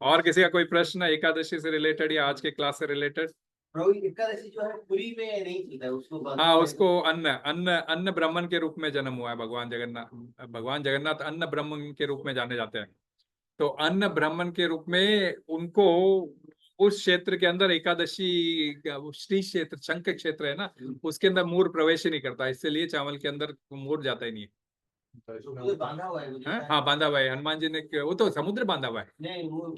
और किसी का कोई प्रश्न एकादशी से रिलेटेड या आज के क्लास से रिलेटेड? प्रभु एकादशी जो है पूरी में नहीं चलता है, उसको हाँ, उसको अन्न अन्न अन्न ब्राह्मण के रूप में जन्म हुआ है भगवान जगन्नाथ। भगवान जगन्नाथ अन्न ब्राह्मण के रूप में जाने जाते हैं। तो अन्न ब्राह्मण के रूप में उनको उस क्षेत्र के अंदर एकादशी वो श्री क्षेत्र, शंख क्षेत्र है ना, उसके अंदर मूर प्रवेश ही नहीं करता, इसलिए चावल के अंदर मूर जाता ही नहीं है। तो बांधा हुआ है मुझे हाँ शायद। हाँ, बांधा हुआ है हनुमान जी ने, वो तो समुद्र बांधा हुआ है। नहीं, वो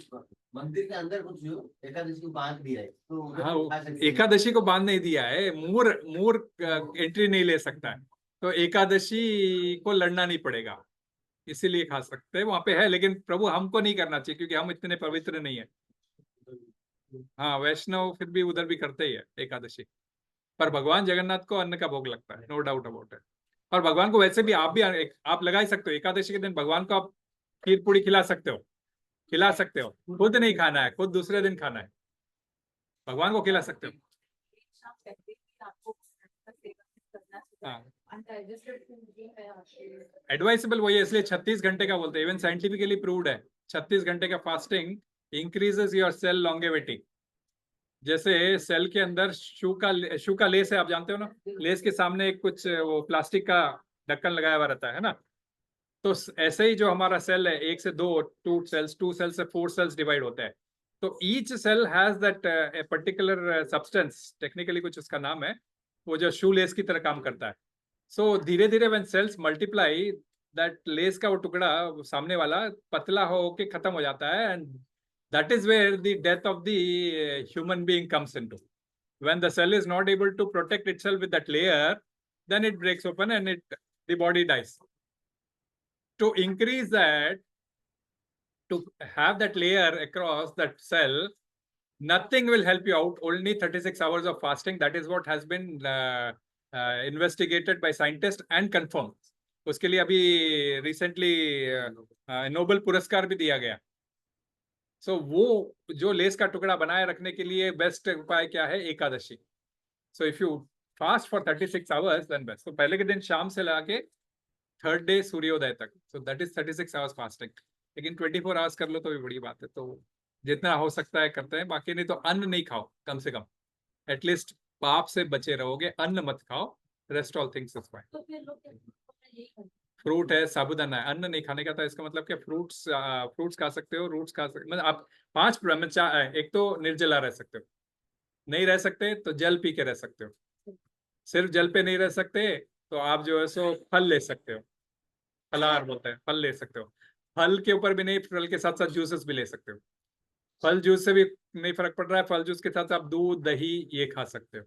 मंदिर के अंदर कुछ एकादशी को बांध दिया है, तो उधर हाँ, खा सकते हैं। एकादशी को बांध नहीं दिया है, मूर मूर एंट्री नहीं ले सकता है, तो एकादशी को लड़ना नहीं पड़ेगा, इसीलिए खा सकते हैं, वहां पे है। लेकिन प्रभु हमको नहीं करना चाहिए, क्योंकि हम इतने पवित्र नहीं है। हाँ, वैष्णव फिर भी उधर भी करते ही है एकादशी, पर भगवान जगन्नाथ को अन्न का भोग लगता है, नो डाउट अबाउट इट। और भगवान को वैसे भी आप भी आप लगा ही सकते हो, एकादशी के दिन भगवान को आप खीर पूड़ी खिला सकते हो, खिला सकते हो। खुद नहीं खाना है, खुद दूसरे दिन खाना है, भगवान को खिला सकते हो। हाँ, एडवाइसेबल वही है, इसलिए 36 घंटे का बोलते हैं, इवन साइंटिफिकली प्रूव्ड है। 36 घंटे का fasting increases your cell longevity. जैसे सेल के अंदर शू का लेस है, आप जानते हो ना, लेस के सामने एक कुछ वो प्लास्टिक का ढक्कन लगाया हुआ रहता है ना। तो ऐसे ही जो हमारा सेल है, 1 से 2 2 सेल्स से 4 सेल्स डिवाइड होता है। तो each cell has that particular substance, technically कुछ उसका नाम है, वो जो शू लेस की तरह काम करता है। सो धीरे धीरे when cells multiply, that less का वो टुकड़ा सामने वाला पतला होके खत्म हो जाता है, and that is where the death of the human being comes into. When the cell is not able to protect itself with that layer, then it breaks open and the body dies. To increase that, to have that layer across that cell, nothing will help you out, only 36 hours of fasting. That is what has been investigated by scientists and confirmed. उसके लिए अभी recently Nobel पुरस्कार भी दिया गया। सो वो जो less का टुकड़ा बनाए रखने के लिए बेस्ट उपाय क्या है? Ekadashi. So if you fast for 36 hours then best. तो पहले के दिन शाम से लगा के थर्ड डे सूर्योदय तक, so that is 36 hours fasting. लेकिन 24 आवर्स कर लो तो भी बड़ी बात है, तो जितना हो सकता है करते हैं। बाकी नहीं तो अन्न नहीं खाओ, कम से कम एटलीस्ट पाप से बचे रहोगे, अन्न मत खाओ, rest all things is fine. Fruit है, साबुदाना है, अन्न नहीं खाने का था इसका मतलब क्या? फ्रूट्स खा सकते हो, रूट्स खा सकते, मतलब आप 5 एक तो निर्जला रह सकते हो, नहीं रह सकते तो जल पी के रह सकते हो। सिर्फ जल पे नहीं रह सकते तो आप जो है सो फल ले सकते हो, फलाहार बोलते हैं, फल ले सकते हो। फल के ऊपर भी नहीं, फल के साथ साथ जूसेस भी ले सकते हो। फल जूस से भी नहीं फर्क पड़ रहा है, फल जूस के साथ आप दूध दही ये खा सकते हो,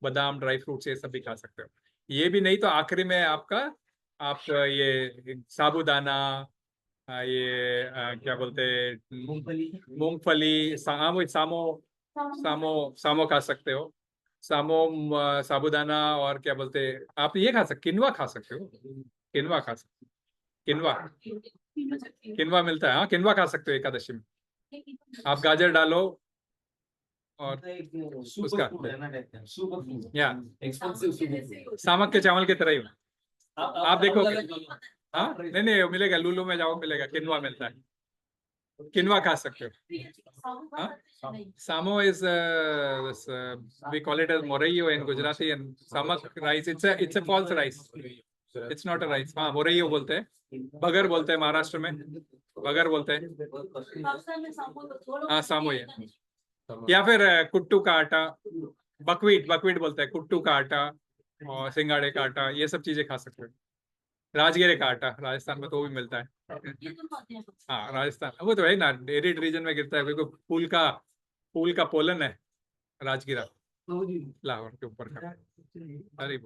बादाम ड्राई फ्रूट्स ये सब भी खा सकते हो। ये भी नहीं तो आखिरी में आपका आप ये साबुदाना, ये क्या बोलते हैं, मूंगफली, सामो सामो सामो खा सकते हो। सामो साबूदाना और क्या बोलते हैं, आप ये खा सकते, किनवा खा सकते हो, किनवा खा सकते, किनवा किनवा मिलता है, हाँ किनवा खा सकते हो एकादशी में। आप गाजर डालो और उसका सुपर फूड या एक्सपेंसिव सामक के चावल की तरह ही। आप देखो, देखो हाँ नहीं नहीं मिलेगा, लुलु में जाओ मिलेगा, किनवा मिलता है, किनवा खा सकते हो। Samo is we call it as morayo in Gujarati, and samak rice. It's a false rice. It's not a rice. हाँ मोरैयो बोलते हैं, बगर बोलते हैं महाराष्ट्र में, बगर बोलते हैं। हाँ सामो है, या फिर कुट्टू का आटा, बकवीट बकवीट बोलते हैं, कुट्टू का आटा और सिंगाड़े का आटा, ये सब चीजें खा सकते हो। राजगिरे का आटा राजस्थान में तो वो भी मिलता है। हाँ राजस्थान वो तो है ना, एरिड रीजन में गिरता है, क्योंकि फूल का पोलन है राजगिरा, लाहौर के ऊपर का। अरे